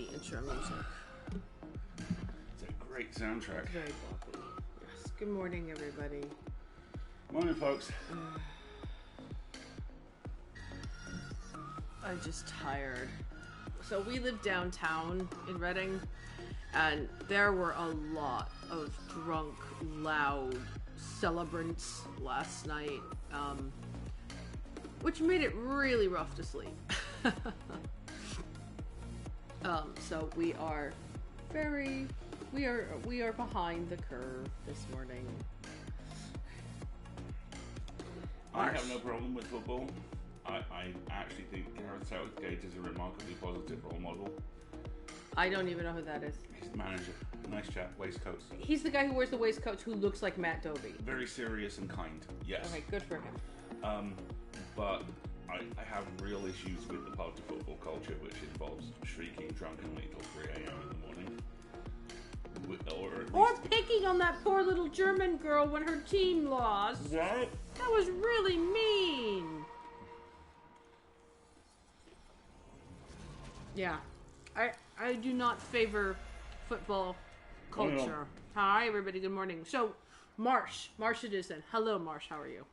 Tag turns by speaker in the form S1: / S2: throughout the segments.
S1: the intro music.
S2: It's a great soundtrack.
S1: Very boppy. Yes. Good morning, everybody.
S2: Morning, folks.
S1: I'm just tired. So we live downtown in Reading, and there were a lot of drunk, loud celebrants last night, which made it really rough to sleep. So we are behind the curve this morning.
S2: I have no problem with football. I actually think Gareth Southgate is a remarkably positive role model.
S1: I don't even know who that is.
S2: He's the manager. Nice chap, waistcoats.
S1: He's the guy who wears the waistcoat who looks like Matt Dobie.
S2: Very serious and kind, yes.
S1: Okay, good for him.
S2: But I have real issues with the party football culture, which involves shrieking drunkenly till 3 a.m. in the morning.
S1: Or picking on that poor little German girl when her team lost.
S2: What?
S1: That was really mean. Yeah. I do not favor football culture.
S2: No.
S1: Hi, everybody. Good morning. So, Marsh it is then. Hello, Marsh. How are you?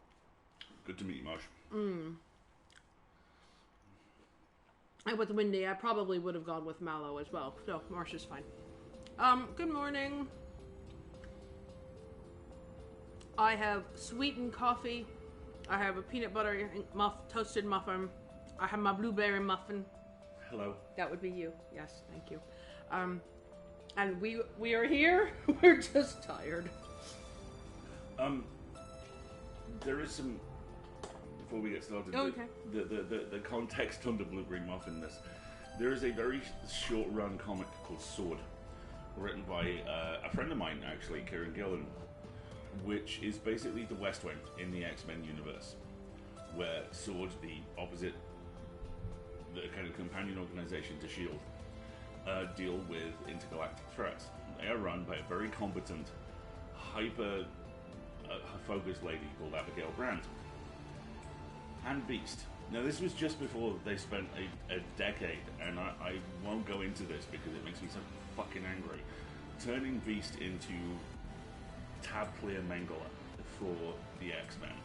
S2: Good to meet you, Marsh.
S1: And with Windy, I probably would have gone with Mallow as well. So, Marsh is fine. Good morning. I have sweetened coffee. I have a peanut butter toasted muffin. I have my blueberry muffin.
S2: Hello.
S1: That would be you. Yes, thank you. And we are here. We're just tired.
S2: There is some. Before we get started,
S1: okay.
S2: The context on the blueberry muffin. There is a very short-run comic called Sword, written by a friend of mine, actually, Kieran Gillen, which is basically the West Wing in the X-Men universe, where Sword, the opposite, the kind of companion organization to S.H.I.E.L.D., deal with intergalactic threats. They are run by a very competent, hyper-focused lady called Abigail Brandt. And Beast. Now, this was just before they spent a decade, and I won't go into this because it makes me so fucking angry, turning Beast into Tab Clear Mengele for the X-Men.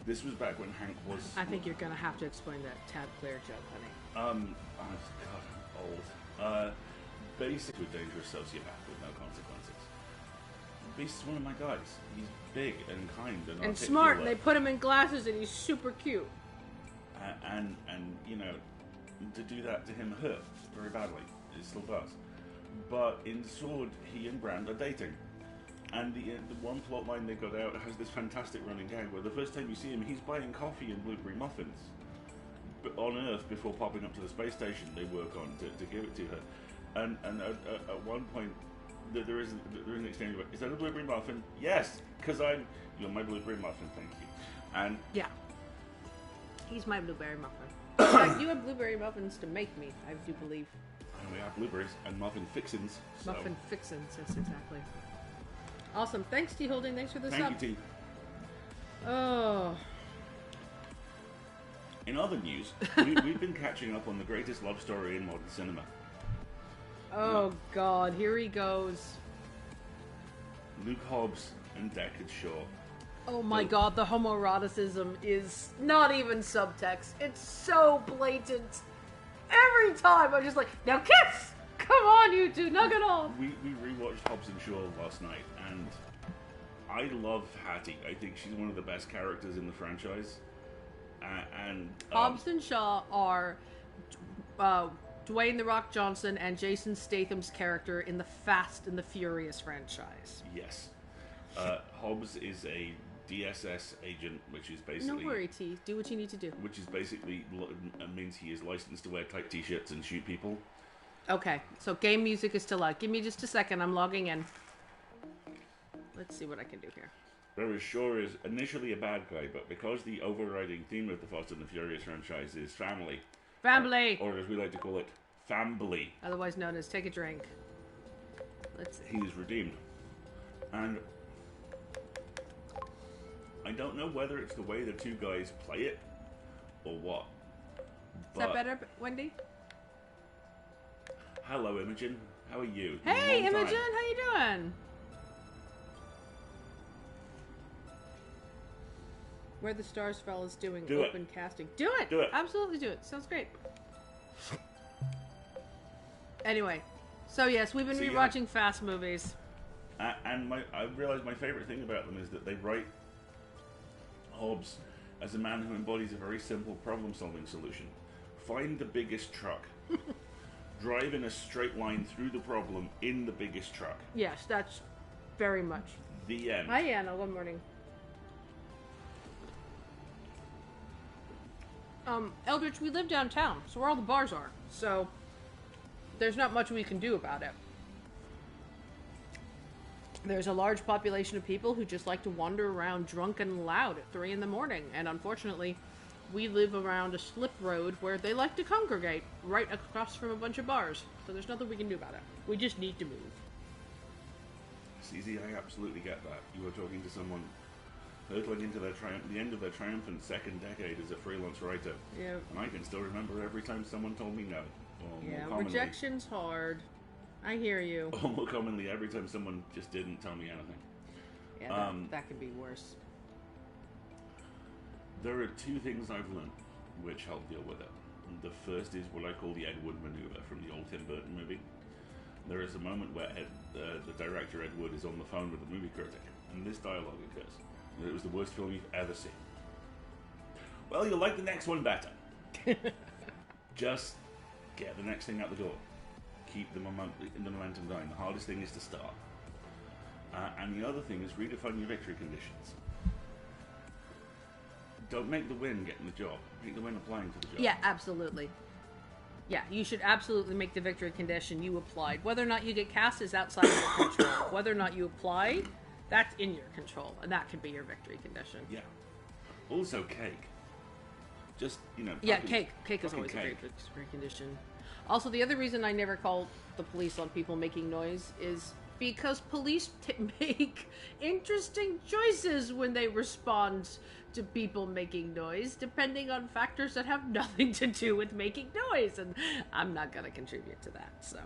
S2: This was back when Hank was...
S1: I think you're going to have to explain that Tab Clear joke, honey.
S2: Oh, God, I'm old. Basically, a dangerous sociopath with no consequences. Beast is one of my guys. He's big and kind and
S1: smart. And they put him in glasses, and he's super cute.
S2: And you know, to do that to him hurt very badly. It still does. But in Sword, he and Brand are dating. And the one plot line they got out has this fantastic running gag where the first time you see him, he's buying coffee and blueberry muffins. But on Earth, before popping up to the space station, they work on to give it to her. And at one point, there is an exchange about, is that a blueberry muffin? Yes, because you're my blueberry muffin, thank you. And
S1: yeah, he's my blueberry muffin. In fact, you have blueberry muffins to make me, I do believe.
S2: And we have blueberries and muffin fixins. So.
S1: Muffin fixins, yes, exactly. Awesome. Thanks, T. Holding. Thanks for the sub.
S2: Thank you, T.
S1: Oh.
S2: In other news, we've been catching up on the greatest love story in modern cinema.
S1: Oh, God. Here he goes.
S2: Luke Hobbs and Deckard Shaw.
S1: Oh, my God. The homoeroticism is not even subtext. It's so blatant. Every time I'm just like, now kiss! Come on, you two. Knock it off.
S2: We rewatched Hobbs and Shaw last night, and I love Hattie. I think she's one of the best characters in the franchise.
S1: Hobbs and Shaw are Dwayne "The Rock" Johnson and Jason Statham's character in the Fast and the Furious franchise.
S2: Yes. Hobbs is a DSS agent, which is basically...
S1: No worry, T. Do what you need to do.
S2: Which is basically means he is licensed to wear tight t-shirts and shoot people.
S1: Okay, so game music is still out. Give me just a second. I'm logging in. Let's see what I can do here.
S2: Whereas Shaw is initially a bad guy, but because the overriding theme of the Fast and the Furious franchise is family.
S1: Family!
S2: Or as we like to call it, fambly.
S1: Otherwise known as take a drink. Let's see.
S2: He is redeemed. And I don't know whether it's the way the two guys play it, or what.
S1: Is that better, Wendy?
S2: Hello, Imogen. How are you?
S1: Hey,
S2: Long
S1: Imogen,
S2: time.
S1: how you doing? Where the Stars Fell is doing
S2: Do it.
S1: open casting. Do it!
S2: Do it.
S1: Absolutely do it. Sounds great. Anyway, so yes, we've been
S2: So, yeah.
S1: rewatching Fast movies.
S2: And I realised my favourite thing about them is that they write Hobbs as a man who embodies a very simple problem-solving solution. Find the biggest truck. Drive in a straight line through the problem in the biggest truck.
S1: Yes, that's very much.
S2: The end.
S1: Hi, Anna. Good morning. Eldritch, we live downtown, so where all the bars are. So there's not much we can do about it. There's a large population of people who just like to wander around drunk and loud at 3 in the morning, and unfortunately, we live around a slip road where they like to congregate right across from a bunch of bars. So there's nothing we can do about it. We just need to move.
S2: CZ, I absolutely get that. You were talking to someone hurtling into the end of their triumphant second decade as a freelance writer.
S1: Yeah.
S2: And I can still remember every time someone told me no. Or more
S1: Yeah,
S2: commonly,
S1: rejection's hard. I hear you.
S2: or more commonly, every time someone just didn't tell me anything.
S1: Yeah, that could be worse.
S2: There are two things I've learned which help deal with it. The first is what I call the Ed Wood maneuver from the old Tim Burton movie. There is a moment where the director Ed Wood is on the phone with the movie critic, and this dialogue occurs. It was the worst film you've ever seen. Well, you'll like the next one better. Just get the next thing out the door. Keep the momentum going. The hardest thing is to start. And the other thing is redefine your victory conditions. Don't make the win getting the job. Make the win applying for the job.
S1: Yeah, absolutely. Yeah, you should absolutely make the victory condition you applied. Whether or not you get cast is outside of your control. Whether or not you apply, that's in your control, and that can be your victory condition.
S2: Yeah. Also, cake. Just,
S1: Yeah,
S2: fucking-
S1: cake. Cake is
S2: fucking
S1: always a
S2: cake.
S1: great victory condition. Also, the other reason I never call the police on people making noise is because police make interesting choices when they respond to people making noise, depending on factors that have nothing to do with making noise, and I'm not going to contribute to that, so.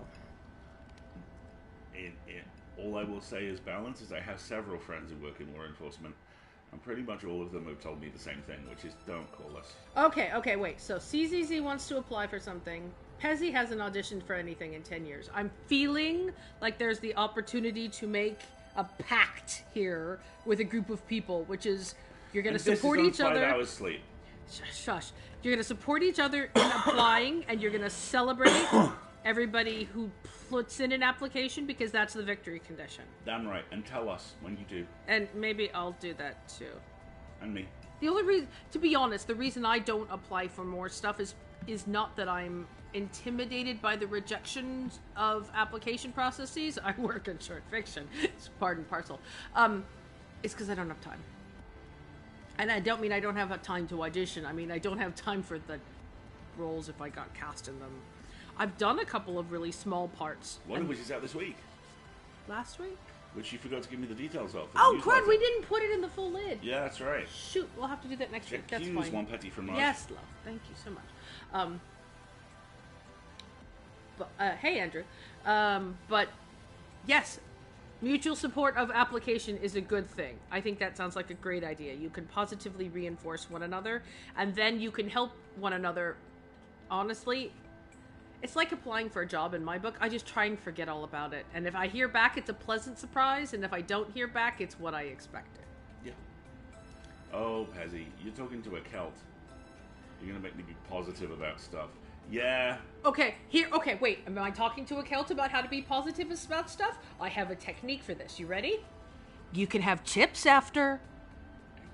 S2: All I will say is balance is I have several friends who work in law enforcement, and pretty much all of them have told me the same thing, which is don't call us.
S1: Okay, wait. So CZZ wants to apply for something. Pezzy hasn't auditioned for anything in 10 years. I'm feeling like there's the opportunity to make a pact here with a group of people, which is you're going to support each other.
S2: 5 hours sleep.
S1: Shush. You're going to support each other in applying, and you're going to celebrate everybody who puts in an application because that's the victory condition.
S2: Damn right. And tell us when you do.
S1: And maybe I'll do that too.
S2: And me.
S1: The only reason, to be honest, the reason I don't apply for more stuff is not that I'm intimidated by the rejection of application processes. I work in short fiction. It's part and parcel. It's because I don't have time. And I don't mean I don't have time to audition. I mean I don't have time for the roles if I got cast in them. I've done a couple of really small parts.
S2: One of which is out this week,
S1: Last week?
S2: which you forgot to give me the details of.
S1: Oh, crud, we didn't put it in the full lid.
S2: Yeah, that's right.
S1: Shoot, we'll have to do that next week. That's
S2: Accuse
S1: fine.
S2: one petty from Mars.
S1: Yes, love. Thank you so much. Hey, Andrew. But yes, mutual support of application is a good thing. I think that sounds like a great idea. You can positively reinforce one another, and then you can help one another. Honestly, it's like applying for a job in my book. I just try and forget all about it. And if I hear back, it's a pleasant surprise. And if I don't hear back, it's what I expected.
S2: Yeah. Oh, Pezzy, you're talking to a Celt. You're going to make me be positive about stuff. Yeah.
S1: Okay, wait. Am I talking to a Celt about how to be positive about stuff? I have a technique for this. You ready? You can have chips after.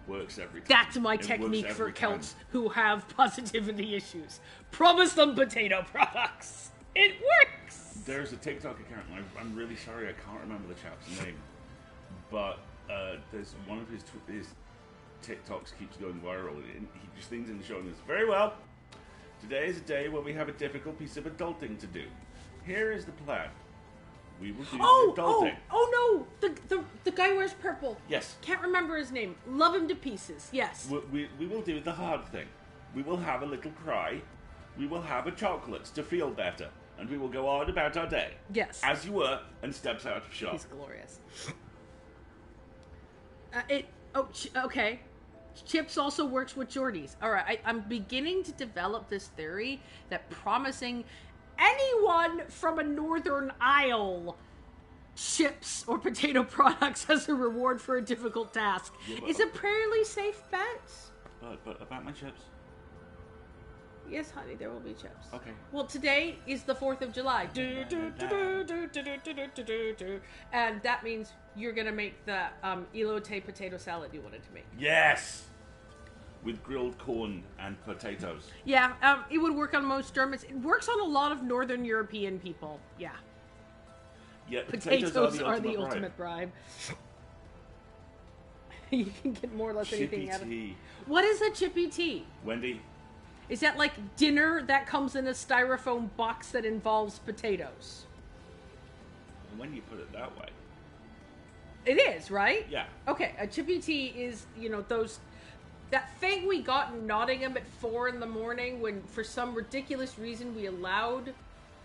S2: Works every time.
S1: That's my
S2: It works
S1: technique for
S2: every time.
S1: Celts who have positivity issues. Promise them potato products. It works!
S2: There's a TikTok account, and I'm really sorry I can't remember the chap's name, but there's one of his TikToks keeps going viral, and he just things in the show and goes, very well, today is a day where we have a difficult piece of adulting to do. Here is the plan. We will do the adulting.
S1: Oh no! The guy wears purple.
S2: Yes.
S1: Can't remember his name. Love him to pieces. Yes.
S2: We will do the hard thing. We will have a little cry. We will have a chocolate to feel better. and we will go on about our day.
S1: Yes.
S2: As you were, and steps out of shop.
S1: He's glorious. Okay. Chips also works with Geordies. All right, I'm beginning to develop this theory that promising anyone from a Northern Isle chips or potato products as a reward for a difficult task is a fairly safe bet.
S2: But about my chips?
S1: Yes, honey, there will be chips.
S2: Okay.
S1: Well, today is the 4th of July. And that means you're going to make the elote potato salad you wanted to make.
S2: Yes! With grilled corn and potatoes.
S1: Yeah, it would work on most Germans. It works on a lot of Northern European people. Yeah.
S2: Yeah,
S1: Potatoes are the ultimate bribe. You can get more or less anything out of it. What is a chippy tea?
S2: Wendy?
S1: Is that like dinner that comes in a styrofoam box that involves potatoes?
S2: When you put it that way.
S1: It is, right?
S2: Yeah.
S1: Okay, a chippy tea is, that thing we got in Nottingham at 4 in the morning when, for some ridiculous reason, we allowed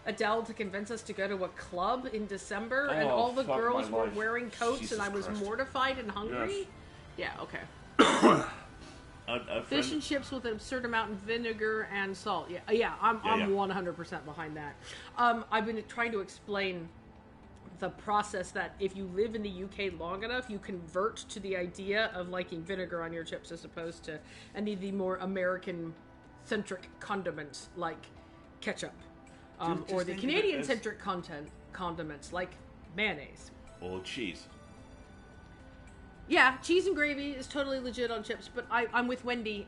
S1: Adele to convince us to go to a club in December, and all the girls were wearing coats,
S2: Jesus
S1: and I was
S2: Christ.
S1: mortified and hungry.
S2: Yes.
S1: Yeah, okay.
S2: A
S1: Fish and chips with an absurd amount of vinegar and salt. Yeah, I'm 100% behind that. I've been trying to explain the process that if you live in the UK long enough, you convert to the idea of liking vinegar on your chips as opposed to any of the more American-centric condiments like ketchup. Or the Canadian-centric condiments like mayonnaise.
S2: Or cheese.
S1: Yeah, cheese and gravy is totally legit on chips, but I'm with Wendy.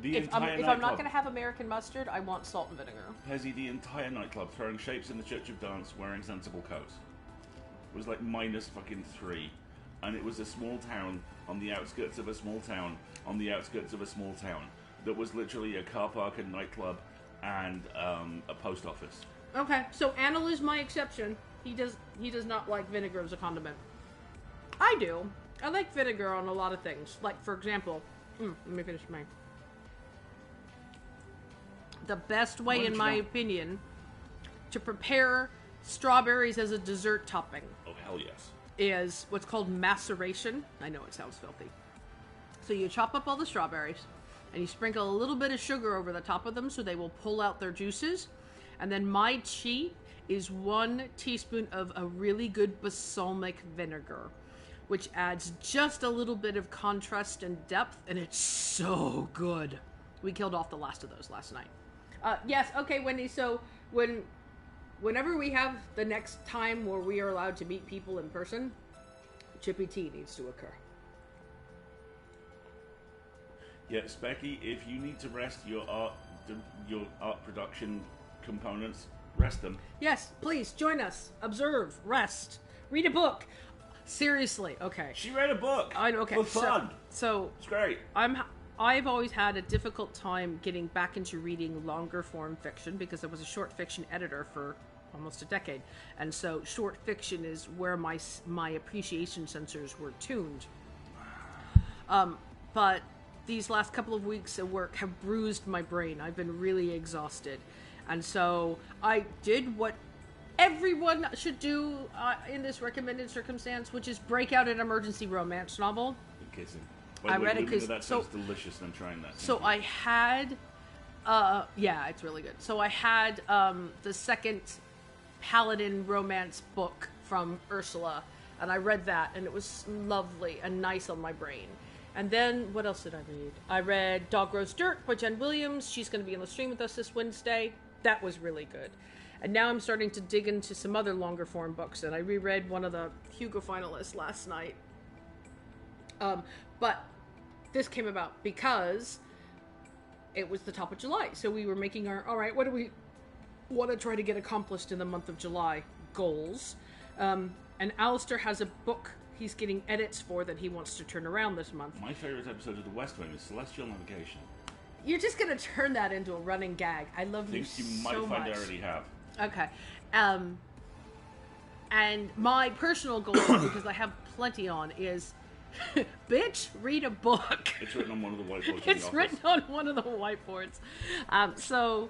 S1: If I'm not going to have American mustard, I want salt and vinegar.
S2: Pezzy, the entire nightclub, throwing shapes in the Church of Dance, wearing sensible coats. It was like -3. And it was a small town on the outskirts of a small town on the outskirts of a small town. That was literally a car park, a nightclub, and a post office. Okay,
S1: so Anil is my exception. He does not like vinegar as a condiment. I do. I like vinegar on a lot of things. Like, for example, let me finish mine. The best way, in my opinion, to prepare strawberries as a dessert topping.
S2: Oh, hell yes.
S1: Is what's called maceration. I know it sounds filthy. So you chop up all the strawberries, and you sprinkle a little bit of sugar over the top of them so they will pull out their juices. And then my cheat is 1 teaspoon of a really good balsamic vinegar, which adds just a little bit of contrast and depth, and it's so good. We killed off the last of those last night. Yes, okay, Wendy, so whenever we have the next time where we are allowed to meet people in person, chippy tea needs to occur.
S2: Yeah, Specky, if you need to rest your art production components, rest them.
S1: Yes, please, join us. Observe, rest, read a book. Seriously, okay.
S2: She read a book.
S1: I know, okay.
S2: For fun.
S1: So
S2: it's great.
S1: I've always had a difficult time getting back into reading longer form fiction because I was a short fiction editor for almost a decade, and so short fiction is where my appreciation sensors were tuned. But these last couple of weeks at work have bruised my brain. I've been really exhausted, and so I did what everyone should do in this recommended circumstance, which is break out an emergency romance novel.
S2: Kissing.
S1: I read it because
S2: that sounds delicious. I'm trying that.
S1: So I had, yeah, it's really good. So I had the second Paladin romance book from Ursula, and I read that, and it was lovely and nice on my brain. And then what else did I read? I read Dog Roast Dirt by Jen Williams. She's going to be on the stream with us this Wednesday. That was really good. And now I'm starting to dig into some other longer form books, and I reread one of the Hugo finalists last night. But this came about because it was the top of July. So we were making all right, what do we want to try to get accomplished in the month of July? Goals. And Alistair has a book he's getting edits for that he wants to turn around this month.
S2: My favorite episode of The West Wing is Celestial Navigation.
S1: You're just going to turn that into a running gag. I love you so much.
S2: You might find I already have.
S1: Okay. And my personal goal, because I have plenty on, is, bitch, read a book.
S2: It's written on one of the whiteboards.
S1: It's written on one of the whiteboards. So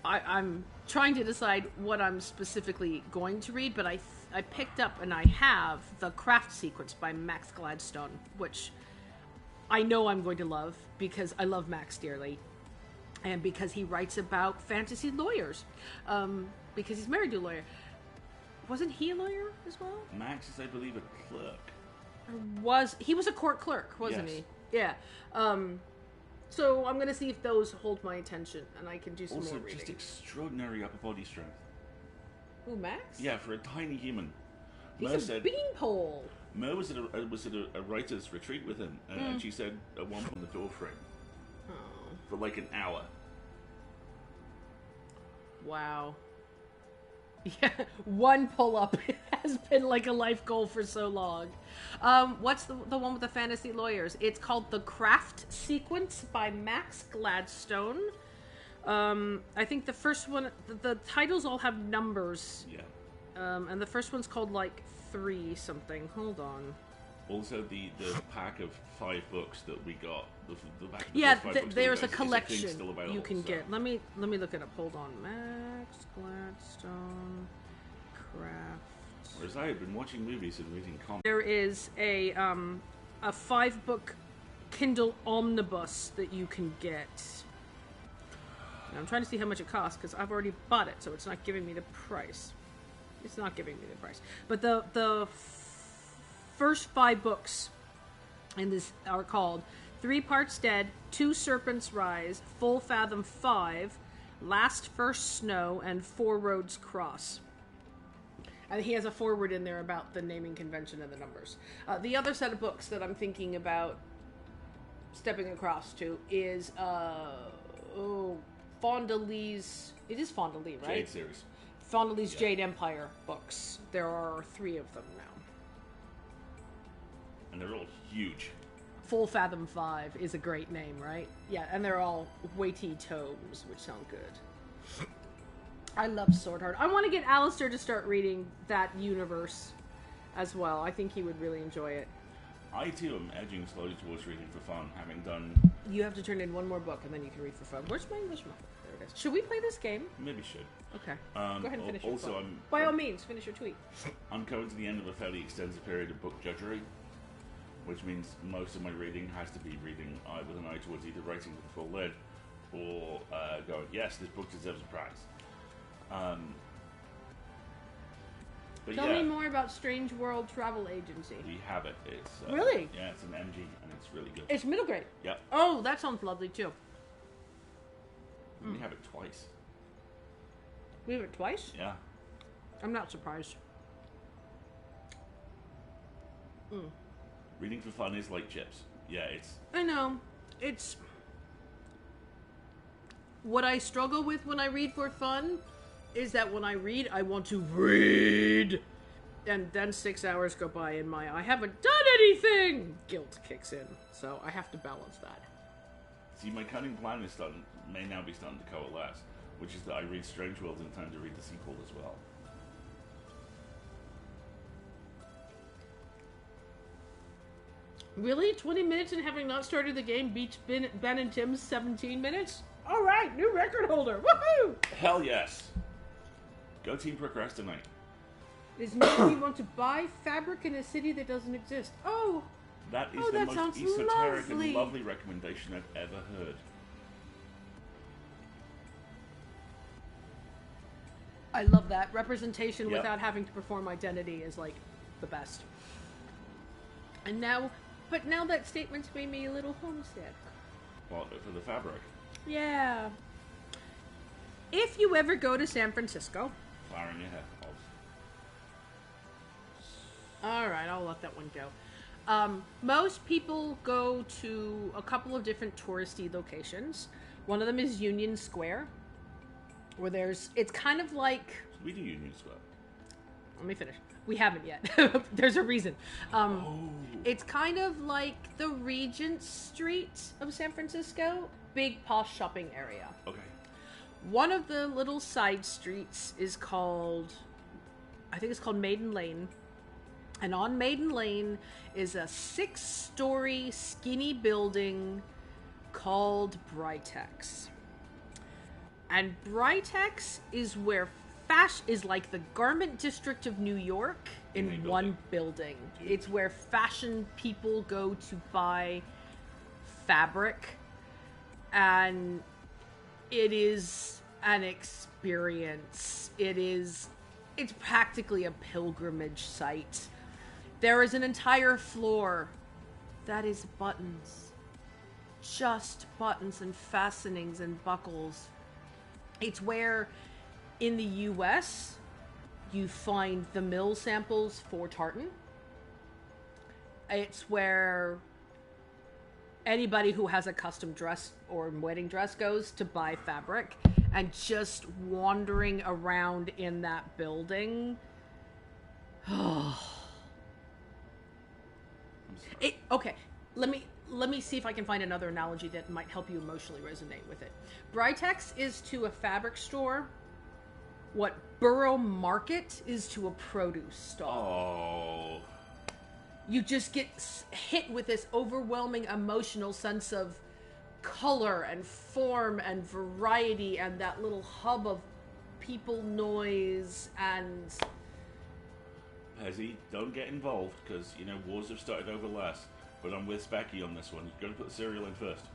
S1: I'm trying to decide what I'm specifically going to read, but I picked up and I have The Craft Sequence by Max Gladstone, which I know I'm going to love because I love Max dearly, and because he writes about fantasy lawyers, because he's married to a lawyer. Wasn't he a lawyer as well?
S2: Max is, I believe, a clerk.
S1: He was a court clerk, wasn't
S2: Yes.
S1: he? Yeah. So I'm going to see if those hold my attention, and I can do some
S2: Also,
S1: more reading.
S2: just extraordinary upper body strength.
S1: Who, Max?
S2: Yeah, for a tiny human.
S1: He's a beanpole.
S2: Mo was at a writer's retreat with him, and she said at one point on the door frame
S1: Oh,
S2: for like an hour.
S1: wow. Yeah, one pull-up has been like a life goal for so long. What's the one with the fantasy lawyers? It's called The Craft Sequence by Max Gladstone. I think the first one, the titles all have numbers.
S2: Yeah.
S1: And the first one's called like 3 something. Hold on.
S2: Also, the pack of 5 books that we got. The back of the
S1: Yeah,
S2: first 5 books that we
S1: there's
S2: got
S1: a
S2: is, I think,
S1: collection
S2: still available,
S1: you can
S2: so.
S1: get. Let me look it up. Hold on. Max Gladstone Craft.
S2: Whereas I have been watching movies and reading comics.
S1: There is a 5-book Kindle omnibus that you can get. Now, I'm trying to see how much it costs because I've already bought it, so it's not giving me the price. It's not giving me the price. But the first 5 books in this are called 3 Parts Dead, 2 Serpents Rise, Full Fathom 5, Last First Snow, and 4 Roads Cross. And he has a foreword in there about the naming convention and the numbers. The other set of books that I'm thinking about stepping across to is Fonda Lee's... It is Fonda Lee, right?
S2: Jade series.
S1: Fonda Lee's Jade Empire books. There are 3 of them now.
S2: And they're all huge.
S1: Full Fathom 5 is a great name, right? Yeah, and they're all weighty tomes, which sound good. I love Swordheart. I want to get Alistair to start reading that universe as well. I think he would really enjoy it.
S2: I too am edging slowly towards reading for fun, having done.
S1: You have to turn in one more book and then you can read for fun. Where's my English book? There it is. Should we play this game?
S2: Maybe should.
S1: Okay. Go ahead and finish your
S2: also,
S1: quote.
S2: I'm-
S1: By all means, finish your tweet.
S2: I'm coming to the end of a fairly extensive period of book judgery, which means most of my reading has to be reading with an eye towards either writing with a full lid or going, yes, this book deserves a prize. But
S1: Tell
S2: yeah,
S1: me more about Strange World Travel Agency.
S2: we have it. It's
S1: Really?
S2: Yeah, it's an MG and it's really good.
S1: It's middle grade.
S2: Yep.
S1: Oh, that sounds lovely too.
S2: We have it twice.
S1: We have it twice?
S2: Yeah.
S1: I'm not surprised.
S2: Reading for fun is like chips. Yeah, it's
S1: I know. It's... What I struggle with when I read for fun is that when I read, I want to read. And then 6 hours go by and I haven't done anything! Guilt kicks in. So I have to balance that.
S2: see, my cunning plan may now be starting to coalesce, which is that I read Strange Worlds in time to read the sequel as well.
S1: Really? 20 minutes and having not started the game beats Ben and Tim's 17 minutes? Alright, new record holder! Woohoo!
S2: Hell yes! Go Team Procrastinate.
S1: Is making me want to buy fabric in a city that doesn't exist. Oh!
S2: That is
S1: Oh,
S2: the
S1: that
S2: most
S1: sounds
S2: esoteric
S1: lovely.
S2: and lovely recommendation I've ever heard.
S1: I love that. Representation
S2: Yep.
S1: without having to perform identity is like the best. And now, but now that statement's made me a little homesick.
S2: Well, for the fabric.
S1: Yeah. If you ever go to San Francisco,
S2: Flower in your hair.
S1: alright, I'll let that one go. Most people go to a couple of different touristy locations. One of them is Union Square, where it's kind of like,
S2: We do Union Square.
S1: let me finish. We haven't yet. There's a reason. It's kind of like the Regent Street of San Francisco. Big posh shopping area.
S2: Okay.
S1: One of the little side streets is called, I think it's called Maiden Lane. And on Maiden Lane is a 6-story skinny building called Britex. And Britex is where is like the garment district of New York in one building. It's where fashion people go to buy fabric, and it is an experience. It's practically a pilgrimage site. There is an entire floor that is buttons. Just buttons and fastenings and buckles. It's where, in the US, you find the mill samples for tartan. It's where anybody who has a custom dress or wedding dress goes to buy fabric. And just wandering around in that building. Okay, let me see if I can find another analogy that might help you emotionally resonate with it. Britex is to a fabric store what Borough Market is to a produce stall.
S2: Oh.
S1: You just get hit with this overwhelming emotional sense of color and form and variety and that little hub of people, noise, and...
S2: Pezzy, don't get involved, because, wars have started over less. But I'm with Specky on this one. You've got to put the cereal in first.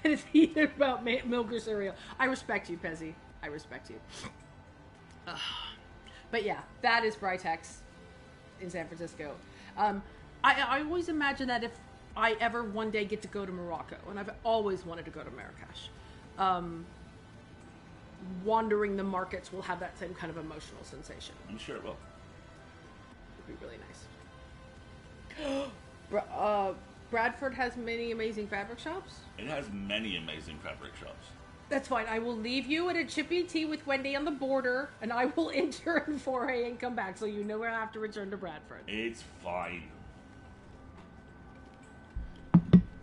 S1: And it's either about milk or cereal. I respect you, Pezzy. I respect you. But yeah, that is Britex in San Francisco. I always imagine that if I ever one day get to go to Morocco, and I've always wanted to go to Marrakesh, wandering the markets will have that same kind of emotional sensation.
S2: I'm sure it will.
S1: It'd be really nice. Bradford has many amazing fabric shops.
S2: It has many amazing fabric shops.
S1: That's fine. I will leave you at a chippy tea with Wendy on the border, and I will intern for her and come back, so you know where I have to return to Bradford.
S2: It's fine.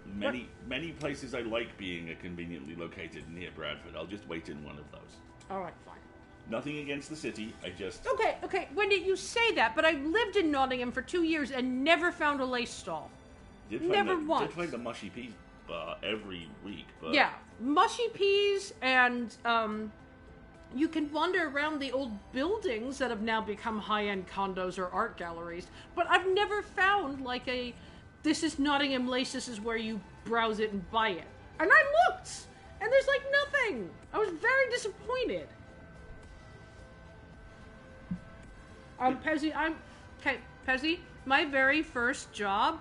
S2: Many places I like being are conveniently located near Bradford. I'll just wait in one of those.
S1: All right, fine.
S2: Nothing against the city. I just...
S1: Okay. Wendy, you say that, but I lived in Nottingham for 2 years and never found a lace stall. Never once.
S2: Did find the Mushy Peas bar every week, but...
S1: Yeah, Mushy Peas, and you can wander around the old buildings that have now become high-end condos or art galleries, but I've never found, like, this is Nottingham lace, this is where you browse it and buy it. And I looked, and there's, like, nothing. I was very disappointed. Pezzy, my very first job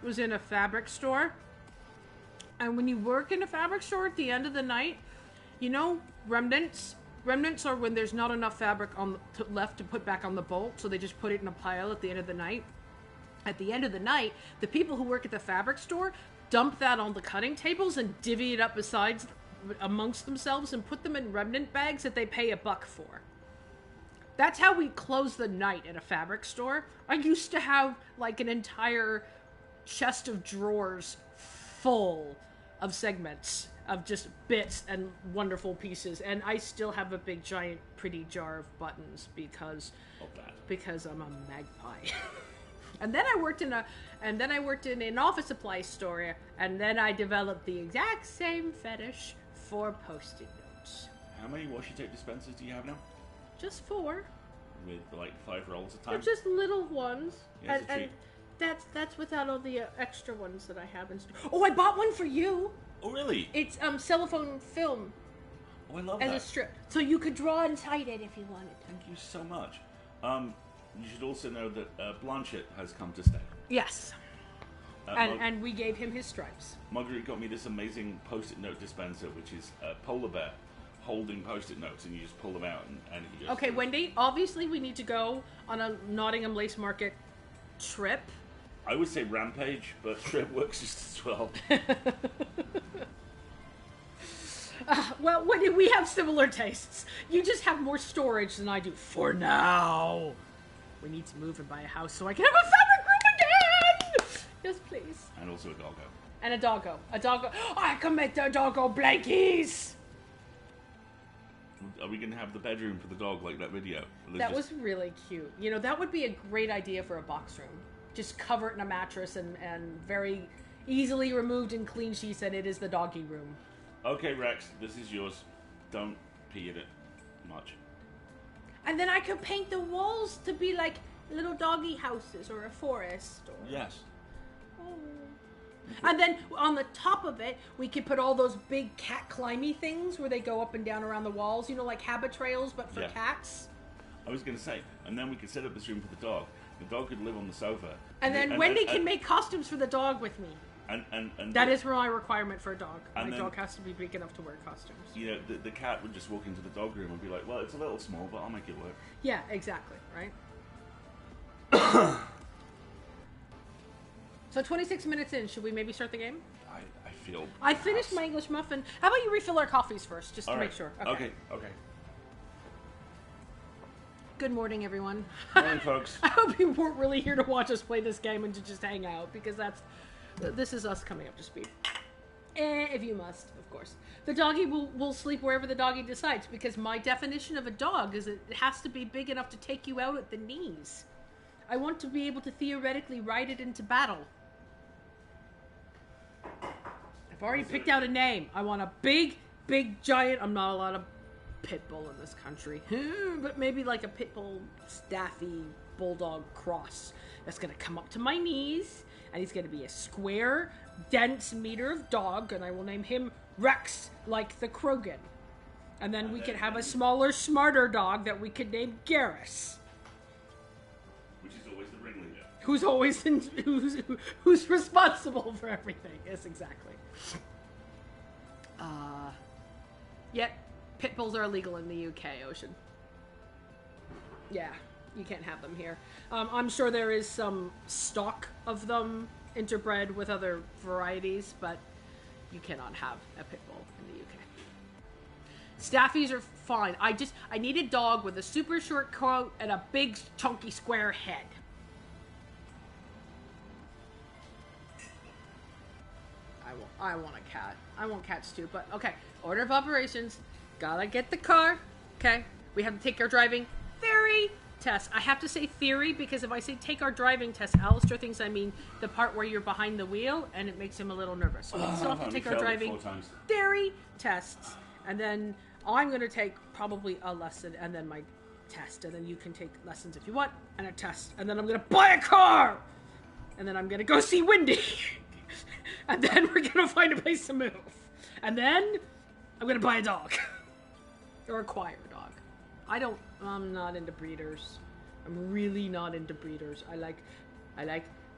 S1: was in a fabric store. And when you work in a fabric store at the end of the night, remnants? Remnants are when there's not enough fabric left to put back on the bolt, so they just put it in a pile at the end of the night. At the end of the night, the people who work at the fabric store dump that on the cutting tables and divvy it up amongst themselves and put them in remnant bags that they pay $1 for. That's how we close the night at a fabric store. I used to have, like, an entire chest of drawers full of segments of just bits and wonderful pieces, and I still have a big giant pretty jar of buttons because I'm a magpie. And then I worked in an office supply store, and then I developed the exact same fetish for Post-it notes.
S2: How many washi tape dispensers do you have now?
S1: Just 4.
S2: With like 5 rolls a time?
S1: They're just little ones.
S2: Yeah,
S1: and that's without all the extra ones that I have in store. Oh, I bought one for you.
S2: Oh, really?
S1: It's cellophane film.
S2: Oh, I love
S1: as
S2: that.
S1: A strip. So you could draw inside it if you wanted.
S2: Thank you so much. You should also know that Blanchett has come to stay.
S1: Yes. And we gave him his stripes.
S2: Marguerite got me this amazing Post-it note dispenser, which is a polar bear holding Post-it notes, and you just pull them out, and he just...
S1: Okay, Wendy, obviously we need to go on a Nottingham Lace Market trip.
S2: I would say rampage, but trip works just as well.
S1: Well, Wendy, we have similar tastes. You just have more storage than I do. For now. We need to move and buy a house so I can have a fabric room again! Yes, please.
S2: And also a doggo.
S1: And a doggo. A doggo. I can make the doggo blankies!
S2: Are we going to have the bedroom for the dog like that video?
S1: That was really cute. That would be a great idea for a box room. Just cover it in a mattress and very easily removed and clean sheets, and it is the doggy room.
S2: Okay, Rex, this is yours. Don't pee in it much.
S3: And then I could paint the walls to be like little doggy houses or a forest. Or...
S2: Yes.
S3: Oh. And then on the top of it, we could put all those big cat climby things where they go up and down around the walls. You know, like habit trails, but for cats.
S2: I was going to say, and then we could set up this room for the dog. The dog could live on the sofa.
S3: And then Wendy can make costumes for the dog with me.
S2: And
S3: that is my requirement for a dog.
S2: My
S3: dog has to be big enough to wear costumes.
S2: You know, the cat would just walk into the dog room and be like, well, it's a little small, but I'll make it work.
S3: Yeah, exactly, right? So 26 minutes in, should we maybe start the game?
S2: I feel...
S3: I finished my English muffin. How about you refill our coffees first, just to make sure?
S2: Okay.
S3: Good morning, everyone.
S2: Morning, folks.
S3: I hope you weren't really here to watch us play this game and to just hang out, because this is us coming up to speed. If you must, of course. The doggy will sleep wherever the doggy decides, because my definition of a dog is it has to be big enough to take you out at the knees. I want to be able to theoretically ride it into battle. I've already picked out a name. I want a big, giant... I'm not allowed a pit bull in this country. But maybe like a pit bull, staffy, bulldog cross that's going to come up to my knees, and he's going to be a square, dense meter of dog, and I will name him Rex, like the Krogan. And then we could have a smaller, smarter dog that we could name Garrus.
S2: Which is always the ringleader.
S3: Who's responsible for everything. Yes, exactly. Yet, pit bulls are illegal in the UK, Ocean. Yeah, you can't have them here. I'm sure there is some stock of them interbred with other varieties, but you cannot have a pit bull in the UK. Staffies are fine. I need a dog with a super short coat and a big, chunky, square head. I want a cat. I want cats too, but okay. Order of operations. Gotta get the car. Okay. We have to take our driving theory test. I have to say theory because if I say take our driving test, Alistair thinks I mean the part where you're behind the wheel, and it makes him a little nervous. So we still have to take our driving theory tests, and then I'm going to take probably a lesson and then my test, and then you can take lessons if you want, and a test, and then I'm going to buy a car, and then I'm going to go see Wendy. And then we're going to find a place to move. And then I'm going to buy a dog. Or acquire a dog. I'm not into breeders. I'm really not into breeders. I like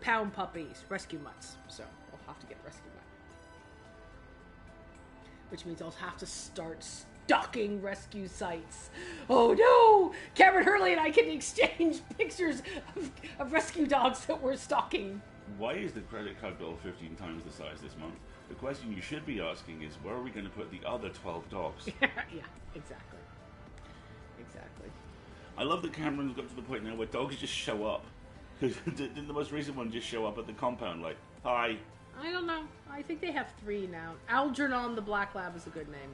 S3: pound puppies, rescue mutts. So I'll have to get rescue mutt. Which means I'll have to start stalking rescue sites. Oh no! Cameron Hurley and I can exchange pictures of rescue dogs that we're stalking.
S2: Why is the credit card bill 15 times the size this month? The question you should be asking is, where are we going to put the other 12 dogs?
S3: Yeah, exactly.
S2: I love that Cameron's got to the point now where dogs just show up. Didn't the most recent one just show up at the compound like, hi?
S3: I don't know. I think they have 3 now. Algernon the Black Lab is a good name.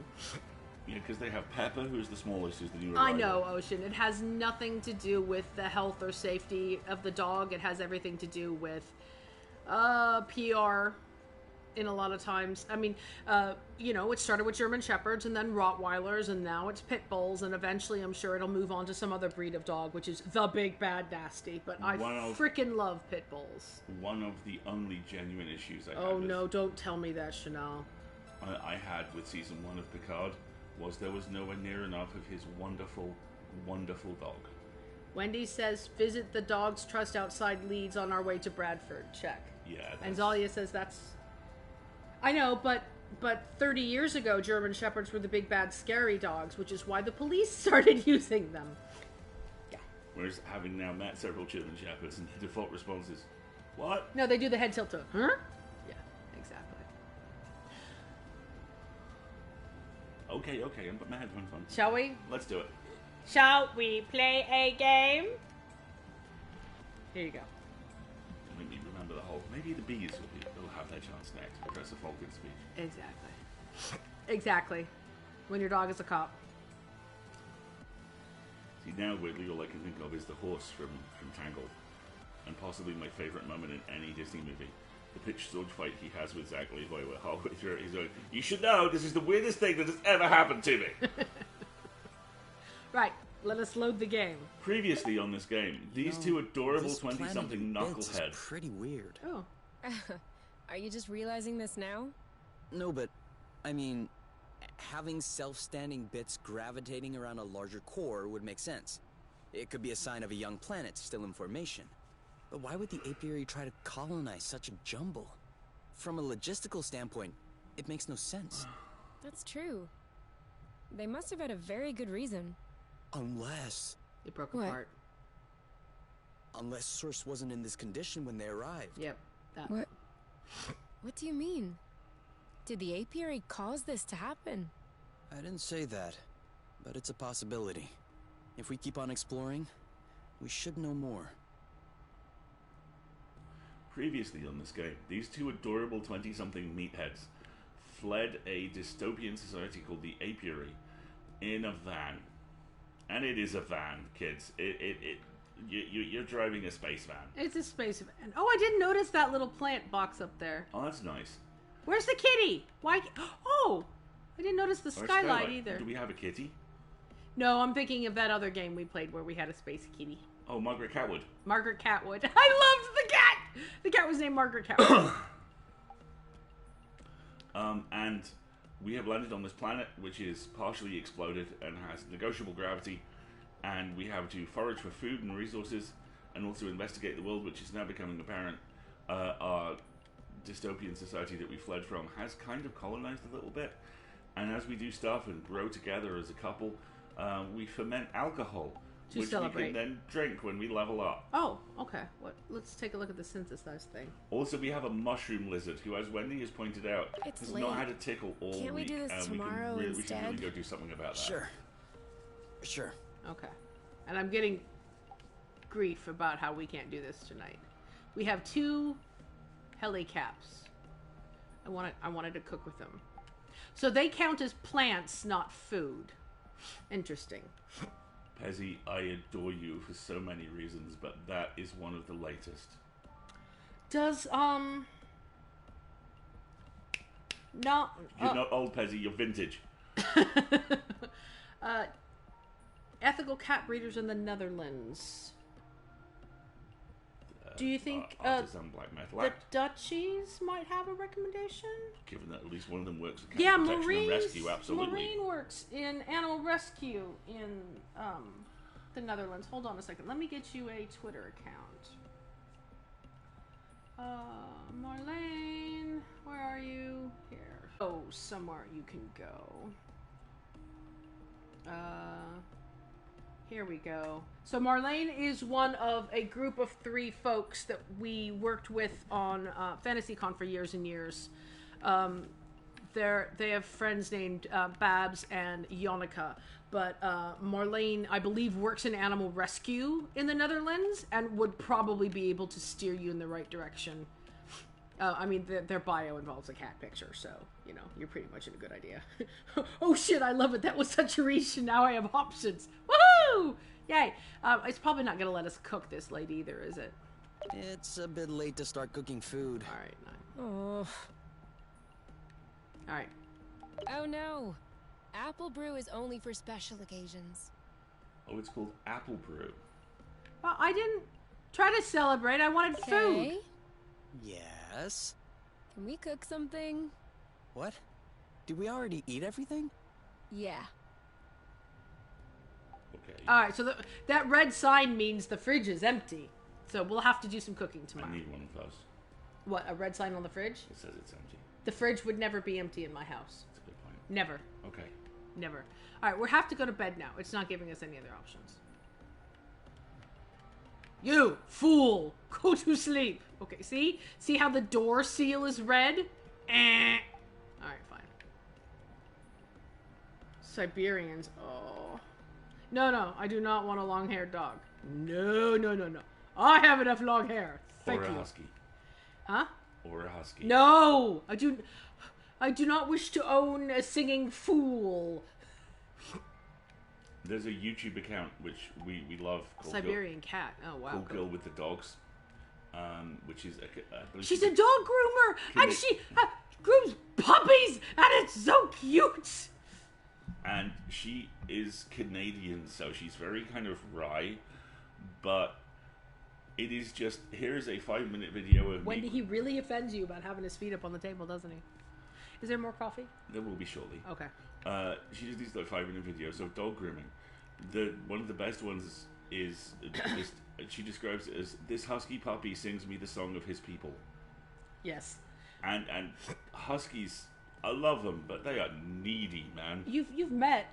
S2: Yeah, because they have Pepper, who's the smallest, who's the new
S3: arrival. I know, Ocean. It has nothing to do with the health or safety of the dog. It has everything to do with PR in a lot of times. I mean, it started with German Shepherds and then Rottweilers, and now it's Pit Bulls, and eventually I'm sure it'll move on to some other breed of dog, which is the big bad nasty. But I freaking love Pit Bulls.
S2: One of the only genuine issues I had.
S3: Oh no, don't tell me that, Chanel.
S2: I had with season 1 of Picard was there was nowhere near enough of his wonderful, wonderful dog.
S3: Wendy says, visit the Dog's Trust outside Leeds on our way to Bradford. Check.
S2: Yeah.
S3: And Zalia says that's... I know, but 30 years ago, German Shepherds were the big, bad, scary dogs, which is why the police started using them. Yeah.
S2: Whereas having now met several German Shepherds, and the default response is, what?
S3: No, they do the head tilt to, huh? Yeah, exactly.
S2: Okay, I'm putting my headphones on.
S3: Shall we?
S2: Let's do it.
S3: Shall we play a game? Here you go.
S2: Make me remember the whole... Maybe the bees will have their chance next. Professor Falcon's speech.
S3: Exactly. When your dog is a cop.
S2: See, now weirdly all I can think of is the horse from Tangled. And possibly my favourite moment in any Disney movie. the pitched sword fight he has with Zach Levi, where halfway through it he's going, "You should know this is the weirdest thing that has ever happened to me."
S3: Right. Let us load the game.
S2: Previously on this game, these two adorable
S4: This planning
S2: 20-something
S4: bits is
S2: knuckleheads.
S4: pretty weird.
S3: Oh.
S5: Are you just realizing this now?
S4: No, but I mean, having self-standing bits gravitating around a larger core would make sense. It could be a sign of a young planet still in formation. But why would the apiary try to colonize such a jumble? From a logistical standpoint, it makes no sense.
S5: That's true. They must have had a very good reason.
S4: Unless
S3: It broke
S5: What?
S3: apart.
S4: Source wasn't in this condition when they arrived.
S3: Yep. That.
S5: What? What do you mean? Did the apiary cause this to happen?
S4: I didn't say that, but it's a possibility. If we keep on exploring, we should know more.
S2: Previously on this game, these two adorable 20-something meatheads fled a dystopian society called the Apiary in a van. And it is a van, kids. You're driving a space van.
S3: It's a space van. Oh, I didn't notice that little plant box up there.
S2: Oh, that's nice.
S3: Where's the kitty? Why? Oh, I didn't notice the
S2: Or a
S3: skylight either.
S2: Do we have a kitty?
S3: No, I'm thinking of that other game we played where we had a space kitty.
S2: Oh, Margaret Catwood.
S3: Margaret Catwood. I loved the cat. The cat was named Margaret Catwood.
S2: And we have landed on this planet, which is partially exploded and has negotiable gravity, and we have to forage for food and resources, and also investigate the world, which is now becoming apparent. Our dystopian society that we fled from has kind of colonized a little bit, and as we do stuff and grow together as a couple, we ferment alcohol,
S3: To
S2: which
S3: celebrate.
S2: we can then drink when we level up.
S3: Oh, okay. Let's take a look at the synthesized thing.
S2: Also, we have a mushroom lizard who, as Wendy has pointed out,
S5: It's
S2: has
S5: late.
S2: not had a tickle all
S5: Can't we
S2: week.
S5: do this
S2: and
S5: tomorrow
S2: we should really
S5: instead?
S2: go do something about that.
S4: Sure.
S3: Okay. And I'm getting grief about how we can't do this tonight. We have 2 helicaps. I wanted to cook with them. So they count as plants, not food. Interesting.
S2: Pezzy, I adore you for so many reasons, but that is one of the latest.
S3: Does no
S2: You're not old, Pezzy, you're vintage.
S3: ethical cat breeders in the Netherlands. Do you think
S2: Artisan black metal
S3: the
S2: act,
S3: Dutchies might have a recommendation?
S2: given that at least one of them works with
S3: Yeah,
S2: protection and
S3: Maureen.
S2: rescue, absolutely.
S3: Maureen works in animal rescue in the Netherlands. Hold on a second. Let me get you a Twitter account. Marlene, where are you? Here. Oh, somewhere you can go. Here we go. So Marlene is one of a group of 3 folks that we worked with on FantasyCon for years and years. They have friends named Babs and Jonica, but Marlene, I believe, works in animal rescue in the Netherlands and would probably be able to steer you in the right direction. I mean, their bio involves a cat picture, so, you know, you're pretty much in a good idea. Oh shit, I love it. That was such a reach, and now I have options. Woohoo! Yay! It's probably not going to let us cook this late either, is it?
S4: It's a bit late to start cooking food.
S3: Alright, 9.
S5: Oh.
S3: Alright.
S5: Oh no. Apple brew is only for special occasions.
S2: Oh, it's called Apple Brew.
S3: Well, I didn't try to celebrate. I wanted food.
S5: Okay.
S4: Yes?
S5: Can we cook something?
S4: What? Did we already eat everything?
S5: Yeah.
S2: Okay.
S3: Alright, so that red sign means the fridge is empty. So we'll have to do some cooking tomorrow.
S2: I need one of those.
S3: What, a red sign on the fridge?
S2: It says it's empty.
S3: The fridge would never be empty in my house.
S2: That's a good point.
S3: Never.
S2: Okay.
S3: Never. Alright, we have to go to bed now. It's not giving us any other options. You fool! Go to sleep. Okay, see? See how the door seal is red? Alright, fine. Siberians. Oh. No, I do not want a long-haired dog. No. I have enough long hair. Thank
S2: or a
S3: you.
S2: husky.
S3: Huh?
S2: Or a husky.
S3: No! I do not wish to own a singing fool.
S2: There's a YouTube account which we love called
S3: Siberian cat. Oh, wow.
S2: Girl with the Dogs. which is I believe
S3: She's a dog groomer, and she grooms puppies, and it's so cute.
S2: and she is Canadian, so she's very kind of wry, but it is just, here's a 5-minute video of
S3: When
S2: me.
S3: he really offends you about having his feet up on the table, doesn't he? Is there more coffee?
S2: There will be shortly.
S3: Okay.
S2: She does these like 5-minute videos of dog grooming. One of the best ones is just, she describes it as, this husky puppy sings me the song of his people.
S3: Yes.
S2: And huskies, I love them, but they are needy, man.
S3: You've met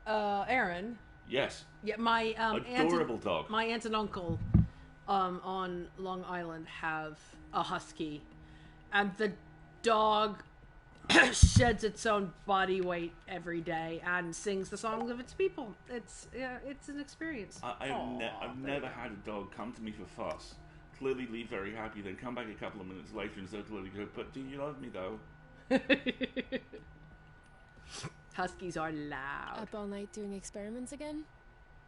S3: Aaron.
S2: Yes,
S3: Yeah, my
S2: adorable dog.
S3: My aunt and uncle on Long Island have a husky, and the dog sheds its own body weight every day and sings the songs of its people. It's an experience.
S2: I've never had a dog come to me for fuss, clearly leave very happy, then come back a couple of minutes later and so clearly go, but do you love me though?
S3: Huskies are loud.
S5: Up all night doing experiments again?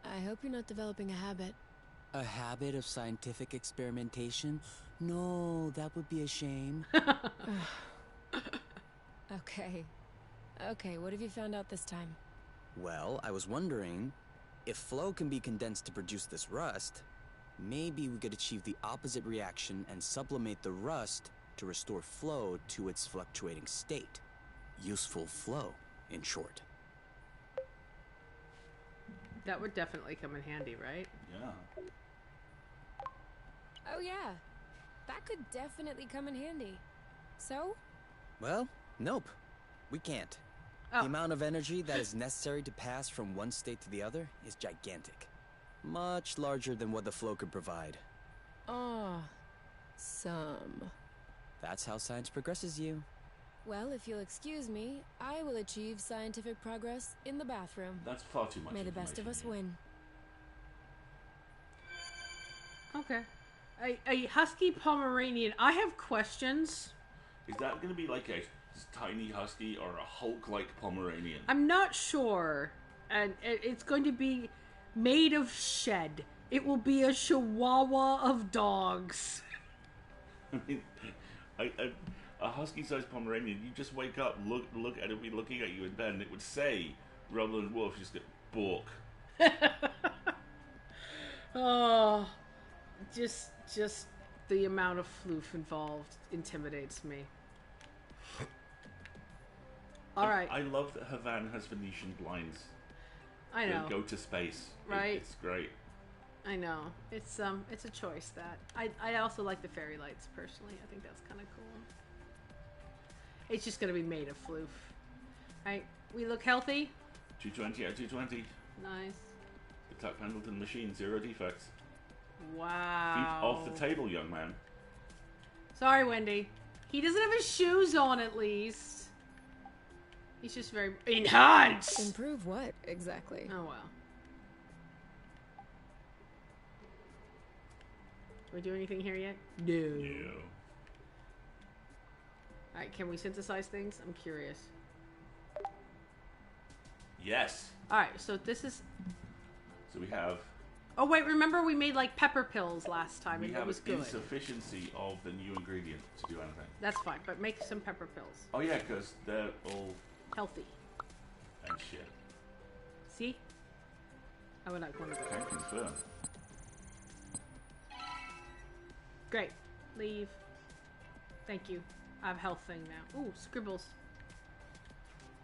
S5: I hope you're not developing a habit.
S4: A habit of scientific experimentation? No, that would be a shame.
S5: Okay. Okay, what have you found out this time?
S4: Well, I was wondering, if flow can be condensed to produce this rust, maybe we could achieve the opposite reaction and sublimate the rust to restore flow to its fluctuating state. Useful flow, in short.
S3: That would definitely come in handy, right?
S2: Yeah.
S5: Oh yeah, that could definitely come in handy. So?
S4: Well, nope. We can't.
S3: Oh.
S4: The amount of energy that is necessary to pass from one state to the other is gigantic. Much larger than what the flow could provide.
S5: Some.
S4: That's how science progresses you.
S5: Well, if you'll excuse me, I will achieve scientific progress in the bathroom.
S2: That's far too much.
S5: May the best of us
S2: information.
S5: win.
S3: Okay. A husky Pomeranian. I have questions.
S2: Is that going to be like a tiny husky or a Hulk-like Pomeranian?
S3: I'm not sure. And it's going to be made of shed. It will be a chihuahua of dogs.
S2: I mean, a husky-sized Pomeranian, you just wake up, look at it, be looking at you in bed, and it would say, rather than wolf, just get bork.
S3: Oh, just the amount of floof involved intimidates me. All right,
S2: I love that Havan has Venetian blinds.
S3: I know.
S2: Go to space.
S3: Right.
S2: It's great.
S3: I know. It's a choice that I also like the fairy lights personally. I think that's kind of cool. It's just gonna be made of floof. Alright, we look healthy.
S2: 220 out of 220.
S3: Nice.
S2: The Tuck Pendleton machine, 0 defects.
S3: Wow.
S2: Feet off the table, young man.
S3: Sorry, Wendy. He doesn't have his shoes on at least. He's just very enhanced.
S5: Improve what, exactly?
S3: Oh well. Do we do anything here yet? No.
S2: Yeah.
S3: Alright, can we synthesize things? I'm curious.
S2: Yes.
S3: Alright, so this is...
S2: So we have
S3: Oh wait, remember we made like pepper pills last time and it was good.
S2: insufficiency of the new ingredient to do anything.
S3: That's fine, but make some pepper pills.
S2: Oh yeah, because they're all
S3: Healthy.
S2: and shit.
S3: See? I would like one of those.
S2: Can confirm.
S3: Great. Leave. Thank you. I have health thing now. Ooh, scribbles.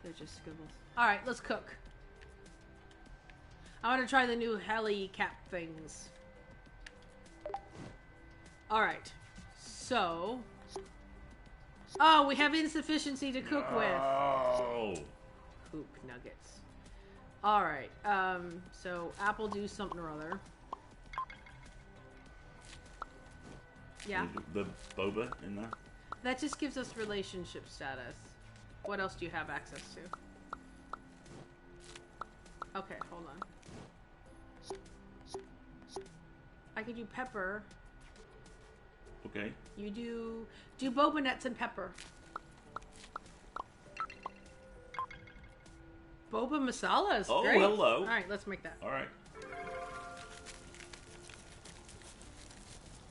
S3: They're just scribbles. Alright, let's cook. I want to try the new heli cap things. Alright. So... Oh, we have insufficiency to cook with.
S2: Oh.
S3: Poop nuggets. Alright, so apple do something or other. Yeah.
S2: The boba in there.
S3: That just gives us relationship status. What else do you have access to? Okay, hold on. I could do pepper.
S2: Okay.
S3: You do boba nuts and pepper. Boba masala is
S2: Oh,
S3: great.
S2: hello.
S3: All right, let's make that.
S2: All right.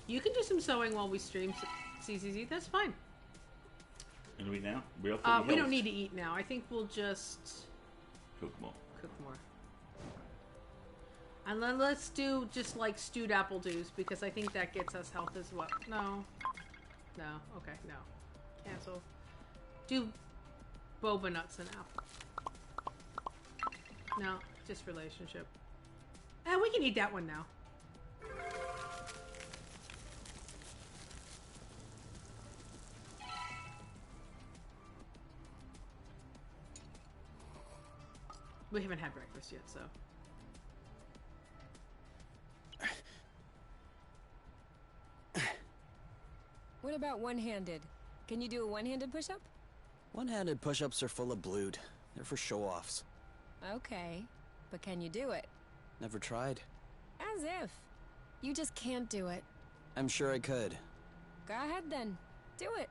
S3: You can do some sewing while we stream CCZ. That's fine.
S2: And we now? We
S3: We don't need to eat now. I think we'll just
S2: cook more.
S3: cook more. And then let's do just like stewed apple juice because I think that gets us health as well. No. No. Okay, no. Cancel. Do boba nuts and apple. No, just relationship. And we can eat that one now. We haven't had breakfast yet, so.
S5: What about one-handed? Can you do a one-handed push-up?
S4: One-handed push-ups are full of blood. They're for show-offs.
S5: Okay, but can you do it?
S4: Never tried.
S5: As if. You just can't do it.
S4: I'm sure I could.
S5: Go ahead then. Do it.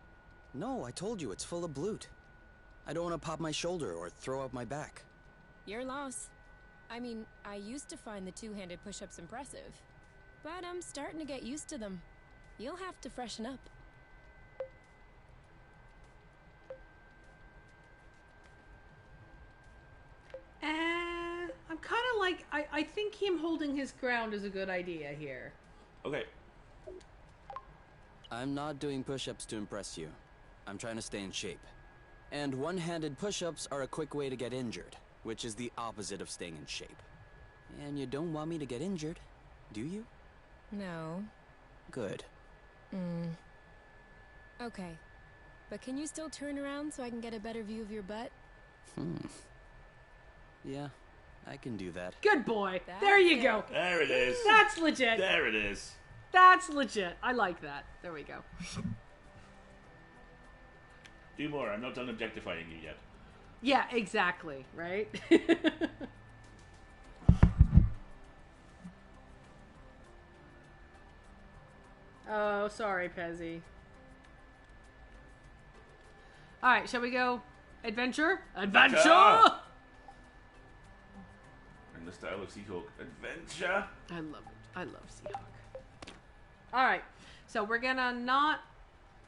S4: No, I told you, it's full of blood. I don't want to pop my shoulder or throw up my back.
S5: Your loss. I mean, I used to find the two-handed push-ups impressive, but I'm starting to get used to them. You'll have to freshen up.
S3: I'm kind of like, I think him holding his ground is a good idea here.
S2: Okay.
S4: I'm not doing push-ups to impress you. I'm trying to stay in shape. And one-handed push-ups are a quick way to get injured, which is the opposite of staying in shape. And you don't want me to get injured, do you?
S5: No.
S4: Good.
S5: Okay. But can you still turn around so I can get a better view of your butt?
S4: Yeah, I can do that.
S3: Good boy.
S5: That's
S3: There you
S5: it.
S3: go.
S2: There it is.
S3: That's legit.
S2: There it is.
S3: That's legit. I like that. There we go.
S2: Do more. I'm not done objectifying you yet.
S3: Yeah, exactly. Right? Oh, sorry, Pezzy. Alright, shall we go adventure? Adventure!
S2: Adventure! In the style of Seahawk. Adventure!
S3: I love it. I love Seahawk. Alright, so we're gonna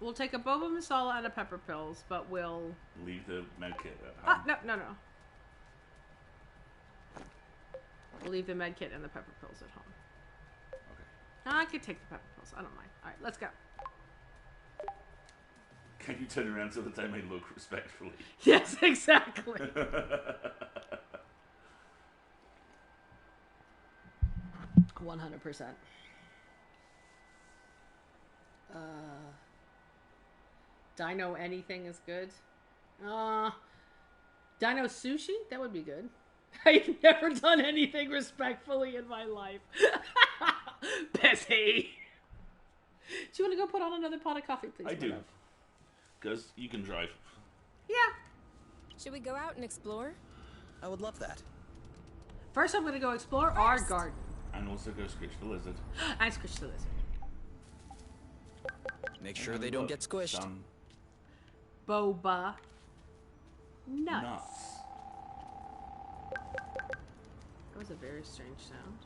S3: we'll take a boba masala and a pepper pills, but we'll...
S2: Leave the medkit at home.
S3: No. We'll leave the med kit and the pepper pills at home.
S2: Okay.
S3: I could take the pepper pills. I don't mind. Alright, let's go.
S2: Can you turn around so that I may look respectfully?
S3: Yes, exactly. 100%. Dino anything is good. Dino sushi? That would be good. I've never done anything respectfully in my life. Pissy. Do you want to go put on another pot of coffee, please?
S2: I do.
S3: Madam?
S2: Because you can drive.
S3: Yeah.
S5: Should we go out and explore?
S4: I would love that.
S3: First, I'm going to go explore our garden.
S2: And also go scritch the lizard.
S3: I squished the lizard.
S4: Make sure
S2: And
S4: they don't
S2: look,
S4: get squished.
S2: some
S3: Boba nuts.
S2: nuts.
S3: That was a very strange sound.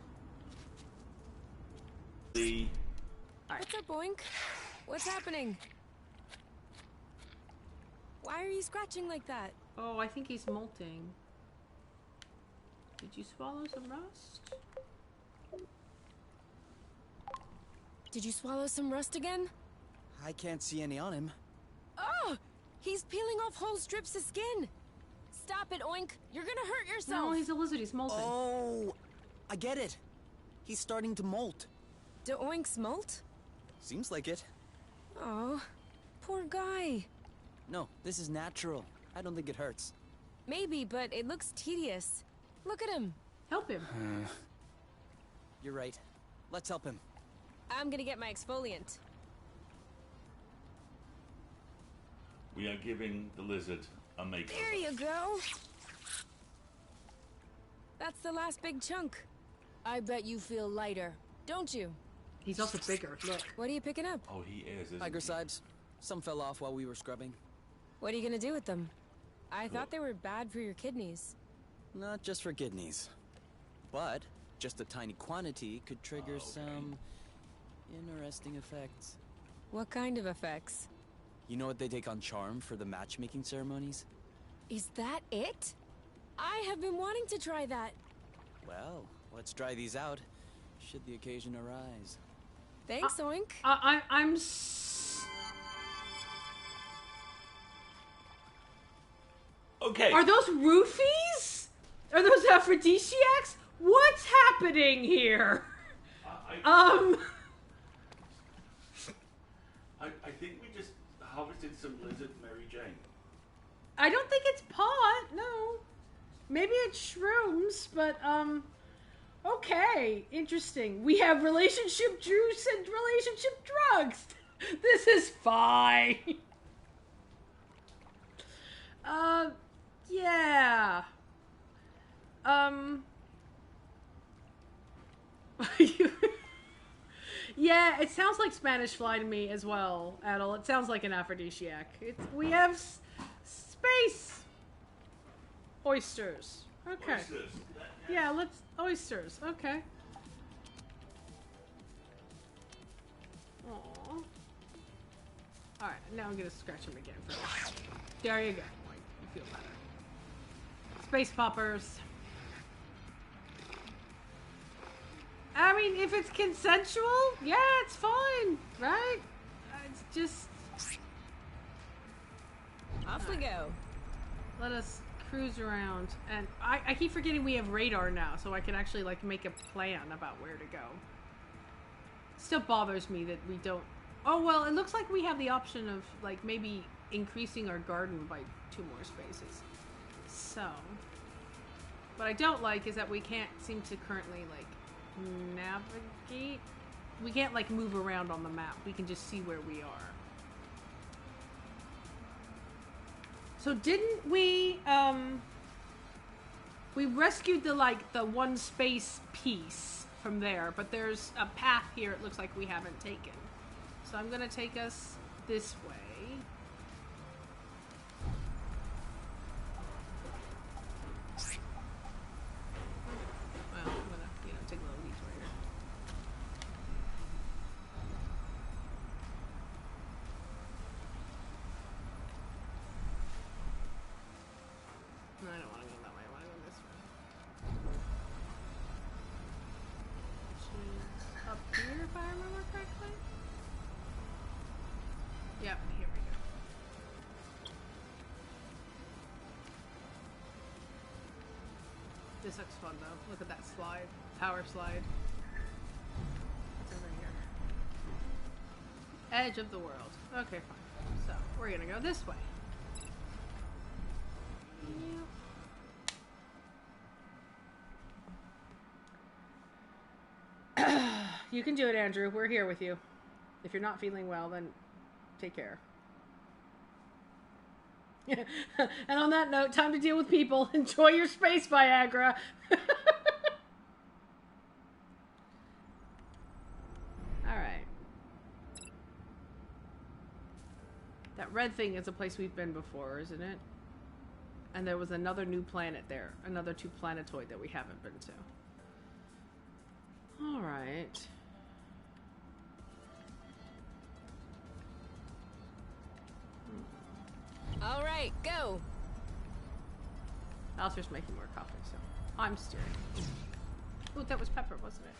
S2: The
S5: What's up, Boink? What's happening? Why are you scratching like that?
S3: Oh, I think he's molting. Did you swallow some rust?
S5: Did you swallow some rust again?
S4: I can't see any on him.
S5: Oh! He's peeling off whole strips of skin! Stop it, Oink! You're gonna hurt yourself!
S3: No, he's a lizard. He's molting.
S4: Oh, I get it. He's starting to molt.
S5: Do Oinks molt?
S4: Seems like it.
S5: Oh, poor guy.
S4: No, this is natural. I don't think it hurts.
S5: Maybe, but it looks tedious. Look at him.
S3: Help him.
S4: You're right. Let's help him.
S5: I'm gonna get my exfoliant.
S2: we are giving the lizard a makeover.
S5: There you go. That's the last big chunk. I bet you feel lighter, don't you?
S3: He's also bigger. Look.
S5: What are you picking up?
S2: Oh, he is, isn't
S4: Tiger
S2: he?
S4: sibes. Some fell off while we were scrubbing.
S5: What are you gonna do with them? I
S2: Look.
S5: thought they were bad for your kidneys.
S4: Not just for kidneys. But just a tiny quantity could trigger
S2: Okay.
S4: some Interesting effects.
S5: What kind of effects?
S4: You know what they take on charm for the matchmaking ceremonies?
S5: Is that it? I have been wanting to try that.
S4: Well, let's try these out, should the occasion arise.
S5: Thanks, Oink.
S3: I'm.
S2: Okay.
S3: Are those roofies? Are those aphrodisiacs? What's happening here?
S2: I think we just harvested some lizard Mary Jane.
S3: I don't think it's pot. No, maybe it's shrooms, but okay, interesting. We have relationship juice and relationship drugs. This is fine. Yeah. Yeah, it sounds like Spanish fly to me as well, Adel. It sounds like an aphrodisiac. We have space oysters. Okay.
S2: Oysters.
S3: Yeah, let's oysters. Okay. Aww. All right, now I'm gonna scratch him again. There you go. You feel better. Space poppers. I mean, if it's consensual, yeah, it's fine, right? It's just...
S5: Off we go.
S3: Let us cruise around. And I keep forgetting we have radar now, so I can actually, like, make a plan about where to go. Still bothers me that we don't... Oh, well, it looks like we have the option of, like, maybe increasing our garden by 2 more spaces. So... What I don't like is that we can't seem to currently, like, navigate. We can't like move around on the map. We can just see where we are. So didn't we rescued the one space piece from there, but there's a path here it looks like we haven't taken. So I'm gonna take us this way. This looks fun though. Look at that slide. Power slide. What's over here? Edge of the world. Okay, fine. So, we're gonna go this way. Yep. You can do it, Andrew. We're here with you. If you're not feeling well, then take care. And on that note, time to deal with people. Enjoy your space, Viagra. Alright. That red thing is a place we've been before, isn't it? And there was another new planet there. Another 2 planetoid that we haven't been to. Alright.
S5: All right, go.
S3: Alistair's making more coffee, so I'm steering. Ooh, that was pepper, wasn't it?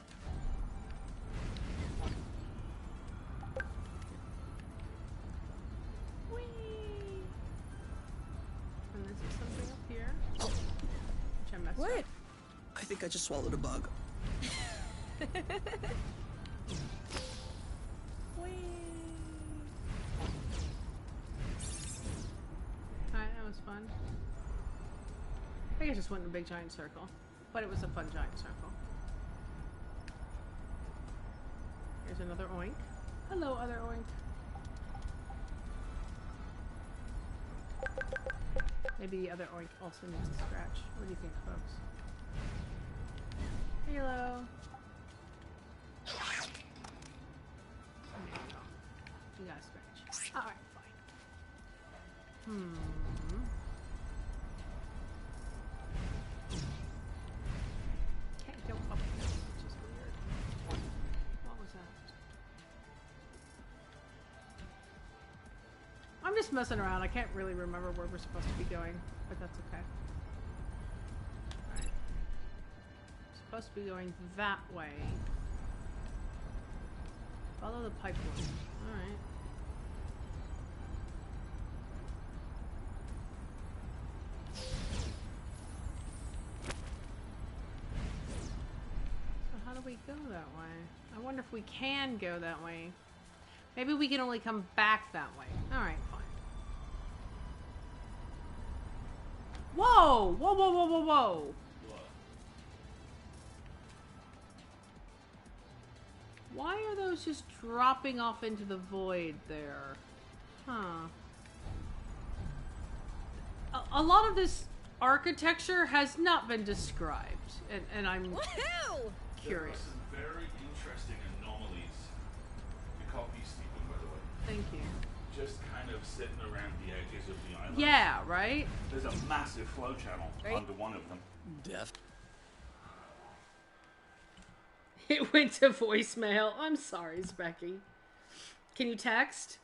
S3: Whee! And this is something up here. Which I messed
S5: What?
S3: up.
S4: I think I just swallowed a bug.
S3: Alright, that was fun. I think I just went in a big giant circle. But it was a fun giant circle. Here's another oink. Hello, other oink. Maybe the other oink also needs a scratch. What do you think, folks? Hello. There you go. You got a scratch. Alright, fine. Can't go up there, which is weird. What was that? just messing around. I can't really remember where we're supposed to be going, but that's okay. Alright. Supposed to be going that way. Follow the pipeline. Alright. So how do we go that way? I wonder if we can go that way. Maybe we can only come back that way. Alright, fine. Whoa! Whoa, whoa, whoa, whoa, whoa! Why are those just dropping off into the void there? Huh. A lot of this architecture has not been described, and I'm
S5: Woohoo!
S3: curious.
S2: There are some very interesting anomalies. The copy, Stephen, by the way.
S3: Thank you.
S2: Just kind of sitting around the edges of the island.
S3: Yeah, right?
S2: There's a massive flow channel
S5: Right.
S2: under one of them.
S4: Def.
S3: It went to voicemail. I'm sorry, Specky. Can you text?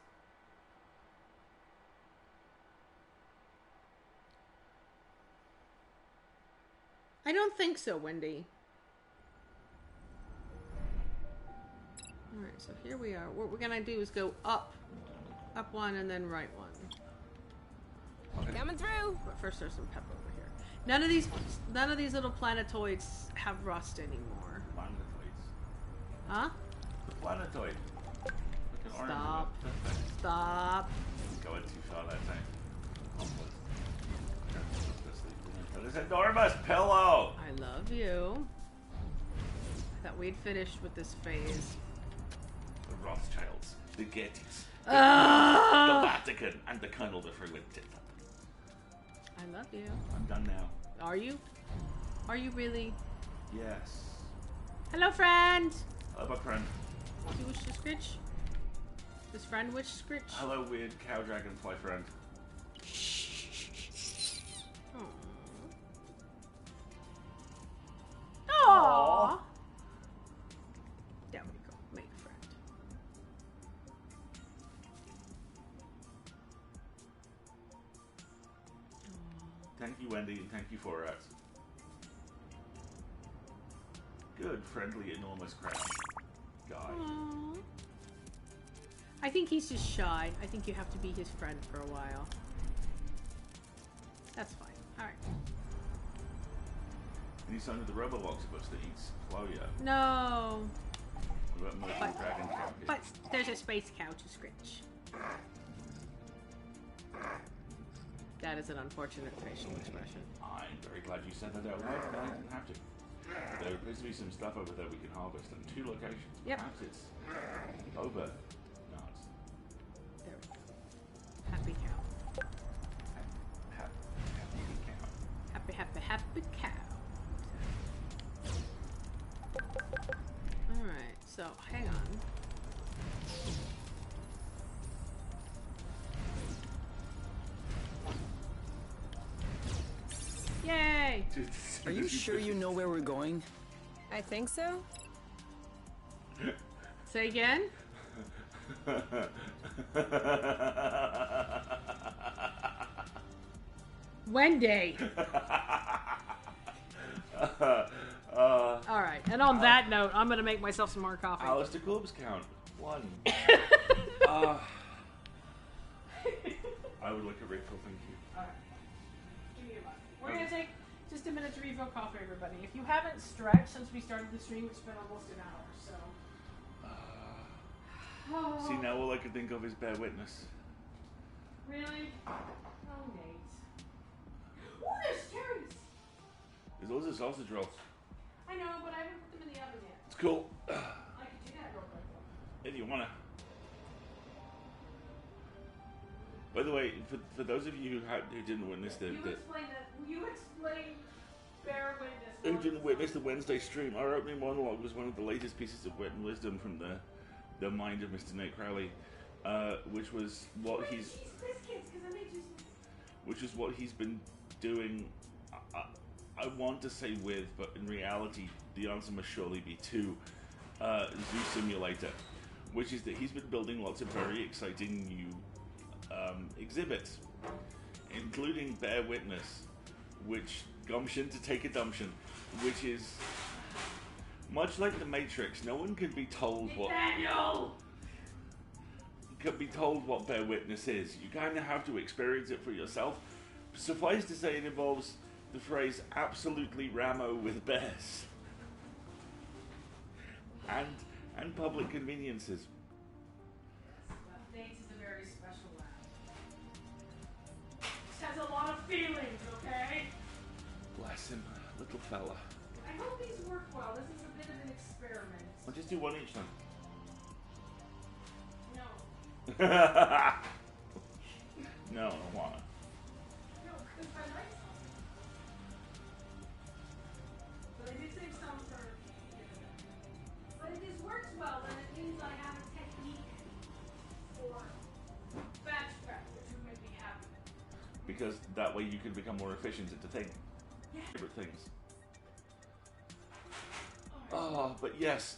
S3: I don't think so, Wendy. Alright, so here we are. What we're gonna do is go up. Up one and then right one.
S5: Coming through.
S3: But first there's some pep over here. None of these little planetoids have rust anymore.
S2: Planetoids.
S3: Huh?
S2: The planetoid. Like an orange
S3: Stop.
S2: with a-
S3: Stop.
S2: Going too far that time. This enormous pillow!
S3: I love you. I thought we'd finished with this phase.
S2: The Rothschilds, the Gettys, the
S3: Ah!
S2: Vatican, and the Colonel de Fruited.
S3: I love you.
S2: I'm done now.
S3: Are you? Are you really?
S2: Yes.
S3: Hello, friend.
S2: Hello, my friend.
S3: You wish to scritch? Does friend wish scritch?
S2: Hello, weird cow dragonfly friend.
S3: Aww. There we go. Make friend.
S2: Thank you, Wendy, and thank you, Forax. Good, friendly, enormous crab guy.
S3: Aww. I think he's just shy. I think you have to be his friend for a while. That's fine. Alright.
S2: Any sign of the Robo Octopus that eats Chloe?
S3: No.
S2: What about multiple dragon cow?
S3: But there's a space cow to scritch. That is an unfortunate facial expression.
S2: I'm very glad you said that out loud, but I didn't have to. There appears to be some stuff over there we can harvest in 2 locations.
S3: Yep.
S2: Perhaps it's over. No, it's
S3: There we go. Happy cow.
S2: happy cow.
S3: Happy, happy, happy cow. Alright, so hang on. Yay!
S4: Are you sure you know where we're going?
S5: I think so.
S3: Say again? Wendy! Alright, and on that note, I'm gonna make myself some more coffee.
S2: Alistair Corb's count. 1. I would like a grateful thank you.
S3: Alright. Give me your money. We're gonna take just a minute to refill coffee, everybody. If you haven't stretched since we started the stream, it's been almost an hour, so.
S2: See, now all I can think of is Bear Witness.
S3: Really? Oh, Nate. Ooh, there's cherries!
S2: There's also sausage rolls.
S3: I know, but I haven't put them in the oven yet.
S2: It's cool.
S3: I could do that real quick.
S2: If you wanna. By the way, for those of you who didn't witness
S3: You explain Bear Witness.
S2: who didn't witness the Wednesday stream, our opening monologue was one of the latest pieces of wit and wisdom from the mind of Mr. Nate Crowley, which was what he's
S3: Cheese biscuits, because I made you some.
S2: which is what he's been doing. I want to say with, but in reality, the answer must surely be to Zoo Simulator, which is that he's been building lots of very exciting new exhibits, including Bear Witness, which gumption to take a dumption, which is much like the Matrix. No one could be told what Bear Witness is. You kind of have to experience it for yourself. Suffice to say, it involves the phrase "absolutely Ramo with bears" and public conveniences.
S3: Nate's is a very special lab. This has a lot of feelings, okay?
S2: Bless him, little fella.
S3: I hope these work well. This is a bit of an experiment.
S2: I'll just do one each then.
S3: No.
S2: No, I don't wanna.
S3: No, because I like some. But I did save some for... But if this works well, then it means I have a technique for batch prep, which would make me happy.
S2: Because that way you can become more efficient at the thing. Favorite things. Oh, but yes,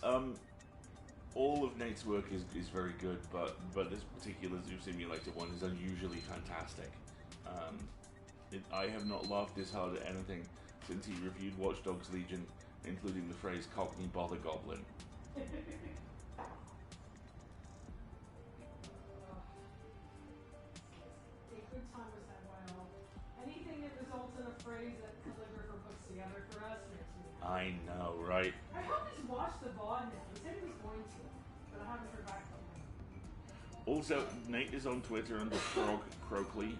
S2: all of Nate's work is very good, but this particular Zoo Simulator one is unusually fantastic. I have not laughed this hard at anything since he reviewed Watch Dogs Legion, including the phrase "Cockney bother goblin."
S3: A good time was that while. Anything that results in a phrase that Calligrapher puts together for us makes me happy.
S2: I know, right?
S3: I hope he's watched the VOD now. He said he was going to, but I haven't heard back from him.
S2: Also, Nate is on Twitter under Frog Croakley.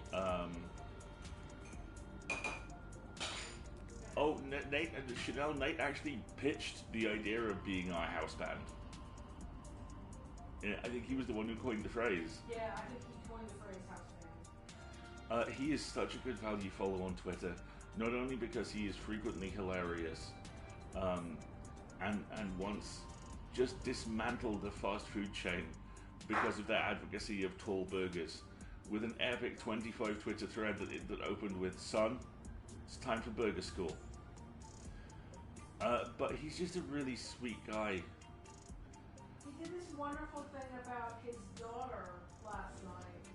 S2: Nate and Chanel. Nate actually pitched the idea of being our house band. Yeah, I think he was the one who coined the phrase.
S3: Yeah, I think he coined the phrase house band.
S2: He is such a good value follow on Twitter, not only because he is frequently hilarious, and once just dismantled a fast food chain because of their advocacy of tall burgers, with an epic 25 Twitter thread that opened with "Son, it's time for burger school." But he's just a really sweet guy.
S3: He did this wonderful thing about his daughter last night.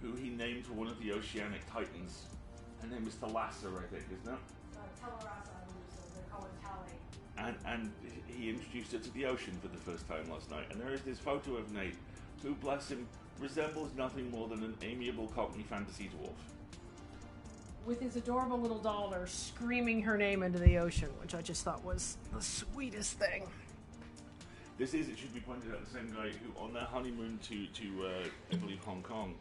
S2: Who he named for one of the oceanic titans. Her name is Thalassa, I think, isn't it?
S3: Talarasa, I believe so. They call it Tally.
S2: And he introduced her to the ocean for the first time last night. And there is this photo of Nate, who, bless him, resembles nothing more than an amiable Cockney fantasy dwarf.
S3: With his adorable little daughter screaming her name into the ocean, which I just thought was the sweetest thing.
S2: This is, it should be pointed out, the same guy who, on their honeymoon to I believe, Hong Kong,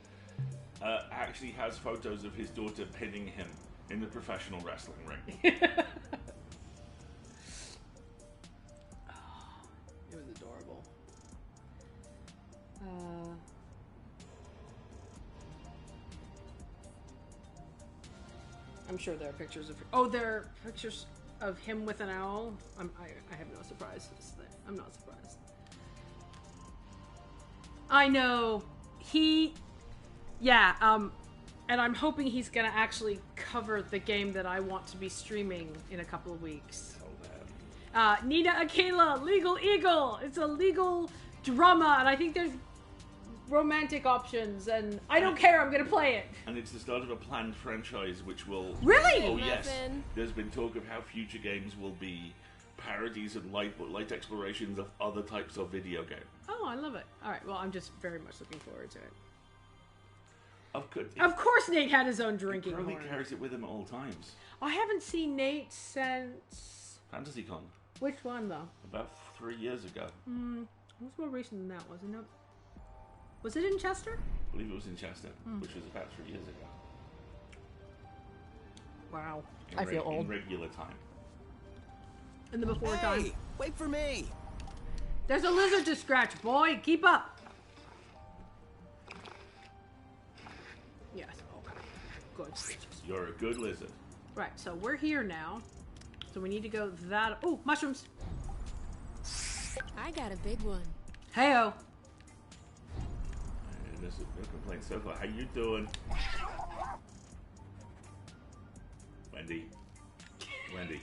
S2: actually has photos of his daughter pinning him in the professional wrestling ring.
S3: It was adorable. I'm sure there are pictures of... Oh, there are pictures of him with an owl. I have no surprises there. I'm not surprised. I know. Yeah, and I'm hoping he's going to actually cover the game that I want to be streaming in a couple of weeks. Nina Akela, Legal Eagle. It's a legal drama, and I think there's romantic options, and I don't care. I'm going to play it.
S2: And it's the start of a planned franchise which will...
S3: Really?
S2: Oh, yes.
S5: Muffin.
S2: There's been talk of how future games will be parodies and light explorations of other types of video game.
S3: Oh, I love it. All right, well, I'm just very much looking forward to it.
S2: Of
S3: course Nate had his own drinking
S2: He probably
S3: horn.
S2: carries it with him at all times.
S3: I haven't seen Nate since...
S2: FantasyCon.
S3: Which one, though?
S2: About 3 years ago.
S3: It was more recent than that, wasn't it? Was it in Chester?
S2: I believe it was in Chester, which was about 3 years ago.
S3: Wow.
S2: In
S3: I feel old.
S2: In regular time.
S3: In the before time.
S4: Hey, wait for me.
S3: There's a lizard to scratch, boy. Keep up. Yes, okay. Good.
S2: You're a good lizard.
S3: Right, so we're here now. So we need to go that... Oh, mushrooms.
S5: I got a big one.
S3: Hey-o.
S2: There's no complaints so far. How you doing? Wendy. Wendy.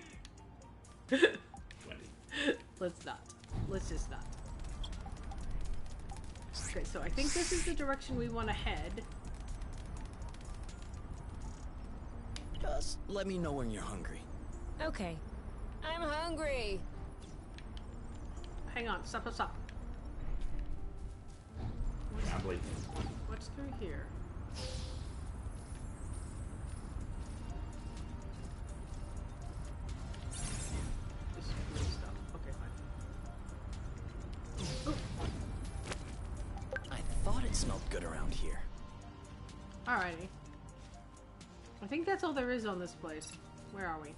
S3: Let's not. Let's just not. Okay, so I think this is the direction we want to head.
S4: boss. Let me know when you're hungry.
S5: Okay. I'm hungry.
S3: Hang on. Stop, stop, stop.
S2: Gambling.
S3: What's through here? This is blue stuff. Okay, fine.
S4: I thought it smelled good around here.
S3: Alrighty. I think that's all there is on this place. Where are we?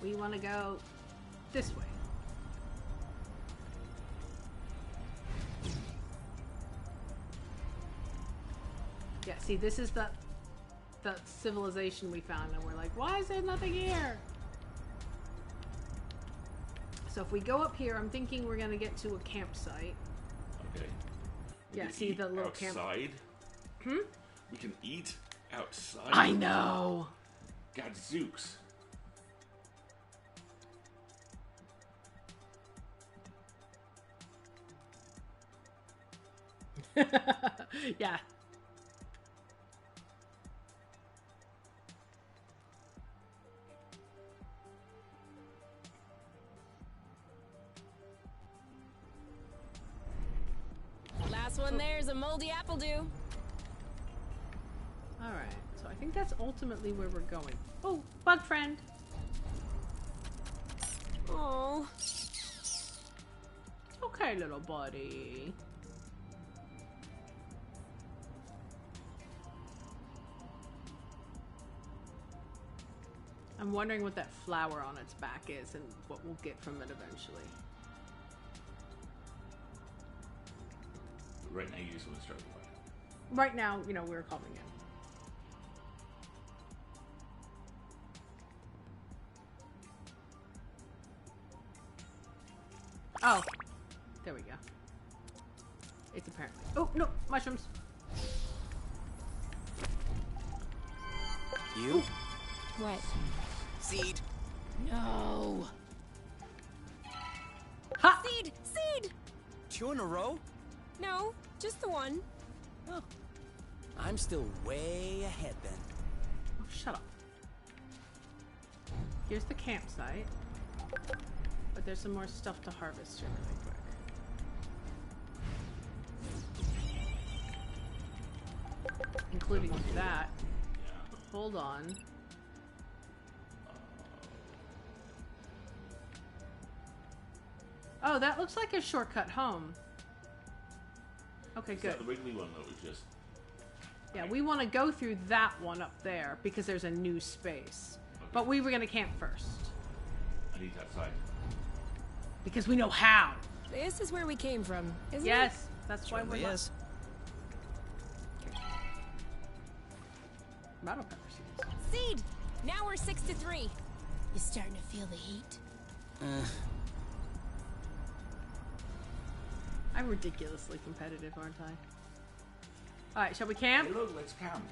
S3: We want to go this way. Yeah, see, this is the civilization we found, and we're like, why is there nothing here? So if we go up here, I'm thinking we're gonna get to a campsite.
S2: Okay. We
S3: Yeah,
S2: can
S3: see
S2: eat
S3: the little camp.
S2: outside. We can eat outside.
S3: I know.
S2: Gadzooks.
S3: Yeah.
S5: Last one there's a moldy apple dew.
S3: Alright, so I think that's ultimately where we're going. Oh, bug friend.
S5: Oh.
S3: Okay, little buddy. I'm wondering what that flower on its back is and what we'll get from it eventually.
S2: Right now, you just want to start the fight.
S3: Right now, you know, we're coming in. Oh, there we go. It's apparently. Oh no, mushrooms.
S4: You?
S5: What?
S4: Seed.
S5: No.
S3: Ha!
S5: Seed! Seed!
S4: 2 in a row?
S5: No, just the one.
S4: Oh. I'm still way ahead then.
S3: Oh, shut up. Here's the campsite. But there's some more stuff to harvest here really quick. Including that. Hold on. Oh, that looks like a shortcut home. Okay,
S2: Is
S3: good.
S2: that the Wrigley one that we just...
S3: Yeah, we want to go through that one up there because there's a new space. But we were going to camp first.
S2: And he's outside.
S3: Because we know how.
S5: This is where we came from, isn't it?
S3: Yes, that's why
S4: Certainly
S3: we're
S4: is.
S3: Battle pepper seeds.
S5: Seed! Now we're 6-3. You starting to feel the heat?
S3: I'm ridiculously competitive, aren't I? Alright, shall we camp?
S2: Hey, look, let's camp.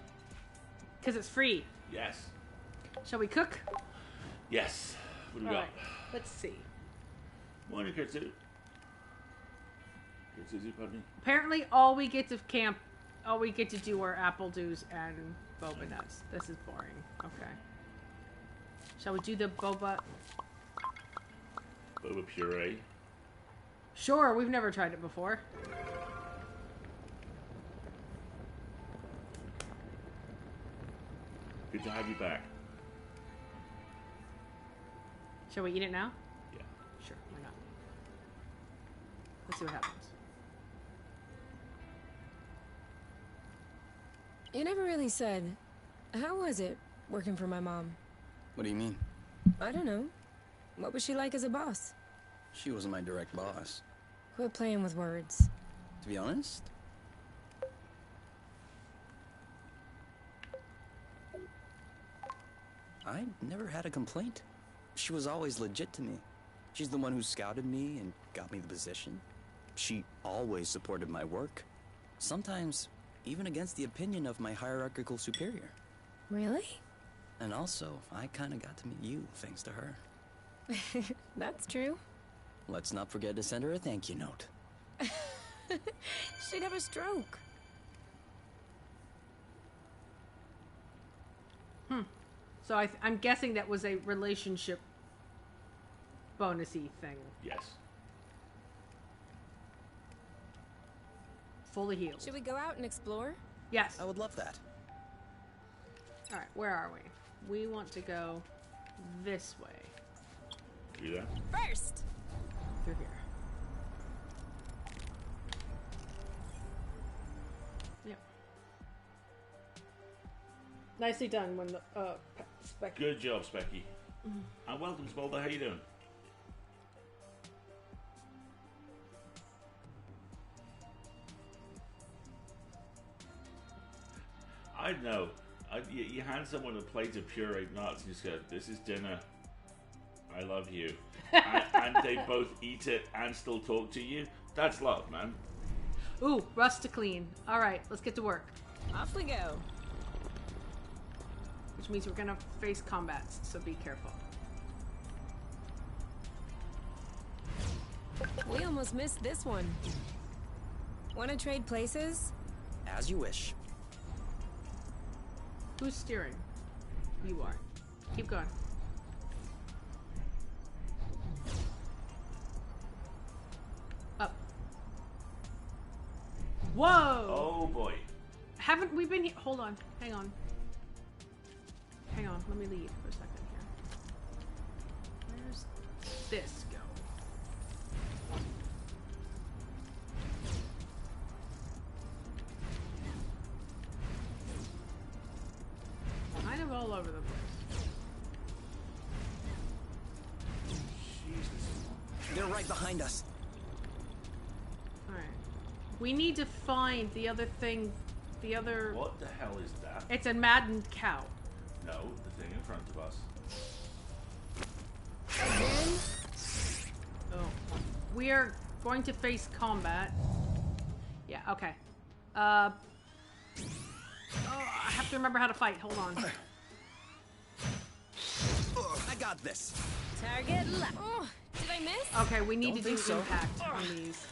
S3: Because it's free.
S2: Yes.
S3: Shall we cook?
S2: Yes. What do we got?
S3: Alright, let's see.
S2: Morning, Kurtsu. Kurtsu, pardon me.
S3: Apparently, all we get to camp, all we get to do are apple dews and boba nuts. This is boring. Okay. Shall we do the boba?
S2: Boba puree.
S3: Sure, we've never tried it before.
S2: Good to have you back.
S3: Shall we eat it now?
S2: Yeah.
S3: Sure, why not? Let's see what happens.
S5: You never really said. How was it working for my mom?
S4: What do you mean?
S5: I don't know. What was she like as a boss?
S4: She wasn't my direct boss.
S5: Quit playing with words.
S4: To be honest, I never had a complaint. She was always legit to me. She's the one who scouted me and got me the position. She always supported my work. Sometimes even against the opinion of my hierarchical superior.
S5: Really?
S4: And also, I kinda got to meet you thanks to her.
S5: That's true.
S4: Let's not forget to send her a thank you note.
S5: She'd have a stroke.
S3: So I'm guessing that was a relationship bonusy thing.
S2: Yes.
S3: Fully healed.
S5: Should we go out and explore?
S3: Yes.
S4: I would love that.
S3: All right, where are we? We want to go this way.
S2: You there?
S5: First!
S3: Through here. Yep. Nicely done when the spec.
S2: Good job, Specky. And welcome, Smolder. How you doing? I know. You hand someone a plate of pureed nuts and you just go, "This is dinner. I love you," and they both eat it and still talk to you. That's love, man.
S3: Ooh, rust to clean. All right, let's get to work.
S5: Off we go.
S3: Which means we're gonna face combats, so be careful.
S5: We almost missed this one. Wanna trade places?
S4: As you wish.
S3: Who's steering? You are. Keep going. Up. Whoa!
S2: Oh boy.
S3: Haven't we been here? Hold on. Hang on. Hang on. Let me leave for a second here. Where's this go? Kind of all over the place.
S2: Jesus.
S4: They're right behind us.
S3: Alright. We need to find the other thing. The other.
S2: What the hell is that?
S3: It's a maddened cow.
S2: No, the thing in front of us.
S3: Oh. We are going to face combat. Yeah, okay. Oh, I have to remember how to fight. Hold on.
S4: I got this.
S5: Target left. Oh, did I miss?
S3: Okay, we need
S4: Don't
S3: to do
S4: think so.
S3: impact on these.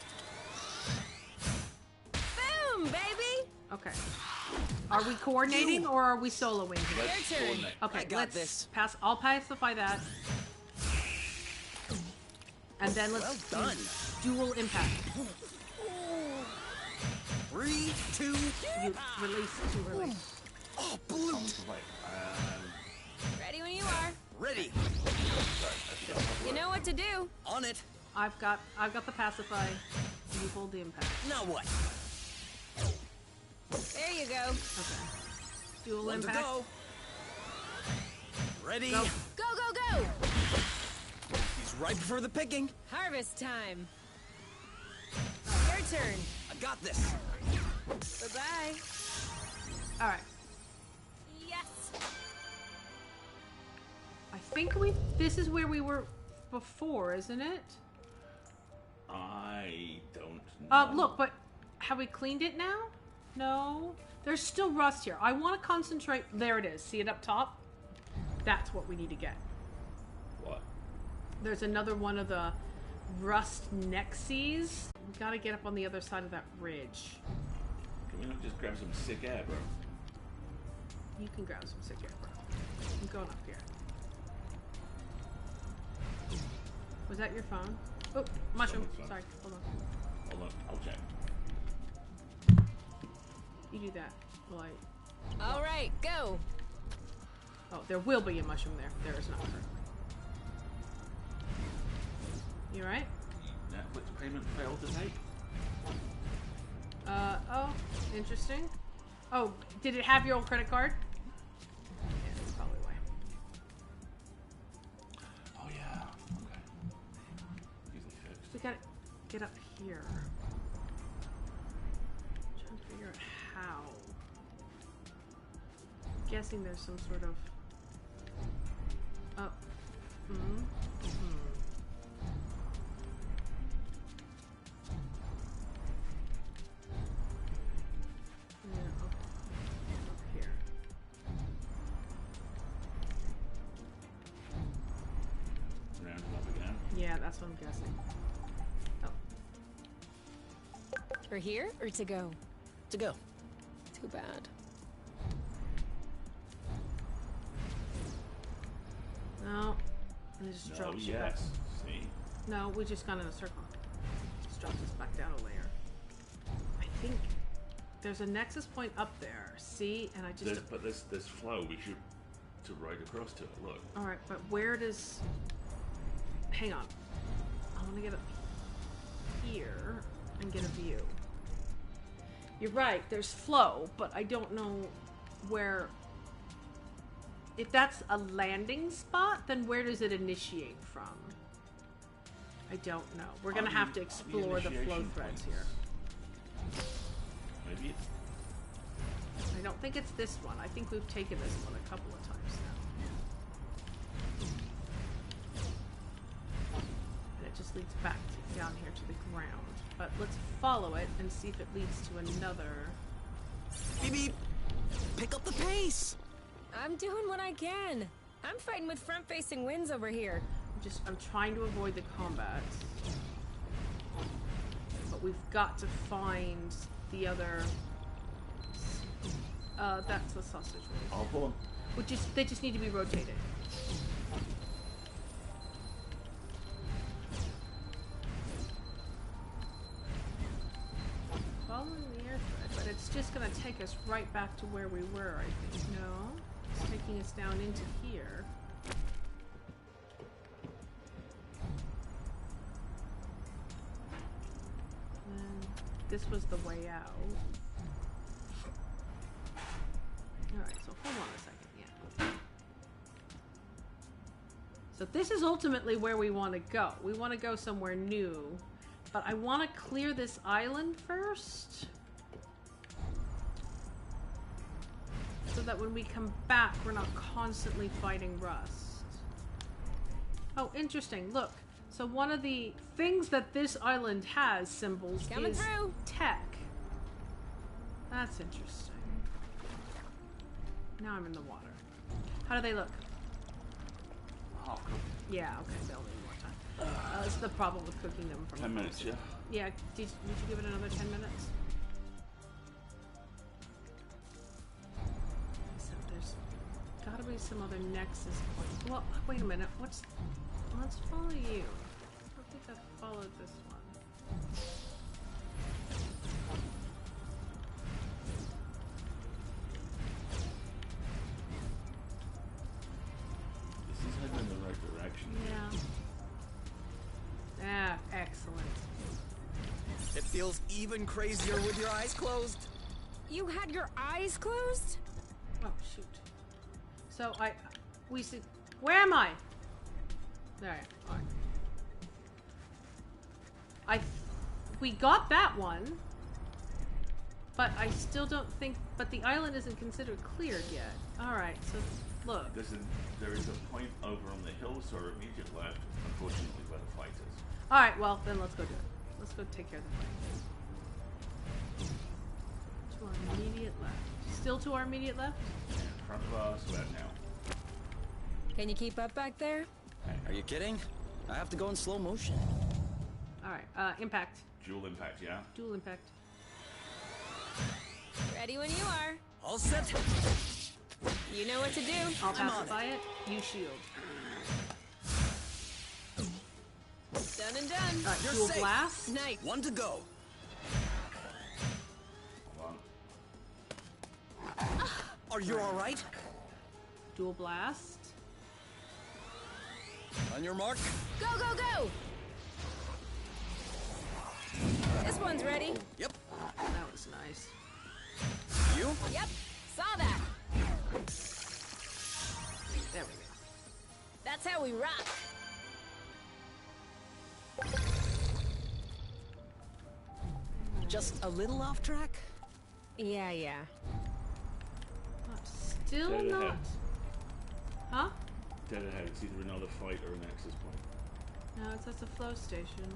S5: Boom, baby!
S3: Okay. Are we coordinating or are we soloing here?
S2: Let's
S5: Your turn.
S2: coordinate.
S3: Okay,
S4: I got
S3: let's
S4: this.
S3: pass. I'll pacify that. And then let's
S4: Well done.
S3: do dual impact.
S4: 3, 2.
S3: You release too early.
S4: Oh, blue.
S2: Right.
S5: Ready when you are.
S4: Ready.
S5: You know what to do.
S4: On it.
S3: I've got the pacify. You hold the impact.
S4: Now what?
S5: There you go.
S3: Okay. Dual
S4: One to
S3: impact.
S4: go. Ready.
S3: Go.
S5: Go, go, go!
S4: He's ripe for the picking.
S5: Harvest time. Your turn.
S4: I got this.
S5: Bye-bye.
S3: All right.
S5: Yes!
S3: I think this is where we were before, isn't it?
S2: I don't know.
S3: Look, but have we cleaned it now? No. There's still rust here. I want to concentrate. There it is. See it up top? That's what we need to get.
S2: What?
S3: There's another one of the rust nexies. We gotta get up on the other side of that ridge.
S2: Can we not just grab some sick air, bro?
S3: You can grab some sick air, bro. I'm going up here. Was that your phone? Oh, mushroom.
S2: Someone's phone.
S3: Sorry. Hold on.
S2: Hold on, I'll check.
S3: You do that. Well,
S5: All right, go.
S3: oh, there will be a mushroom there. There is not. You alright?
S2: Netflix payment failed to take?
S3: Oh, interesting. Oh, did it have your old credit card? Yeah, that's probably why.
S2: Oh yeah. Okay. Easily fixed.
S3: We gotta get up here. Trying to figure out how. Guessing there's some sort of. Oh. Yeah, up here.
S2: Round them up again.
S3: Yeah, that's what I'm guessing. Oh,
S5: For here or to go?
S4: To go.
S5: Too bad.
S3: No. And it just
S2: No,
S3: drops you back.
S2: yes. See?
S3: No, we just gone in a circle. Just dropped us back down a layer. I think there's a nexus point up there. See? And I just...
S2: But this flow we should to right across to it. Look.
S3: Alright, but where does... Hang on. I want to get up here and get a view. You're right, there's flow, but I don't know where... If that's a landing spot, then where does it initiate from? I don't know. We're going to have to explore the flow threads here.
S2: Maybe it's...
S3: I don't think it's this one. I think we've taken this one a couple of times now. And it just leads back down here to the ground. But let's follow it and see if it leads to another...
S4: Beep beep! Pick up the pace!
S5: I'm doing what I can. I'm fighting with front-facing winds over here.
S3: I'm trying to avoid the combat. But we've got to find the other... that's the sausage roll.
S2: I'll pull them.
S3: They just need to be rotated. Following the air thread, but it's just gonna take us right back to where we were, I think. No? It's taking us down into here. And this was the way out. Alright, so hold on a second, yeah. So this is ultimately where we want to go. We want to go somewhere new. But I want to clear this island first. So that when we come back, we're not constantly fighting rust. Oh, interesting. Look. So one of the things that this island has, symbols,
S5: Coming
S3: is
S5: through.
S3: tech. That's interesting. Now I'm in the water. How do they look?
S2: Half cooked.
S3: Yeah, okay, they'll need more time. That's the problem with cooking them from
S2: 10 minutes, yeah.
S3: Yeah, would you give it another 10 minutes? So there's gotta be some other nexus point. Well, wait a minute, let's follow you. I don't think I followed this one.
S2: This is heading in the right direction.
S3: Yeah. Ah, excellent.
S4: It feels even crazier with your eyes closed.
S5: You had your eyes closed?
S3: Oh, shoot. So we see, where am I? There I am. Alright. We got that one, but I still don't think, but the island isn't considered cleared yet. Alright, so look.
S2: There is a point over on the hill, so our immediate left, unfortunately, where the fight is.
S3: Alright, well, then let's go do it. Let's go take care of the fight. To our immediate left. Still to our immediate left?
S2: In front of us, about now.
S5: Can you keep up back there?
S4: Are you kidding? I have to go in slow motion.
S3: Alright, impact.
S2: Dual impact, yeah?
S3: Dual impact.
S5: Ready when you are.
S4: All set.
S5: You know what to do.
S3: I'll
S4: I'm on
S3: pacify it. You shield.
S5: Done and done.
S3: Alright,
S4: You're
S3: dual
S4: safe.
S3: blast.
S5: Nice.
S4: One to go.
S2: Hold on.
S4: Are you all right?
S3: Dual blast.
S4: On your mark.
S5: Go, go, go! This one's ready.
S4: Yep.
S3: That was nice.
S4: You?
S5: Yep, saw that.
S3: There we go.
S5: That's how we rock.
S4: Just a little off track?
S5: Yeah.
S3: Still
S2: Dead
S3: not.
S2: ahead.
S3: Huh?
S2: Dead ahead. It's either another fight or an access point.
S3: No, it's at the flow station.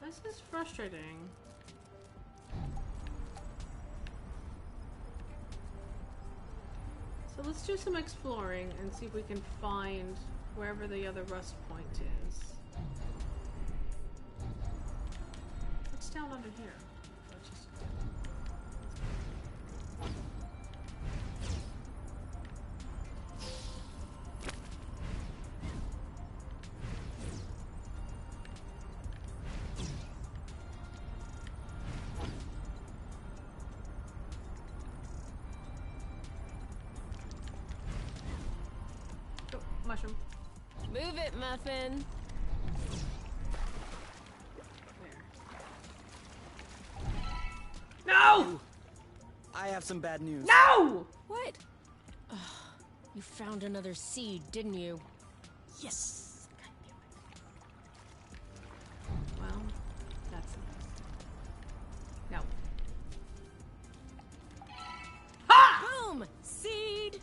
S3: This is frustrating. So let's do some exploring and see if we can find wherever the other rust point is. What's down under here? Let's just...
S5: Move it, Muffin.
S1: There. No!
S4: I have some bad news.
S1: No!
S5: What? Ugh, you found another seed, didn't you?
S4: Yes.
S1: Well, that's nice. No. Ha!
S5: Boom! Seed!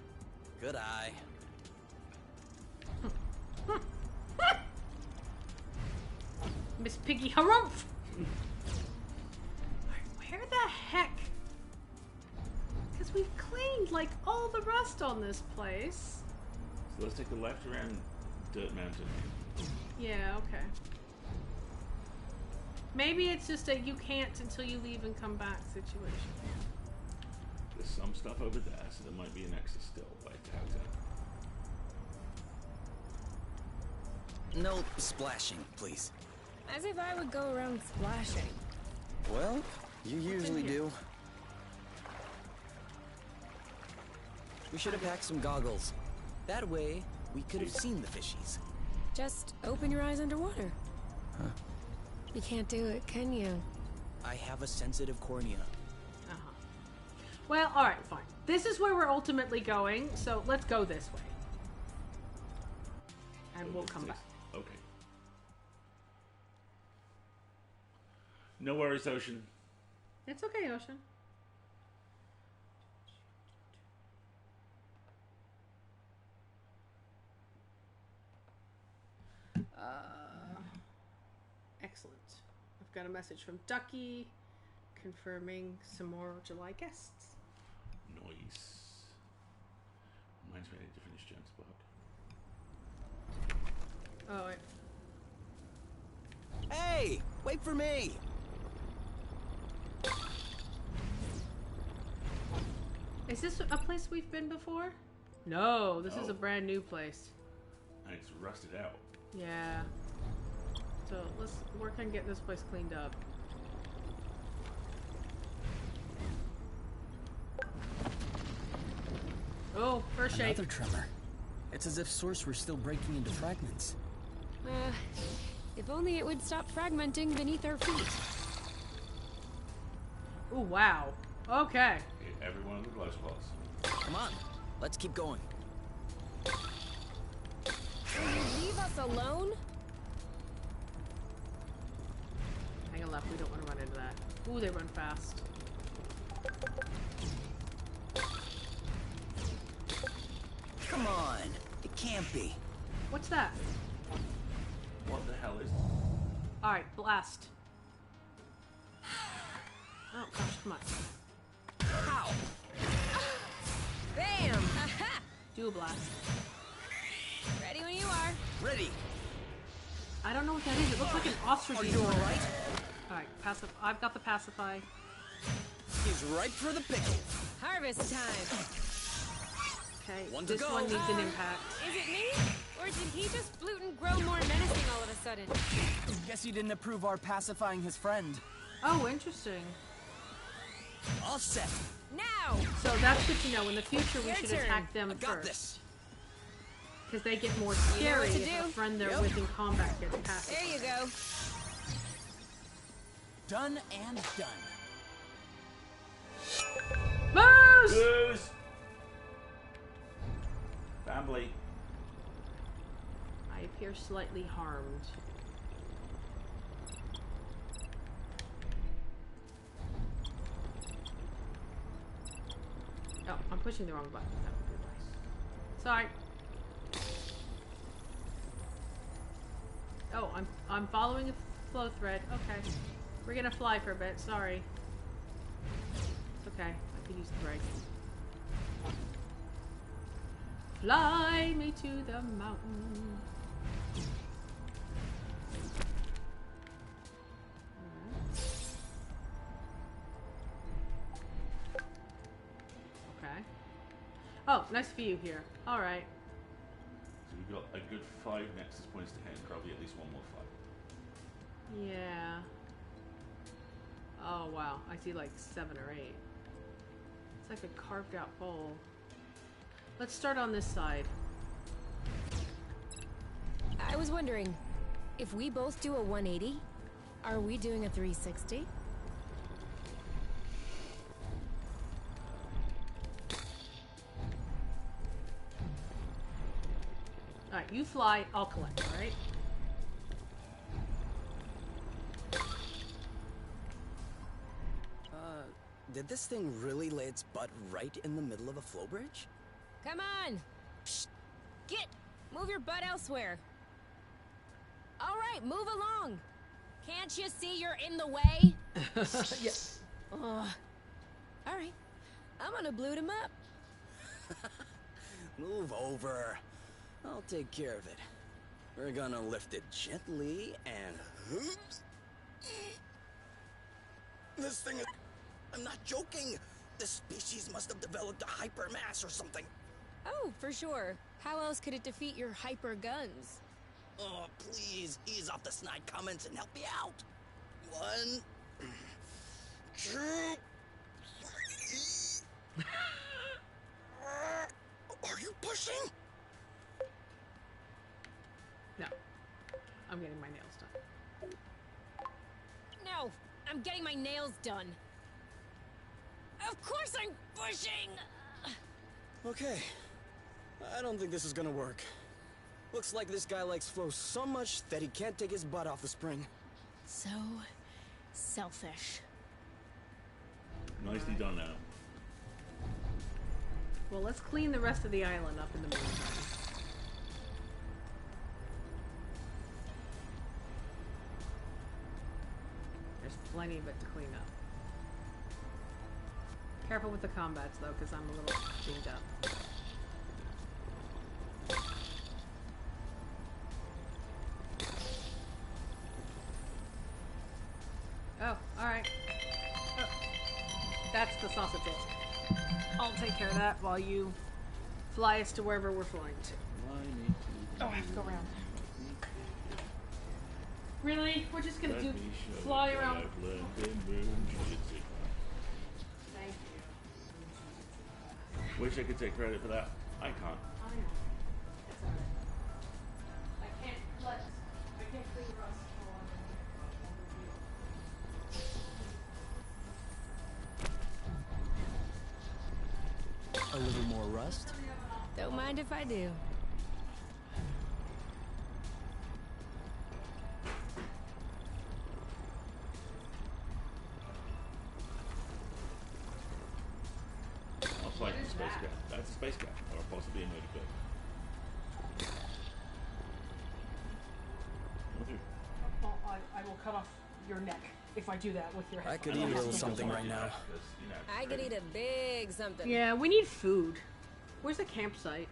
S4: Good eye.
S1: Miss Piggy Harumph! Where the heck? Because we've cleaned like all the rust on this place.
S2: So let's take a left around Dirt Mountain.
S1: Yeah, okay. Maybe it's just a you can't until you leave and come back situation.
S2: There's some stuff over there, so there might be an exit still, but I doubt it.
S4: No splashing, please.
S5: As if I would go around splashing.
S4: Well, you usually do. We should have packed some goggles. That way, we could have seen the fishies.
S5: Just open your eyes underwater.
S4: Huh.
S5: You can't do it, can you?
S4: I have a sensitive cornea.
S1: Uh-huh. Well, alright, fine. This is where we're ultimately going, so let's go this way. And we'll come back.
S2: Okay. No worries, Ocean.
S1: It's okay, Ocean. Excellent. I've got a message from Ducky confirming some more July guests.
S2: Nice. Reminds me, I need to finish Jen's book.
S1: Oh, wait.
S4: Hey! Wait for me!
S1: Is this a place we've been before? No, this is
S2: No.
S1: a brand new place.
S2: And it's rusted out.
S1: Yeah. So let's work on getting this place cleaned up. Oh, first shake.
S6: Another tremor. It's as if Source were still breaking into fragments.
S5: If only it would stop fragmenting beneath our feet.
S1: Oh, wow. Okay.
S2: Hit every one of the glow spots.
S4: Come on, let's keep going.
S5: Will you leave us alone?
S1: Hang on left, we don't want to run into that. Ooh, they run fast.
S4: Come on, it can't be.
S1: What's that?
S2: What the hell is
S1: Alright, blast. Oh gosh, come on.
S4: How?
S5: Bam! Aha!
S1: Do a blast.
S5: Ready when you are.
S4: Ready.
S1: I don't know what that is. It looks like an ostrich.
S4: Are you alright?
S1: Alright, I've got the pacify.
S4: He's right for the pickle.
S5: Harvest time.
S1: Okay,
S4: One to
S1: this
S4: go.
S1: one needs an impact.
S5: Is it me? Or did he just flute and grow more menacing all of a sudden?
S6: Guess you didn't approve our pacifying his friend.
S1: Oh, interesting.
S4: All set.
S5: Now!
S1: So that's good to know. In the future, we
S5: Your
S1: should
S5: turn.
S1: attack them
S4: I got
S1: first.
S4: this.
S1: Because they get more
S5: You know
S1: scary
S5: what to
S1: if
S5: do.
S1: a friend they're
S4: Yep.
S1: with in combat gets passive.
S5: There you go.
S6: Done and done.
S1: Moose!
S2: Booze! Family.
S1: I appear slightly harmed. Oh, I'm pushing the wrong button. That would be nice. Sorry. Oh, I'm following a flow thread. Okay. We're gonna fly for a bit. Sorry. It's okay. I could use the brake. Fly me to the mountain. Okay. Oh, nice view here. Alright.
S2: So we've got a good 5 Nexus points to hit, probably at least one more fight.
S1: Yeah. Oh, wow. I see like 7 or 8. It's like a carved out bowl. Let's start on this side.
S5: was wondering, if we both do a 180, are we doing a 360?
S3: Alright, you fly, I'll collect, alright?
S4: Did this thing really lay its butt right in the middle of a flow bridge?
S5: Come on! Psst! Get! Move your butt elsewhere. Alright, move along! Can't you see you're in the way?
S3: Yes.
S5: Alright, I'm gonna bloot him up.
S4: Move over. I'll take care of it. We're gonna lift it gently and... This thing is... I'm not joking. This species must have developed a hypermass or something.
S5: Oh, for sure. How else could it defeat your hyper guns?
S4: Oh, please, ease off the snide comments and help me out. 1, 2, 3. Are you pushing?
S3: No. I'm getting my nails done.
S5: No, I'm getting my nails done. Of course I'm pushing!
S4: Okay. I don't think this is gonna work. Looks like this guy likes flow so much that he can't take his butt off the spring.
S5: So selfish.
S2: Nicely done now.
S3: Well, let's clean the rest of the island up in the meantime. There's plenty of it to clean up. Careful with the combats, though, because I'm a little dinged up. Oh, alright. Oh, that's the sausage roll. I'll take care of that while you fly us to wherever we're flying to. Oh, I have to go around. Really? We're just gonna fly around. Thank you.
S2: Wish I could take credit for that. I can't.
S3: I know. It's alright. I can't clean rust
S6: A little more rust?
S5: Don't mind if I do.
S2: I'll fly from space cat. That's a space cat, or possibly a motorbird.
S3: Well, I will cut off your neck if I do that with your head.
S4: I could eat a little something right now.
S5: I could eat a big something.
S3: Yeah, we need food. Where's the campsite?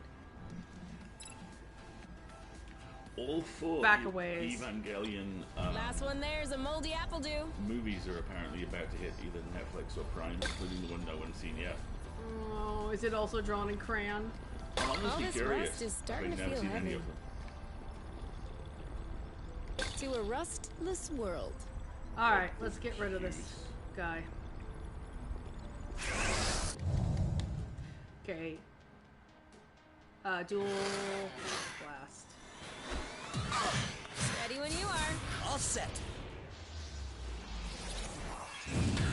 S2: All four
S3: Back a ways.
S2: Evangelion
S5: Last one there's a moldy apple dew.
S2: movies are apparently about to hit either Netflix or Prime, including the one no one's seen yet.
S3: Oh, is it also drawn in crayon?
S2: I'm honestly
S5: this
S2: curious.
S5: rust is starting
S2: I've
S5: to
S2: never
S5: feel
S2: seen any
S5: heavy.
S2: of them.
S5: To a rustless world.
S3: Alright, let's get rid of this guy. Okay. Dual blast.
S5: Ready when you are.
S4: All set.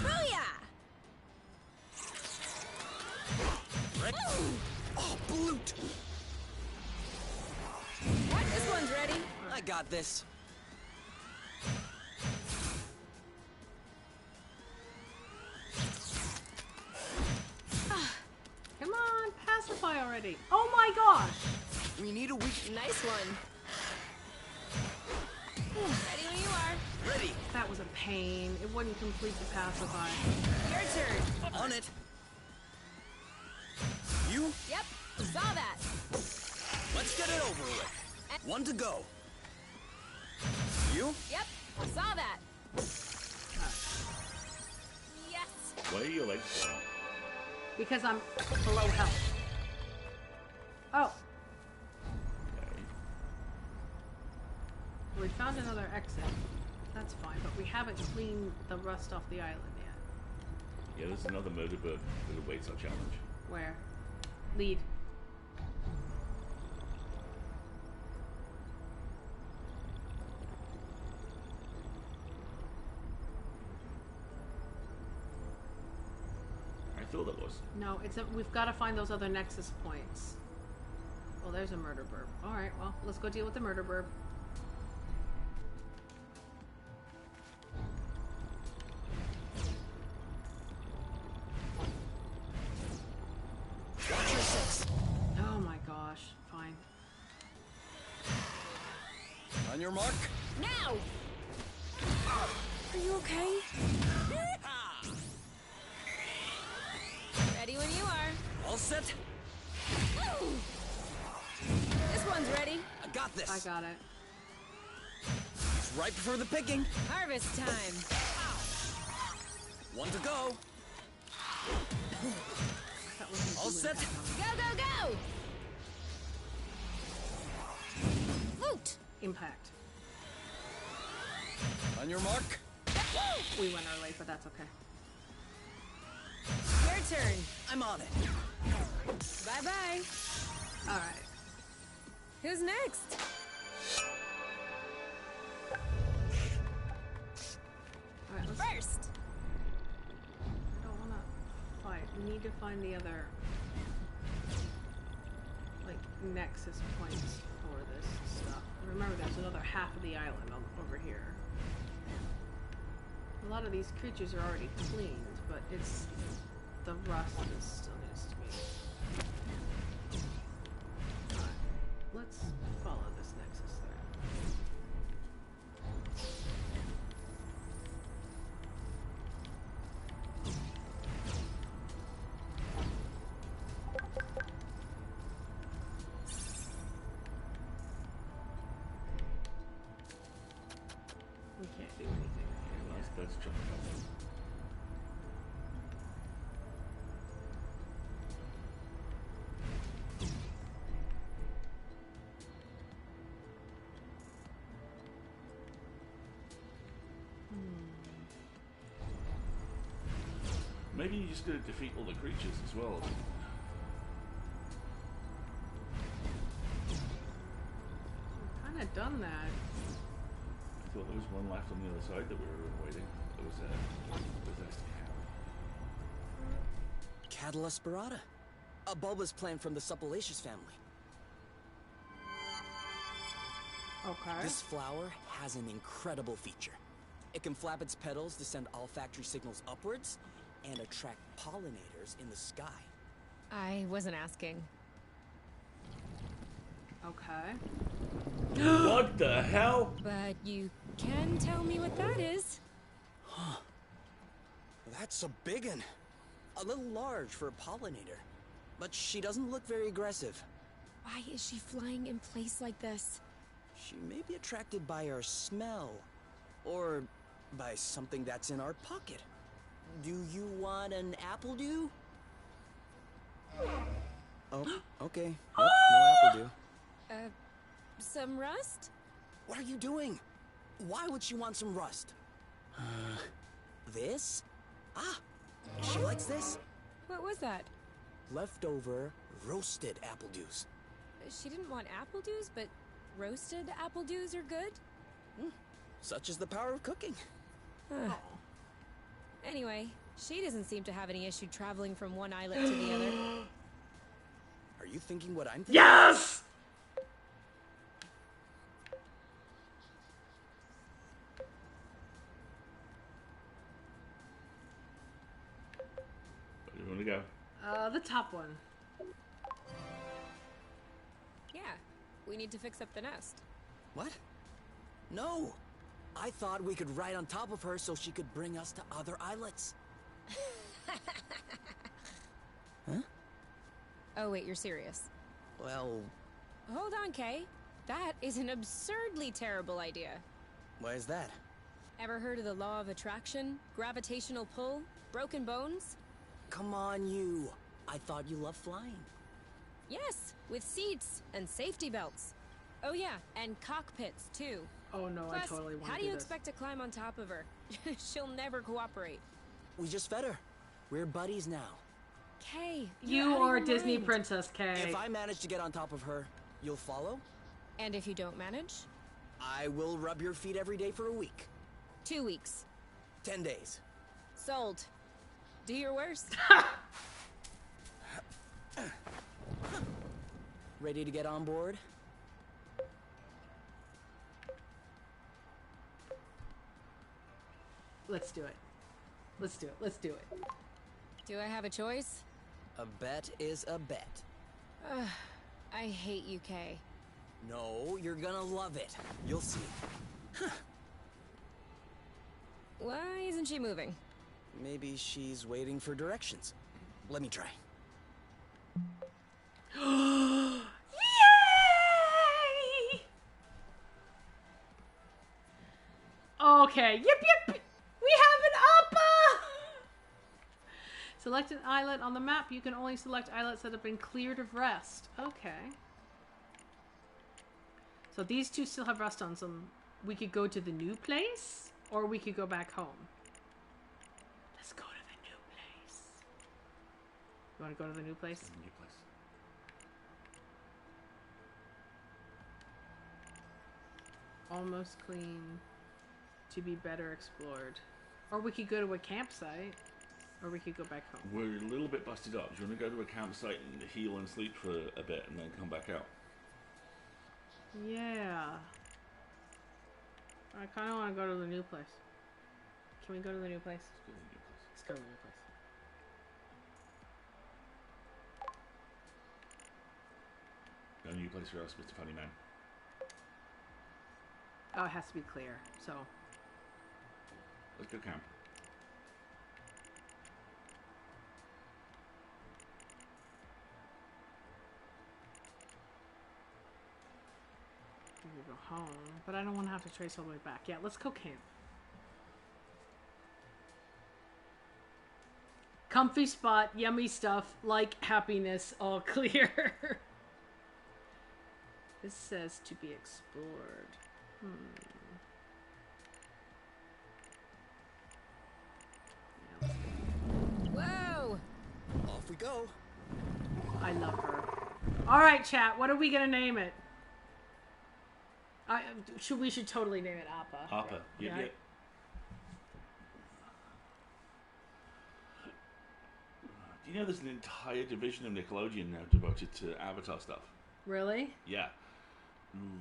S5: Booyah!
S4: Ready? Oh, bloot!
S5: What? This one's ready.
S4: I got this.
S3: Come on, pacify already. Oh my gosh!
S4: We need a weak...
S5: Nice one. Ready when you are.
S4: Ready.
S3: That was a pain. It wouldn't complete the pacify.
S5: Your turn.
S4: On it. You?
S5: Yep, saw that.
S4: Let's get it over with. 1 to go. You?
S5: Yep, saw that. Yes.
S2: Why are your legs for?
S3: Because I'm below health. Oh,
S2: Okay.
S3: we found another exit. That's fine, but we haven't cleaned the rust off the island yet.
S2: Yeah, there's another motorbird that awaits our challenge.
S3: Where? Lead.
S2: it was.
S1: No, we've got to find those other nexus points. Well, there's a murder burb. Alright, well, let's go deal with the murder burb.
S4: Watch your six.
S1: Oh my gosh. Fine.
S4: On your mark.
S5: Now! Are you okay? Ready when you are.
S4: All set.
S5: Woo! This one's ready.
S4: I got this.
S1: I got it.
S4: It's ripe for the picking.
S5: Harvest time.
S4: One to go.
S1: That wasn't
S4: All
S1: doing
S4: set.
S1: that
S5: Go,
S1: one.
S5: go, go! Loot!
S1: Impact.
S4: On your mark.
S1: We went early, but that's okay.
S5: Your turn.
S4: I'm on it.
S5: Bye-bye.
S1: Alright.
S5: Who's next?
S1: Alright, let's...
S5: First.
S1: I don't wanna fight. We need to find the other... like, nexus points for this stuff. Remember, there's another half of the island over here. A lot of these creatures are already cleaned, but it's... the rust that still needs to be... Alright, let's follow this nexus thread. We can't do anything here.
S2: Let's jump up. Maybe you're just going to defeat all the creatures as well.
S1: Kind of done that.
S2: I thought there was one left on the other side that we were waiting. There was a
S4: Catula spirata. A bulbous plant from the Suppalaceous family.
S1: Okay.
S4: This flower has an incredible feature. It can flap its petals to send olfactory signals upwards and attract pollinators in the sky.
S5: I wasn't asking.
S1: Okay.
S2: What the hell?
S5: But you can tell me what that is.
S4: That's a biggin. A little large for a pollinator. But she doesn't look very aggressive.
S5: Why is she flying in place like this?
S4: She may be attracted by our smell. Or by something that's in our pocket. Do you want an apple dew? Oh, okay. Nope, no apple dew.
S5: Some rust?
S4: What are you doing? Why would she want some rust? This? Ah, she likes this.
S5: What was that?
S4: Leftover roasted apple dews.
S5: She didn't want apple dews, but roasted apple dews are good?
S4: Such is the power of cooking.
S5: Anyway, she doesn't seem to have any issue traveling from one islet to the other.
S4: Are you thinking what I'm thinking?
S1: Yes!
S2: Where do you want to go?
S1: The top one.
S5: Yeah, we need to fix up the nest.
S4: What? No! I thought we could ride on top of her so she could bring us to other islets. Huh?
S5: Oh wait, you're serious.
S4: Well,
S5: Hold on, Kay. That is an absurdly terrible idea.
S4: why is that?
S5: Ever heard of the law of attraction? Gravitational pull? Broken bones?
S4: Come on, you. I thought you loved flying.
S5: Yes, with seats and safety belts. Oh yeah, and cockpits too.
S1: Oh no,
S5: Plus,
S1: I totally want to
S5: how
S1: do
S5: do you
S1: this.
S5: expect to climb on top of her? She'll never cooperate.
S4: We just fed her. We're buddies now.
S5: Kay,
S1: You
S5: you're out
S1: are
S5: of
S1: a
S5: your
S1: Disney
S5: mind.
S1: princess, Kay.
S4: If I manage to get on top of her, you'll follow?
S5: And if you don't manage?
S4: I will rub your feet every day for a week.
S5: 2 weeks.
S4: 10 days.
S5: Sold. Do your worst.
S6: Ready to get on board?
S3: Let's do it. Let's do it. Let's do it.
S5: Do I have a choice?
S4: A bet is a bet.
S5: I hate UK.
S4: No, you're gonna love it. You'll see.
S5: Why isn't she moving?
S4: Maybe she's waiting for directions. Let me try.
S3: Yay! Okay. Yip yip. We have an Appa. Select an islet on the map. You can only select islets that have been cleared of rest. Okay. So these two still have rest on some. We could go to the new place, or we could go back home. Let's go to the new place. You want to go to the new place?
S2: New place.
S3: Almost clean. To be better explored. Or we could go to a campsite. Or we could go back home.
S2: We're a little bit busted up. Do you want to go to a campsite and heal and sleep for a bit and then come back out?
S3: Yeah. I kind of want to go to the new place. Can we go to the new place? Let's go to the new place.
S2: No new place for us, Mr. Funny Man.
S3: Oh, it has to be clear. So,
S2: Let's go camp.
S3: we could go home. But I don't want to have to trace all the way back. Yeah, let's go camp. Comfy spot, yummy stuff, like happiness, all clear. This says to be explored. Yeah,
S5: Whoa!
S4: Off we go.
S3: I love her. All right, chat. What are we gonna name it? We should totally name it Appa.
S2: Appa. Yep,
S3: Yeah.
S2: yep. Do you know there's an entire division of Nickelodeon now devoted to Avatar stuff?
S3: Really?
S2: Yeah.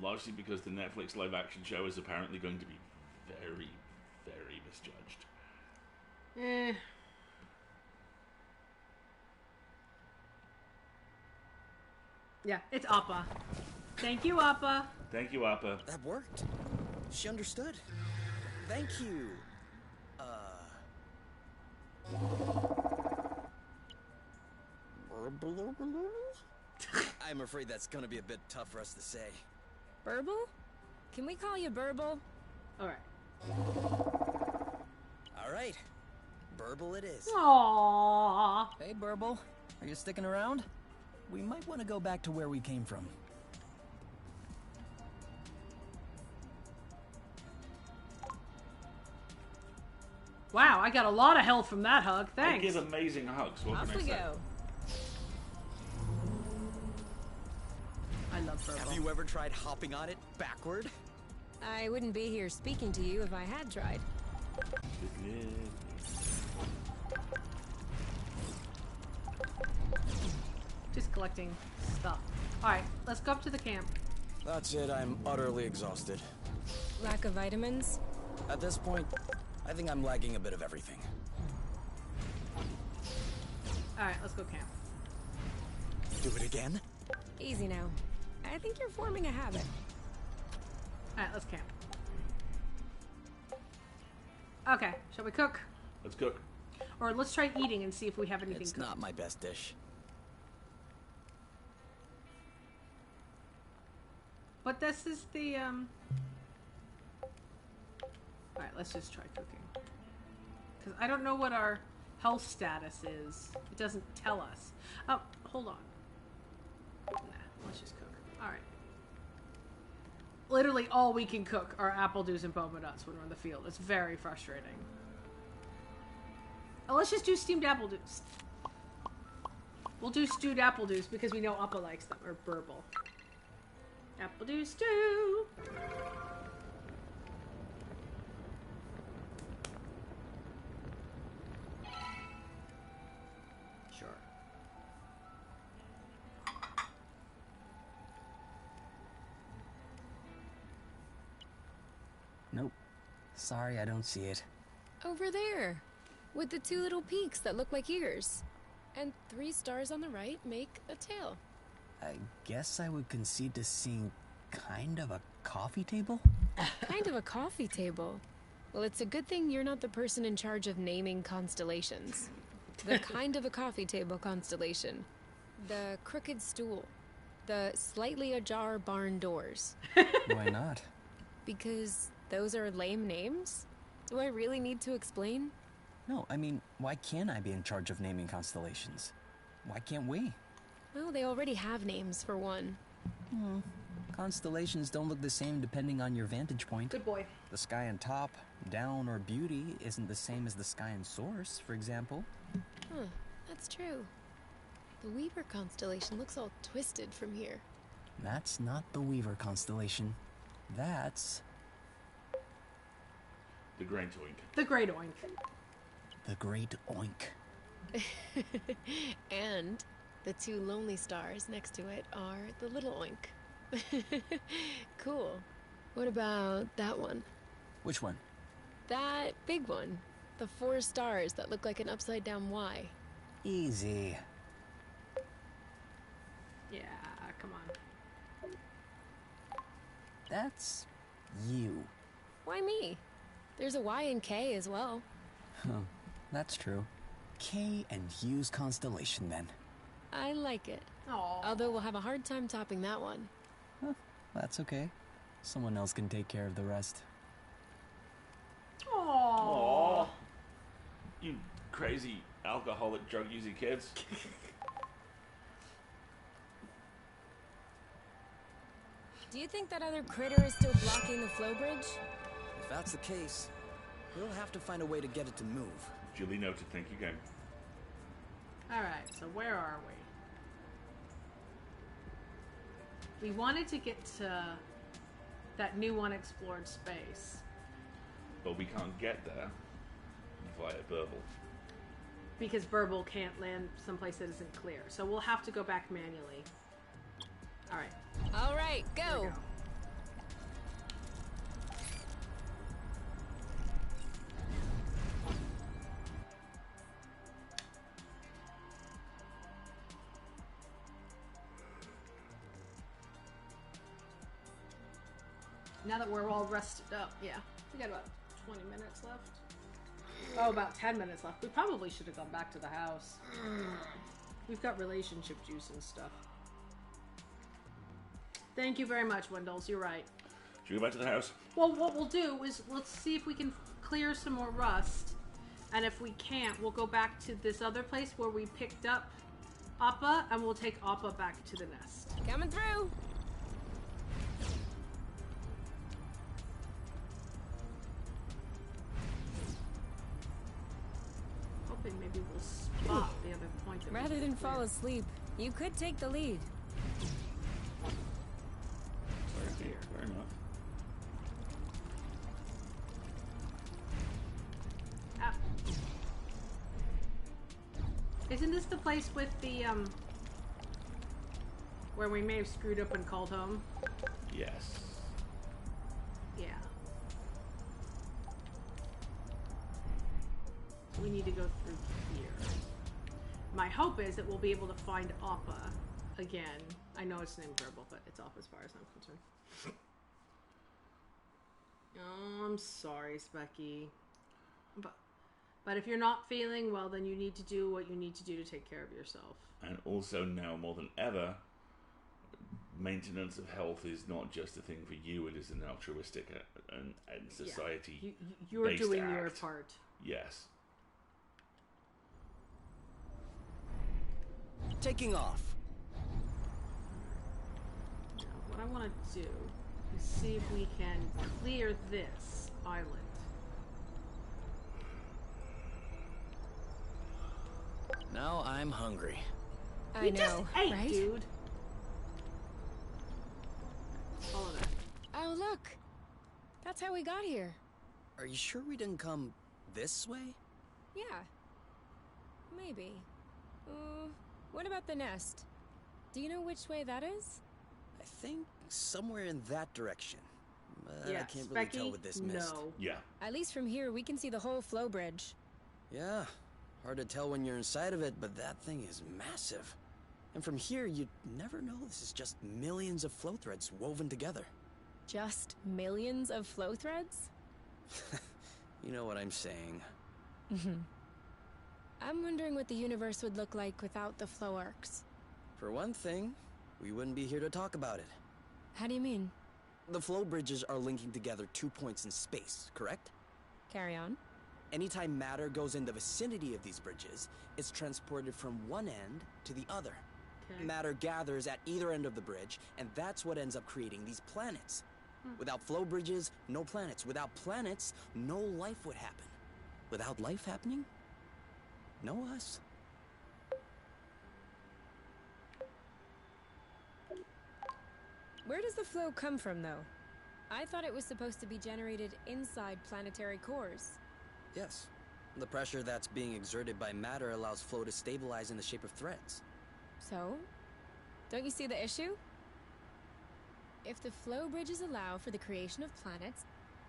S2: Largely because the Netflix live action show is apparently going to be very, very misjudged.
S3: Eh. Yeah, it's Appa. Thank you, Appa.
S2: Thank you, Appa.
S4: That worked. She understood. Thank you. I'm afraid that's gonna be a bit tough for us to say.
S5: Burble? Can we call you Burble?
S3: All right.
S4: All right. Burble it is.
S3: Aww.
S6: Hey, Burble. Are you sticking around? We might want to go back to where we came from.
S3: Wow, I got a lot of health from that hug.
S2: I
S3: Thanks.
S2: give amazing hugs. What
S5: Off
S2: can I
S5: we
S2: say?
S5: go.
S3: I love Burble.
S4: Have you ever tried hopping on it backward?
S5: I wouldn't be here speaking to you if I had tried.
S3: Just collecting stuff. All right, let's go up to the camp.
S6: That's it. I'm utterly exhausted.
S5: Lack of vitamins?
S6: At this point, I think I'm lagging a bit of everything.
S3: All right, let's go camp.
S4: Do it again?
S5: Easy now. I think you're forming a habit.
S3: All right, let's camp. Okay, shall we cook?
S2: Let's cook.
S3: Or let's try eating and see if we have anything
S6: It's
S3: cooked.
S6: not my best dish.
S3: But this is the, Alright, let's just try cooking. Because I don't know what our health status is. It doesn't tell us. Oh, hold on. Nah, let's just cook. Alright. Literally all we can cook are apple dews and boba nuts when we're in the field. It's very frustrating. Oh, let's just do steamed apple dews. We'll do stewed apple dews because we know Appa likes them, or burble. Apple dew stew! Sure.
S6: Nope. Sorry, I don't see it.
S5: Over there, with the 2 little peaks that look like ears. And 3 stars on the right make a tail.
S6: I guess I would concede to seeing kind of a coffee table?
S5: Kind of a coffee table. Well, it's a good thing you're not the person in charge of naming constellations. The kind of a coffee table constellation. The crooked stool. The slightly ajar barn doors.
S6: Why not?
S5: Because those are lame names? Do I really need to explain?
S6: No, I mean, why can't I be in charge of naming constellations? Why can't we?
S5: Well, they already have names, for one.
S6: Constellations don't look the same depending on your vantage point.
S3: Good boy.
S6: The sky on top, down, or beauty isn't the same as the sky in source, for example.
S5: Huh, that's true. The Weaver constellation looks all twisted from here.
S6: That's not the Weaver constellation. That's
S2: The Great Oink.
S3: The Great Oink.
S6: the Great Oink.
S5: And the 2 lonely stars next to it are the Little Oink. Cool. What about that one?
S6: Which one?
S5: That big one. The 4 stars that look like an upside-down Y.
S6: Easy.
S3: Yeah, come on.
S6: That's you.
S5: Why me? There's a Y and K as well.
S6: Huh, that's true. K and U's constellation, then.
S5: I like it.
S3: Aw.
S5: Although we'll have a hard time topping that one.
S6: That's okay. Someone else can take care of the rest.
S3: Aw.
S2: Aww. You crazy alcoholic drug using kids.
S5: Do you think that other critter is still blocking the flow bridge?
S4: If that's the case, we'll have to find a way to get it to move.
S2: Duly noted, thank you, game.
S3: Alright, so where are we? We wanted to get to that new unexplored space.
S2: But we can't get there via Burble.
S3: Because Burble can't land someplace that isn't clear. So we'll have to go back manually. Alright.
S5: All right,
S3: There we
S5: go.
S3: go. Now that we're all rested up, yeah. We got about 20 minutes left. Oh, about 10 minutes left. We probably should have gone back to the house. We've got relationship juice and stuff. Thank you very much, Wendels. You're right.
S2: Should we go back to the house?
S3: Well, what we'll do is let's see if we can clear some more rust. And if we can't, we'll go back to this other place where we picked up Appa, and we'll take Appa back to the nest.
S5: Coming through.
S3: Hoping maybe we'll spot the other point. That we
S5: Rather
S3: can
S5: than
S3: clear.
S5: fall asleep, you could take the lead.
S2: Fair enough.
S3: Ah. Isn't this the place with the where we may have screwed up and called home?
S2: Yes.
S3: Yeah. We need to go through here. My hope is that we'll be able to find Appa again. I know it's named Verbal, but it's off as far as I'm concerned. Oh, I'm sorry, Specky. But if you're not feeling well, then you need to do what you need to do to take care of yourself.
S2: And also now more than ever, maintenance of health is not just a thing for you, it is an altruistic and society.
S3: You're
S2: based
S3: doing your
S2: act.
S3: part.
S2: Yes.
S4: Taking off.
S3: Now, what I want to do is see if we can clear this island.
S4: Now I'm hungry.
S5: I
S3: We
S5: know,
S3: just ate,
S5: right?
S3: dude. Follow that.
S5: Oh, look. That's how we got here.
S4: Are you sure we didn't come this way?
S5: Yeah. Maybe. What about the nest? Do you know which way that is?
S4: I think somewhere in that direction. but I can't really tell with this mist.
S1: No.
S2: Yeah.
S5: At least from here, we can see the whole flow bridge.
S4: Yeah, hard to tell when you're inside of it, but that thing is massive. And from here, you'd never know this is just millions of flow threads woven together.
S5: Just millions of flow threads?
S4: You know what I'm saying.
S5: I'm wondering what the universe would look like without the flow arcs.
S4: For one thing, we wouldn't be here to talk about it.
S5: How do you mean?
S4: The flow bridges are linking together 2 points in space, correct?
S5: Carry on.
S4: Anytime matter goes in the vicinity of these bridges, it's transported from one end to the other.
S1: Okay.
S4: Matter gathers at either end of the bridge, and that's what ends up creating these planets. Without flow bridges, no planets. Without planets, no life would happen. Without life happening, no us.
S5: Where does the flow come from, though? I thought it was supposed to be generated inside planetary cores.
S4: Yes. The pressure that's being exerted by matter allows flow to stabilize in the shape of threads.
S5: So? Don't you see the issue? If the flow bridges allow for the creation of planets,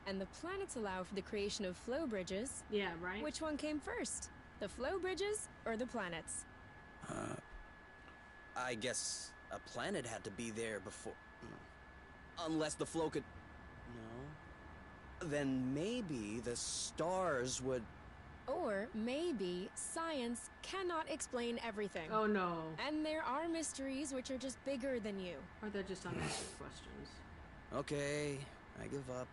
S5: and the planets allow for the creation of flow bridges,
S1: Yeah, right?
S5: which one came first? The flow bridges or the planets?
S4: I guess a planet had to be there before... Unless the flow could... No. Then maybe the stars would...
S5: Or maybe science cannot explain everything.
S1: Oh no.
S5: And there are mysteries which are just bigger than you.
S1: Or they're just unanswered questions.
S4: Okay, I give up.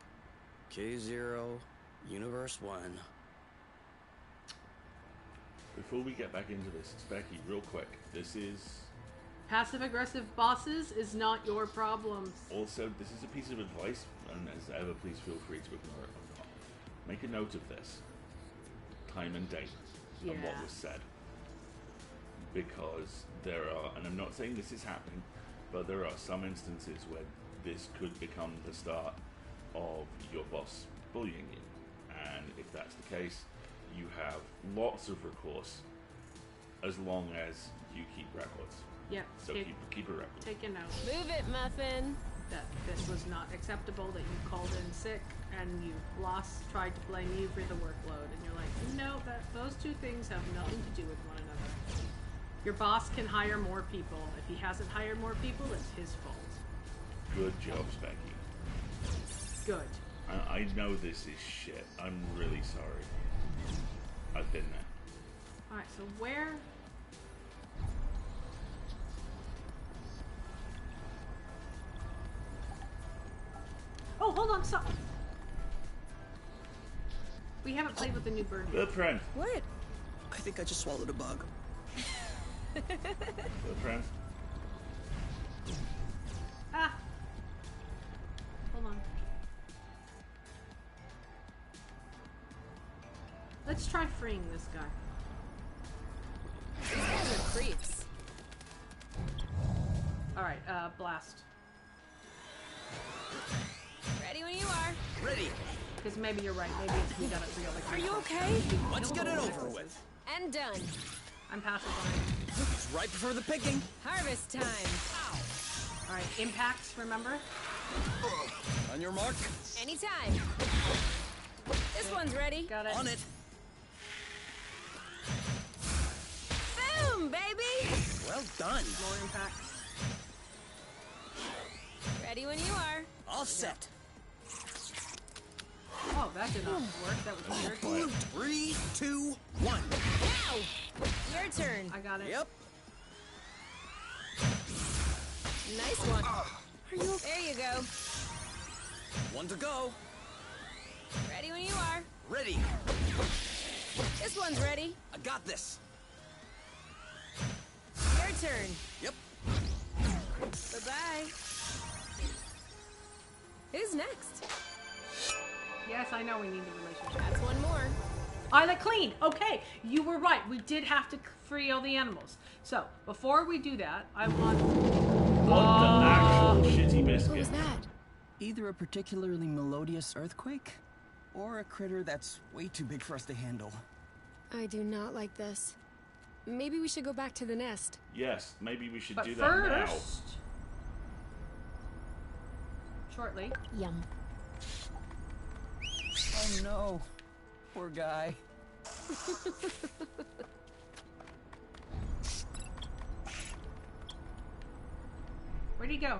S4: K0, Universe 1.
S2: Before we get back into this, Becky, real quick, this is
S1: Passive-aggressive bosses is not your problem.
S2: also, this is a piece of advice, and as ever, please feel free to ignore it or not. Make a note of this. Time and date of what
S1: Yeah.
S2: was said. Because there are, and I'm not saying this is happening, but there are some instances where this could become the start of your boss bullying you. And if that's the case, you have lots of recourse as long as you keep records.
S1: Yep.
S2: So keep a record.
S1: Take a note
S5: Move it, Muffin.
S1: that this was not acceptable, that you called in sick and you boss tried to blame you for the workload, and you're like, no, those two things have nothing to do with one another. Your boss can hire more people. If he hasn't hired more people, it's his fault.
S2: Good job, Becky.
S1: Good.
S2: I know this is shit. I'm really sorry. I've been there.
S1: Alright, so where... Oh, hold on, stop! We haven't played with the new bird yet.
S2: Good friend.
S5: What?
S4: I think I just swallowed a bug.
S2: Good friend.
S1: Ah! Hold on. Let's try freeing this guy.
S5: These guys are creeps.
S1: Alright, blast.
S5: Ready when you are.
S4: Ready!
S1: Because maybe you're right, maybe it's we got it real. Like,
S5: Are you okay?
S4: Let's get it over with.
S5: And done.
S1: I'm pacifying.
S4: It's right before the picking.
S5: Harvest time.
S1: Alright, impacts, remember?
S4: On your mark.
S5: Anytime. This one's ready.
S1: Got it.
S4: On it.
S5: Boom, baby.
S4: Well done.
S1: More impacts.
S5: Ready when you are.
S4: All set.
S1: Oh, that did not work. That was weird.
S4: 3, 2, 1.
S5: Now. Your turn.
S1: I got it.
S4: Yep.
S5: Nice one. Are you? There you go.
S4: One to go.
S5: Ready when you are.
S4: Ready.
S5: This one's ready.
S4: I got this.
S5: Your turn.
S4: Yep.
S5: Bye-bye. Who's next?
S1: Yes, I know we need the relationship.
S5: That's one more.
S1: Isla clean. Okay, you were right. We did have to free all the animals. So, before we do that, I want...
S2: What the actual shitty biscuit?
S5: What was that?
S6: Either a particularly melodious earthquake, or a critter that's way too big for us to handle.
S5: I do not like this. Maybe we should go back to the nest.
S2: Yes, maybe we should
S1: But
S2: do that now.
S1: first... Shortly.
S5: Yum.
S6: Oh no. Poor guy.
S3: Where'd he go?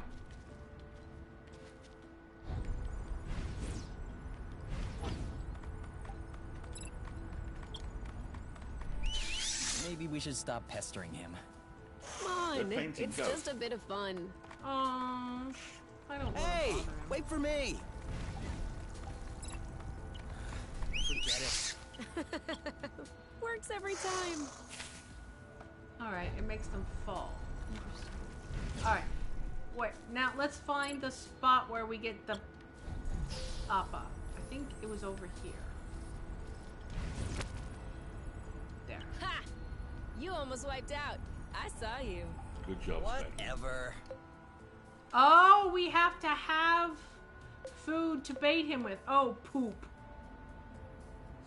S6: Maybe we should stop pestering him.
S5: Come
S2: The
S5: on,
S2: fainting
S5: it's
S2: ghost.
S5: just a bit of fun.
S3: I don't want
S6: Hey,
S3: to bother him.
S6: wait for me. Forget it.
S5: Works every time.
S3: Alright, it makes them fall. Alright. Wait, now let's find the spot where we get the Appa. I think it was over here. There.
S5: Ha! You almost wiped out. I saw you.
S2: Good job, Specky.
S6: Whatever.
S3: Oh, we have to have food to bait him with. Oh, poop.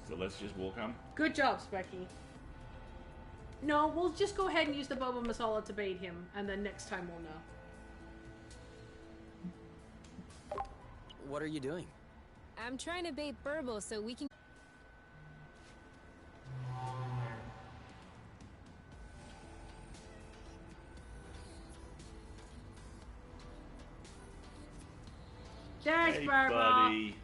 S2: So let's just walk on.
S3: Good job, Specky. No, we'll just go ahead and use the boba masala to bait him, and then next time we'll know.
S4: What are you doing?
S5: I'm trying to bait Burble so we can.
S3: There's
S2: Hey,
S3: Burble.
S2: buddy.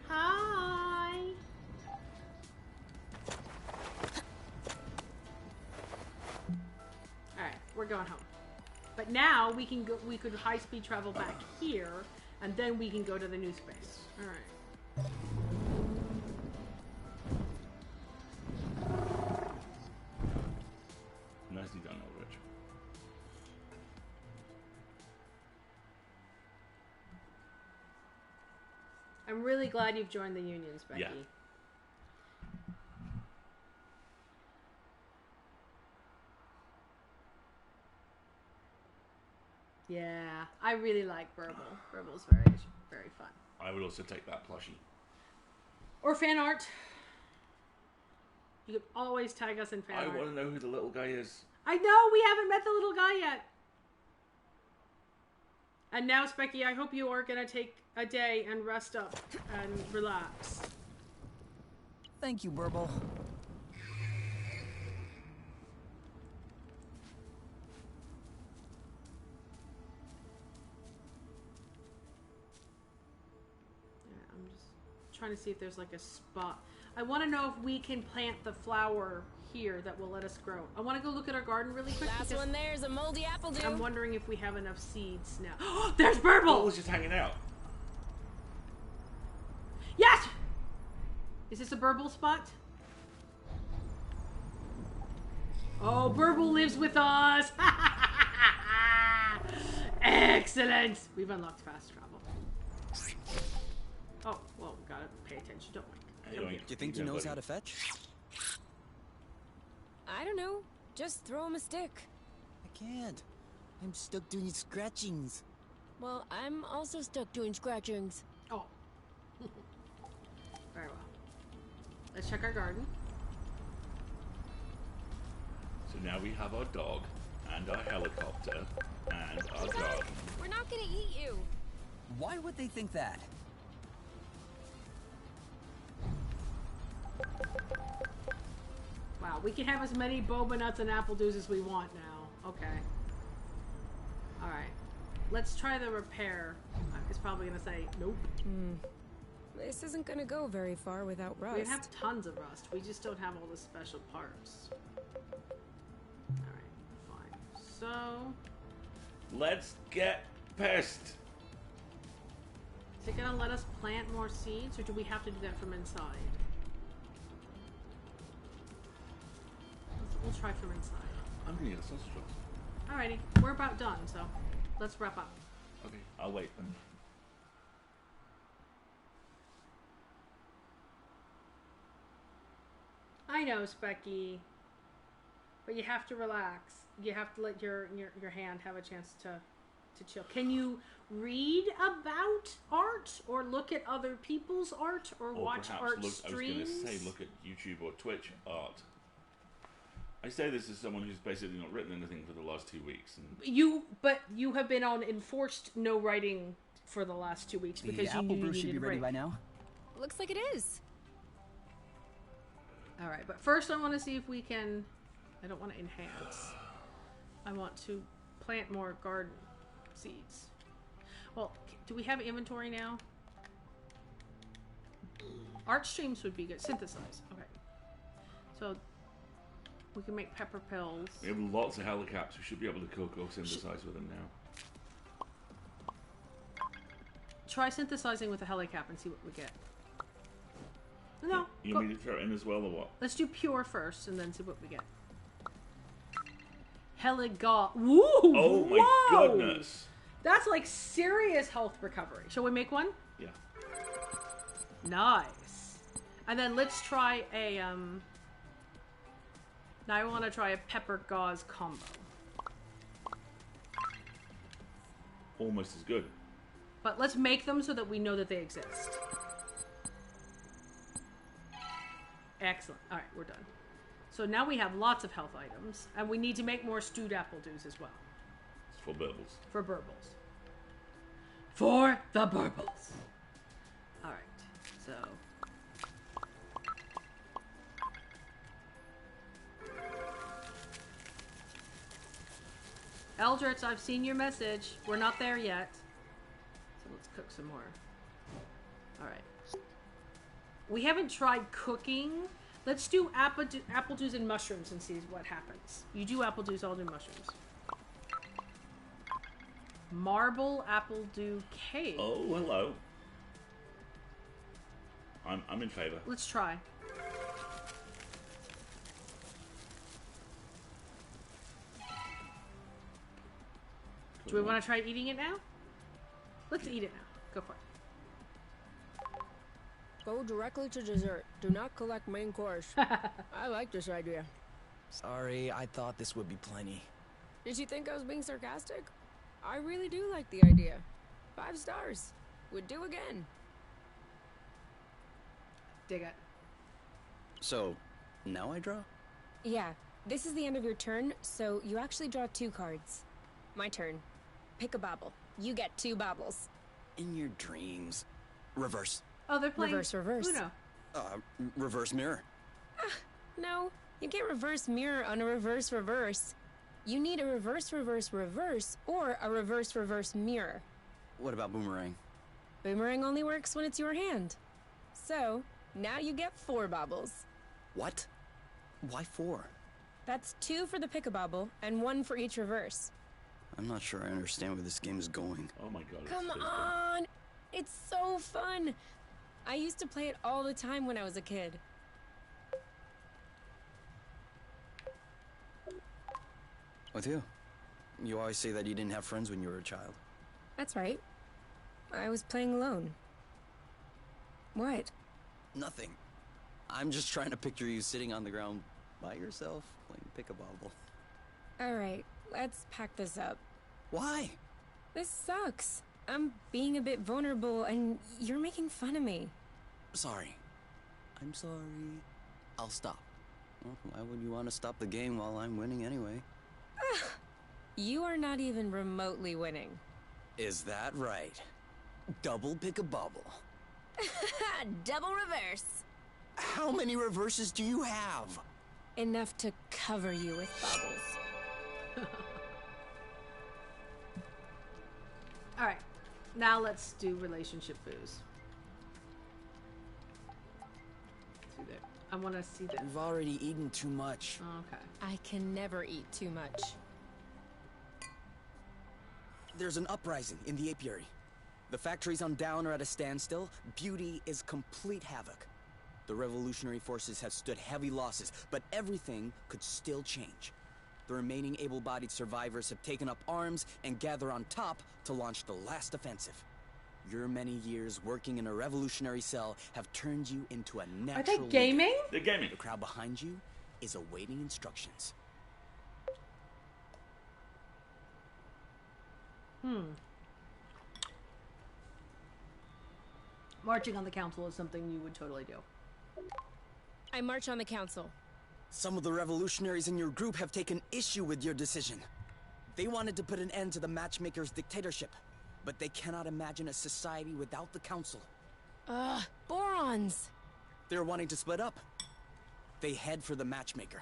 S3: Hi. Alright, we're going home. But now we can go. We could high speed travel back here, and then we can go to the new space. All right.
S2: Nicely done, Ulrich.
S3: I'm really glad you've joined the unions, Becky.
S2: Yeah.
S3: Yeah, I really like Burble. Burble's very, very fun.
S2: I would also take that plushie.
S3: Or fan art. You can always tag us in fan
S2: I
S3: art.
S2: want to know who the little guy is.
S3: I know we haven't met the little guy yet. And now, Specky, I hope you are gonna take a day and rest up and relax.
S6: Thank you, Burble.
S3: Yeah, I'm just trying to see if there's like a spot. I want to know if we can plant the flower here that will let us grow. I want to go look at our garden really quick.
S5: Last
S3: because
S5: one there's a moldy apple
S3: I'm
S5: do.
S3: wondering if we have enough seeds now. Oh, there's
S2: What
S3: Burble!
S2: was just hanging out?
S3: Yes! Is this a Burble spot? Oh, Burble lives with us! Excellent! We've unlocked fast travel. Oh, well, we gotta pay attention, don't we?
S2: Anyway,
S4: Do you think he knows how to fetch?
S5: I don't know. Just throw him a stick.
S4: I can't. I'm stuck doing scratchings.
S5: Well, I'm also stuck doing scratchings.
S3: Oh. Very well. Let's check our garden.
S2: So now we have our dog, and our helicopter, and our
S5: Guys,
S2: garden.
S5: we're not gonna eat you.
S6: Why would they think that?
S3: Wow, we can have as many boba nuts and apple dews as we want now. Okay. Alright. Let's try the repair. It's probably gonna say, nope.
S5: This isn't gonna go very far without rust.
S3: We have tons of rust. We just don't have all the special parts. Alright, fine. So,
S2: Let's get pissed.
S3: is it gonna let us plant more seeds, or do we have to do that from inside? We'll try from inside.
S2: I'm gonna get a sausage roll.
S3: Alrighty, we're about done, so let's wrap up.
S2: Okay, I'll wait then.
S3: I know, Specky, but you have to relax. You have to let your hand have a chance to chill. Can you read about art, or look at other people's art, or
S2: Or
S3: watch
S2: perhaps
S3: art
S2: look,
S3: streams?
S2: I was going to say, look at YouTube or Twitch art. I say this as someone who's basically not written anything for the last 2 weeks. And
S3: But you have been on enforced no writing for the last 2 weeks
S6: The
S3: because you
S6: apple
S3: knew you
S6: brew should
S3: needed
S6: be
S3: a
S6: ready
S3: break.
S6: by now.
S5: Looks like it is.
S3: All right, but first I want to see if we can. I don't want to enhance. I want to plant more garden seeds. Well, do we have inventory now? Art streams would be good. Synthesize. Okay. So we can make pepper pills.
S2: We have lots of helicaps. We should be able to cook or synthesize with them now.
S3: Try synthesizing with a helicap and see what we get. No.
S2: You
S3: go-
S2: want me to throw it in as well or what?
S3: Let's do pure first and then see what we get. Heliga. Woo!
S2: Oh my
S3: Whoa!
S2: goodness!
S3: That's like serious health recovery. Shall we make one?
S2: Yeah.
S3: Nice. And then let's try a now I want to try a pepper gauze combo.
S2: Almost as good.
S3: But let's make them so that we know that they exist. Excellent. All right, we're done. So now we have lots of health items, and we need to make more stewed apple dews as well.
S2: It's for burbles.
S3: For burbles. For the burbles. All right, so. Eldritch, I've seen your message. We're not there yet. So let's cook some more. All right. We haven't tried cooking. Let's do apple dews and mushrooms and see what happens. You do apple dews, I'll do mushrooms. Marble apple dew cake.
S2: Oh, hello. I'm in favor.
S3: Let's try. Do we want to try eating it now? Let's eat it now. Go for it.
S5: Go directly to dessert. Do not collect main course. I like this idea.
S4: Sorry, I thought this would be plenty.
S5: Did you think I was being sarcastic? I really do like the idea. 5 stars. Would do again.
S3: Dig it.
S4: So, now I draw?
S5: Yeah, this is the end of your turn, so you actually draw 2 cards. My turn. Pick a bauble. You get 2 baubles.
S4: In your dreams. Reverse.
S3: Oh, they're playing
S5: Reverse.
S3: Uno.
S4: Reverse mirror.
S5: No, you can't reverse mirror on a reverse. You need a reverse or a reverse mirror.
S4: What about boomerang?
S5: Boomerang only works when it's your hand. So, now you get 4 baubles.
S4: What? Why 4?
S5: That's 2 for the pick-a-bauble and 1 for each reverse.
S4: I'm not sure I understand where this game is going.
S2: Oh my god.
S5: Come
S2: it's so good.
S5: on! It's so fun! I used to play it all the time when I was a kid.
S4: With you? You always say that you didn't have friends when you were a child.
S5: That's right. I was playing alone. What?
S4: Nothing. I'm just trying to picture you sitting on the ground by yourself, playing pick-a-bobble.
S5: Alright, let's pack this up.
S4: Why?
S5: This sucks. I'm being a bit vulnerable and you're making fun of me.
S4: Sorry. I'm sorry. I'll stop. Well, why would you want to stop the game while I'm winning anyway?
S5: You are not even remotely winning.
S4: Is that right? Double pick-a-bobble.
S5: Double reverse.
S4: How many reverses do you have?
S5: Enough to cover you with bubbles.
S3: All right. Now let's do relationship booze. See there. I want to see that.
S4: We've already eaten too much.
S3: Okay.
S5: I can never eat too much.
S4: There's an uprising in the apiary. The factories on Down are at a standstill. Beauty is complete havoc. The revolutionary forces have stood heavy losses, but everything could still change. The remaining able-bodied survivors have taken up arms and gather on top to launch the last offensive. Your many years working in a revolutionary cell have turned you into a natural
S3: Are they
S4: leader.
S3: gaming?
S2: They're gaming.
S4: The crowd behind you is awaiting instructions.
S3: Marching on the council is something you would totally do.
S5: I march on the council.
S4: Some of the revolutionaries in your group have taken issue with your decision. They wanted to put an end to the Matchmaker's dictatorship. but they cannot imagine a society without the Council.
S5: Ugh, Borons!
S4: They're wanting to split up. They head for the Matchmaker.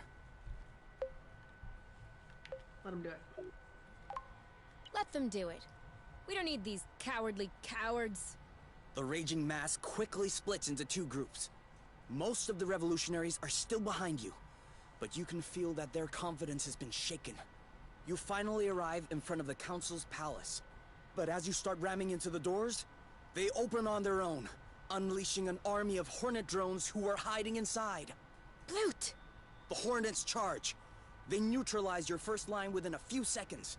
S3: Let him do it.
S5: Let them do it. We don't need these cowardly cowards.
S4: The raging mass quickly splits into two groups. Most of the revolutionaries are still behind you, but you can feel that their confidence has been shaken. You finally arrive in front of the Council's palace. But as you start ramming into the doors, they open on their own, unleashing an army of Hornet drones who are hiding inside.
S5: Blute!
S4: The Hornets charge. They neutralize your first line within a few seconds.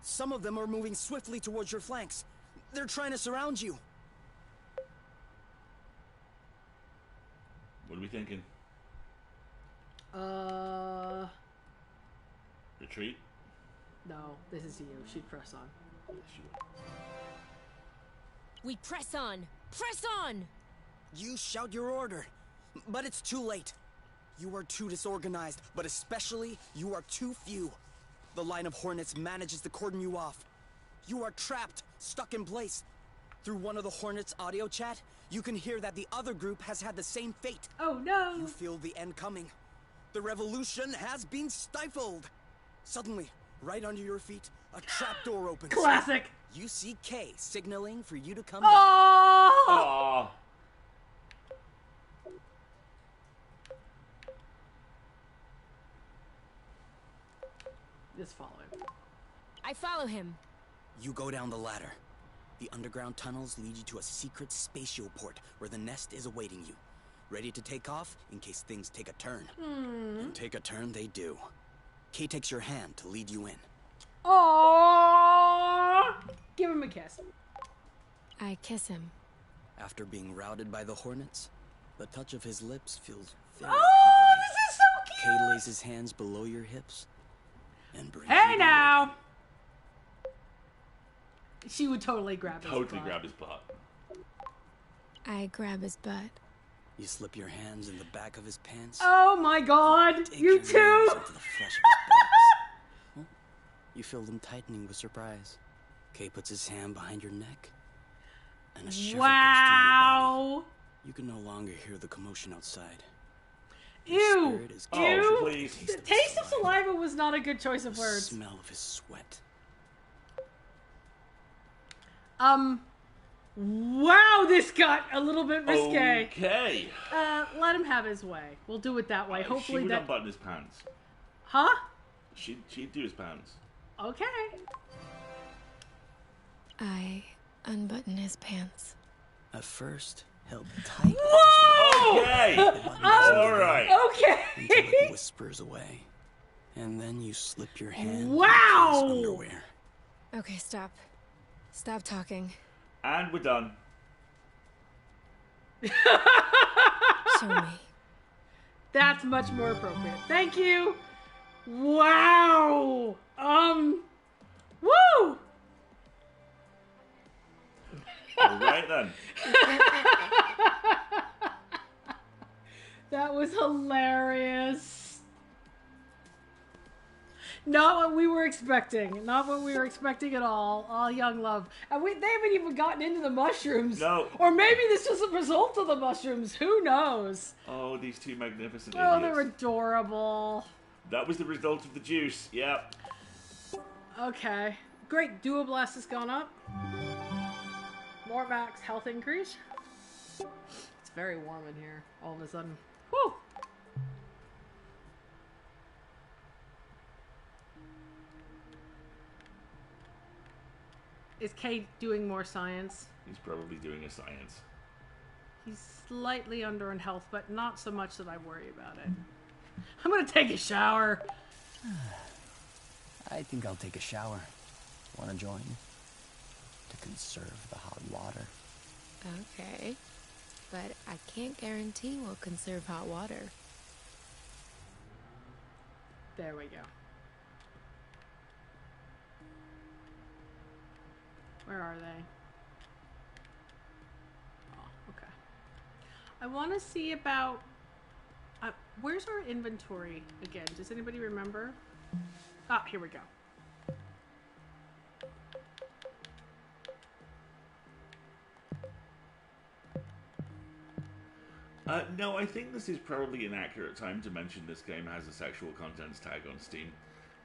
S4: Some of them are moving swiftly towards your flanks. They're trying to surround you.
S2: What are we thinking? Retreat?
S3: No, this is you. She'd press on.
S2: Yes, you will.
S5: We press on! Press on!
S4: You shout your order, but it's too late. You are too disorganized, but especially, you are too few. The line of Hornets manages to cordon you off. You are trapped, stuck in place. Through one of the Hornets' audio chat, you can hear that the other group has had the same fate.
S3: Oh no!
S4: You feel the end coming. The revolution has been stifled. Suddenly, right under your feet, a trapdoor opens.
S3: Classic!
S4: You see Kay signaling for you to come down.
S3: Oh!
S2: Aww.
S3: Just follow him.
S5: I follow him.
S4: You go down the ladder. The underground tunnels lead you to a secret spatial port where the nest is awaiting you, ready to take off in case things take a turn. And take a turn they do. Kay takes your hand to lead you in.
S3: Oh! Give him a kiss.
S5: I kiss him.
S4: After being routed by the Hornets, the touch of his lips feels very
S3: Oh,
S4: comforting.
S3: this is so cute!
S4: Kay lays his hands below your hips and brings
S3: Hey
S4: you
S3: now! She would totally grab his
S2: Totally
S3: butt.
S2: grab his butt.
S5: I grab his butt.
S4: You slip your hands in the back of his pants.
S3: Oh my god!
S4: Dig
S3: You
S4: your
S3: too!
S4: nails into the flesh of his buttocks. Huh? You feel them tightening with surprise. Kay puts his hand behind your neck, and a shiver goes through your body.
S3: Wow!
S4: You can no longer hear the commotion outside.
S3: Ew!
S4: Your spirit is
S2: Oh,
S3: Ew!
S2: please.
S3: The taste of saliva was not a good choice of
S4: The
S3: words.
S4: smell of his sweat.
S3: Wow, this got a little bit risque.
S2: Okay.
S3: Let him have his way. We'll do it that way.
S2: She
S3: Hopefully
S2: would
S3: that...
S2: unbutton his pants.
S3: Huh?
S2: She'd do his pants.
S3: Okay.
S5: I unbutton his pants.
S4: At first, held tight.
S3: Whoa!
S2: Okay.
S3: Oh!
S2: All right.
S3: Okay.
S4: Until it whispers away. And then you slip your hand
S3: Wow!
S4: into his underwear.
S5: Okay, stop. Stop talking.
S2: And we're done.
S5: Show me.
S3: That's much more appropriate. Thank you. Wow. Woo!
S2: All right then.
S3: That was hilarious. Not what we were expecting. Not what we were expecting at all. All young love. And they haven't even gotten into the mushrooms.
S2: No.
S3: Or maybe this was a result of the mushrooms. Who knows?
S2: Oh, these two magnificent
S3: Oh,
S2: idiots.
S3: they're adorable.
S2: That was the result of the juice. Yep.
S3: Okay. Great. Duo Blast has gone up. More max health increase. It's very warm in here all of a sudden. Whew. Is Kate doing more science?
S2: He's probably doing a science.
S3: He's slightly under in health, but not so much that I worry about it. I'm gonna take a shower.
S6: I think I'll take a shower. Wanna join? To conserve the hot water.
S5: Okay. But I can't guarantee we'll conserve hot water.
S3: There we go. Where are they? Oh, okay. I want to see about... where's our inventory again? Does anybody remember? Ah, here we go.
S2: No, I think this is probably an accurate time to mention this game has a sexual contents tag on Steam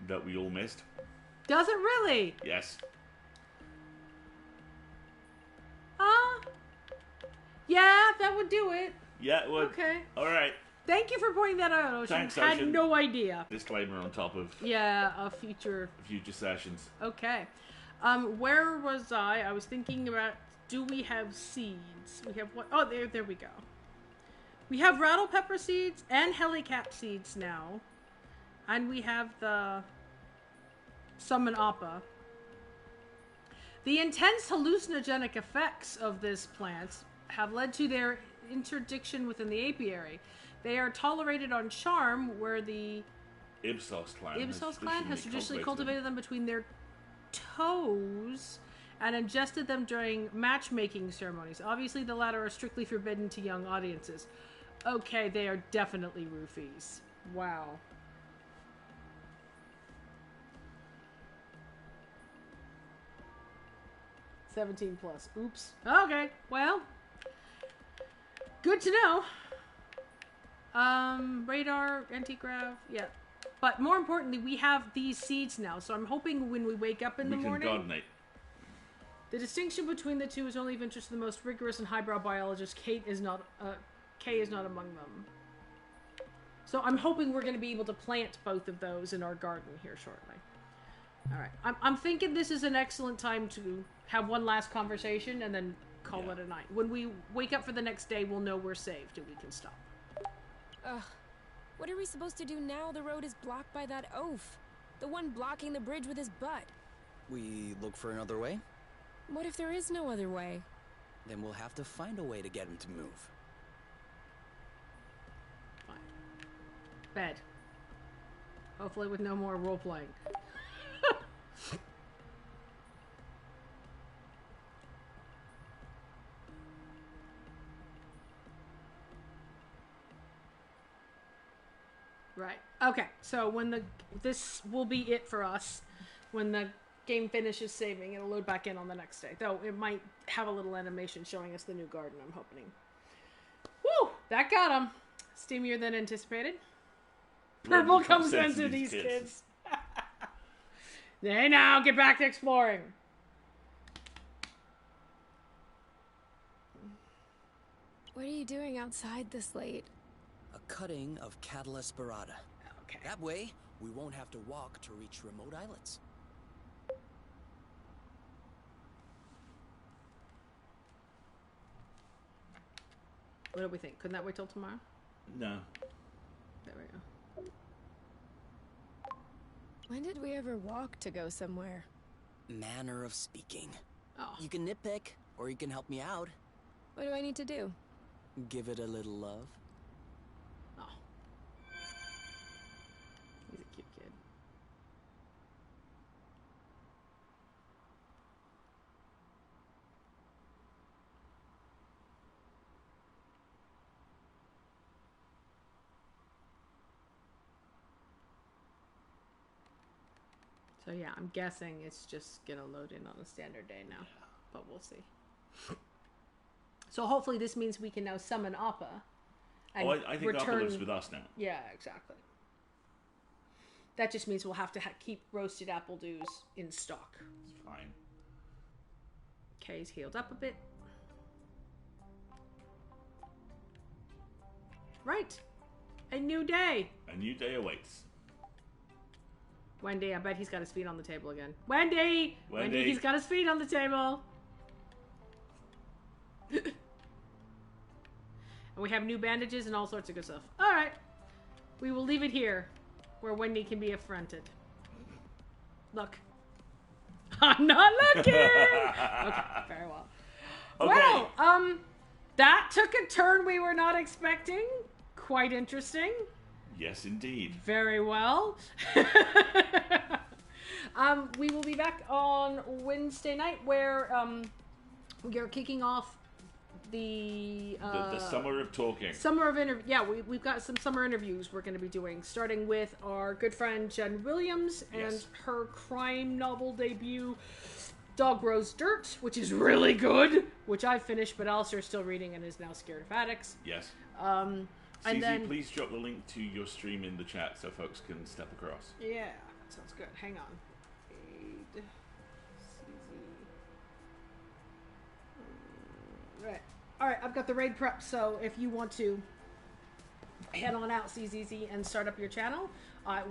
S2: that we all missed.
S3: Does it really?
S2: Yes.
S3: Yeah, that would do it.
S2: Yeah, it would.
S3: Okay.
S2: All right.
S3: Thank you for pointing that out, Ocean.
S2: Thanks,
S3: Had
S2: Ocean.
S3: no idea.
S2: Disclaimer on top of
S3: Yeah, a future.
S2: future sessions.
S3: Okay. Where was I? I was thinking about, do we have seeds? We have what? Oh, there we go. We have rattle pepper seeds and helicap seeds now. And we have the summon appa. The intense hallucinogenic effects of this plant have led to their interdiction within the apiary. They are tolerated on Charm, where the
S2: Ipsos clan
S3: has traditionally cultivated them between their toes and ingested them during matchmaking ceremonies. Obviously, the latter are strictly forbidden to young audiences. Okay, they are definitely roofies. Wow. $17 plus. Oops. Okay, well, good to know. Radar, anti-grav, yeah. But more importantly, we have these seeds now, so I'm hoping when we wake up in the morning...
S2: We can gardenate.
S3: The distinction between the two is only of interest to the most rigorous and highbrow biologists. Kay is not among them. So I'm hoping we're going to be able to plant both of those in our garden here shortly. All right. I'm thinking this is an excellent time to have one last conversation and then call it a night. When we wake up for the next day, we'll know we're saved and we can stop.
S5: Ugh. What are we supposed to do now? The road is blocked by that oaf. The one blocking the bridge with his butt.
S4: We look for another way?
S5: What if there is no other way?
S4: Then we'll have to find a way to get him to move.
S3: Fine. Bed. Hopefully with no more role-playing. Right. Okay. So when this will be it for us. When the game finishes saving, it'll load back in on the next day. Though it might have a little animation showing us the new garden, I'm hoping. Woo! That got him. Steamier than anticipated. Purple comes into these kids. They now get back to exploring.
S5: What are you doing outside this late?
S4: A cutting of Catula spirata.
S3: Okay.
S4: That way, we won't have to walk to reach remote islets.
S3: What do we think? Couldn't that wait till tomorrow?
S2: No.
S3: There we go.
S5: When did we ever walk to go somewhere?
S4: Manner of speaking.
S3: Oh.
S4: You can nitpick, or you can help me out.
S5: What do I need to do?
S4: Give it a little love.
S3: Oh. He's a cute kid. So yeah, I'm guessing it's just gonna load in on a standard day now, but we'll see. So hopefully this means we can now summon Appa. And
S2: I think Appa lives with us now.
S3: Yeah, exactly. That just means we'll have to keep roasted apple dews in stock.
S2: It's fine.
S3: Kay's healed up a bit. Right. A new day.
S2: A new day awaits.
S3: Wendy, I bet he's got his feet on the table again. Wendy!
S2: Wendy,
S3: he's got his feet on the table. And we have new bandages and all sorts of good stuff. Alright. We will leave it here, where Wendy can be affronted. Look. I'm not looking! Okay, very well.
S2: Okay.
S3: Well, that took a turn we were not expecting. Quite interesting.
S2: Yes, indeed.
S3: Very well. We will be back on Wednesday night where we are kicking off the
S2: summer of talking.
S3: Summer of interview. Yeah, we've got some summer interviews we're going to be doing, starting with our good friend Jen Williams and
S2: Yes.
S3: her crime novel debut, Dog Rose Dirt, which is really good, which I've finished, but Alistair's still reading and is now scared of addicts.
S2: Yes.
S3: And
S2: CZ,
S3: then,
S2: please drop the link to your stream in the chat so folks can step across.
S3: yeah, that sounds good. Hang on. Aid, CZ. Right. All right, I've got the raid prep, so if you want to head on out, CZZ, and start up your channel,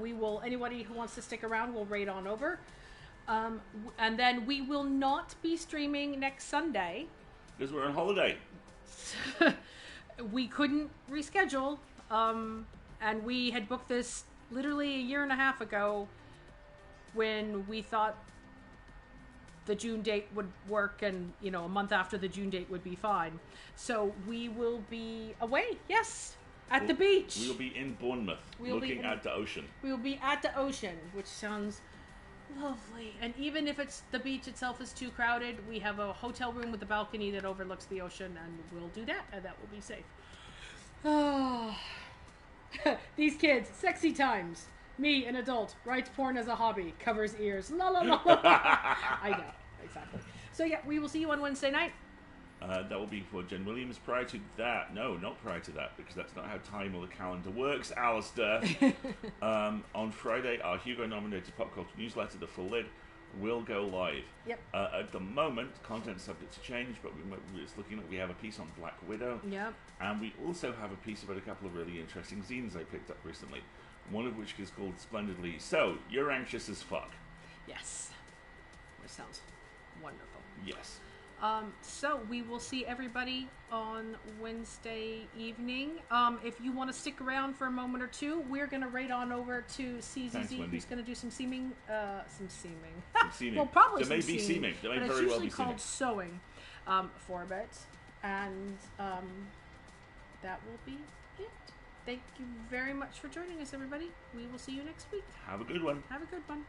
S3: we will, anybody who wants to stick around will raid on over. And then we will not be streaming next Sunday.
S2: Because we're on holiday.
S3: We couldn't reschedule, and we had booked this literally a year and a half ago when we thought the June date would work, and, you know, a month after the June date would be fine. So we will be away, yes, at the beach.
S2: We'll be in Bournemouth, looking at the ocean.
S3: We will be at the ocean, which sounds lovely. And even if it's the beach itself is too crowded, we have a hotel room with a balcony that overlooks the ocean, and we'll do that, and that will be safe. Oh. These kids, sexy times. Me, an adult, writes porn as a hobby, covers ears. La la la la. I know, exactly. So yeah, we will see you on Wednesday night.
S2: That will be for Jen Williams. Prior to that, no, not prior to that, because that's not how time or the calendar works, Alistair. On Friday, our Hugo-nominated pop culture newsletter, The Full Lid, will go live.
S3: Yep.
S2: At the moment, content subject to change, but it's looking like we have a piece on Black Widow.
S3: Yep.
S2: And we also have a piece about a couple of really interesting zines I picked up recently. One of which is called Splendidly So, You're Anxious as Fuck.
S3: Yes. Which sounds wonderful.
S2: Yes.
S3: So we will see everybody on Wednesday evening. If you want to stick around for a moment or two, we're going to raid on over to CZZ,
S2: Thanks, Wendy.
S3: who's going to do some seaming.
S2: Some seaming.
S3: Well, probably
S2: There may
S3: some
S2: be seaming. There may
S3: but it's
S2: very well
S3: usually
S2: be seaming.
S3: called sewing for a bit. And that will be it. Thank you very much for joining us, everybody. We will see you next week.
S2: Have a good one.
S3: Have a good one.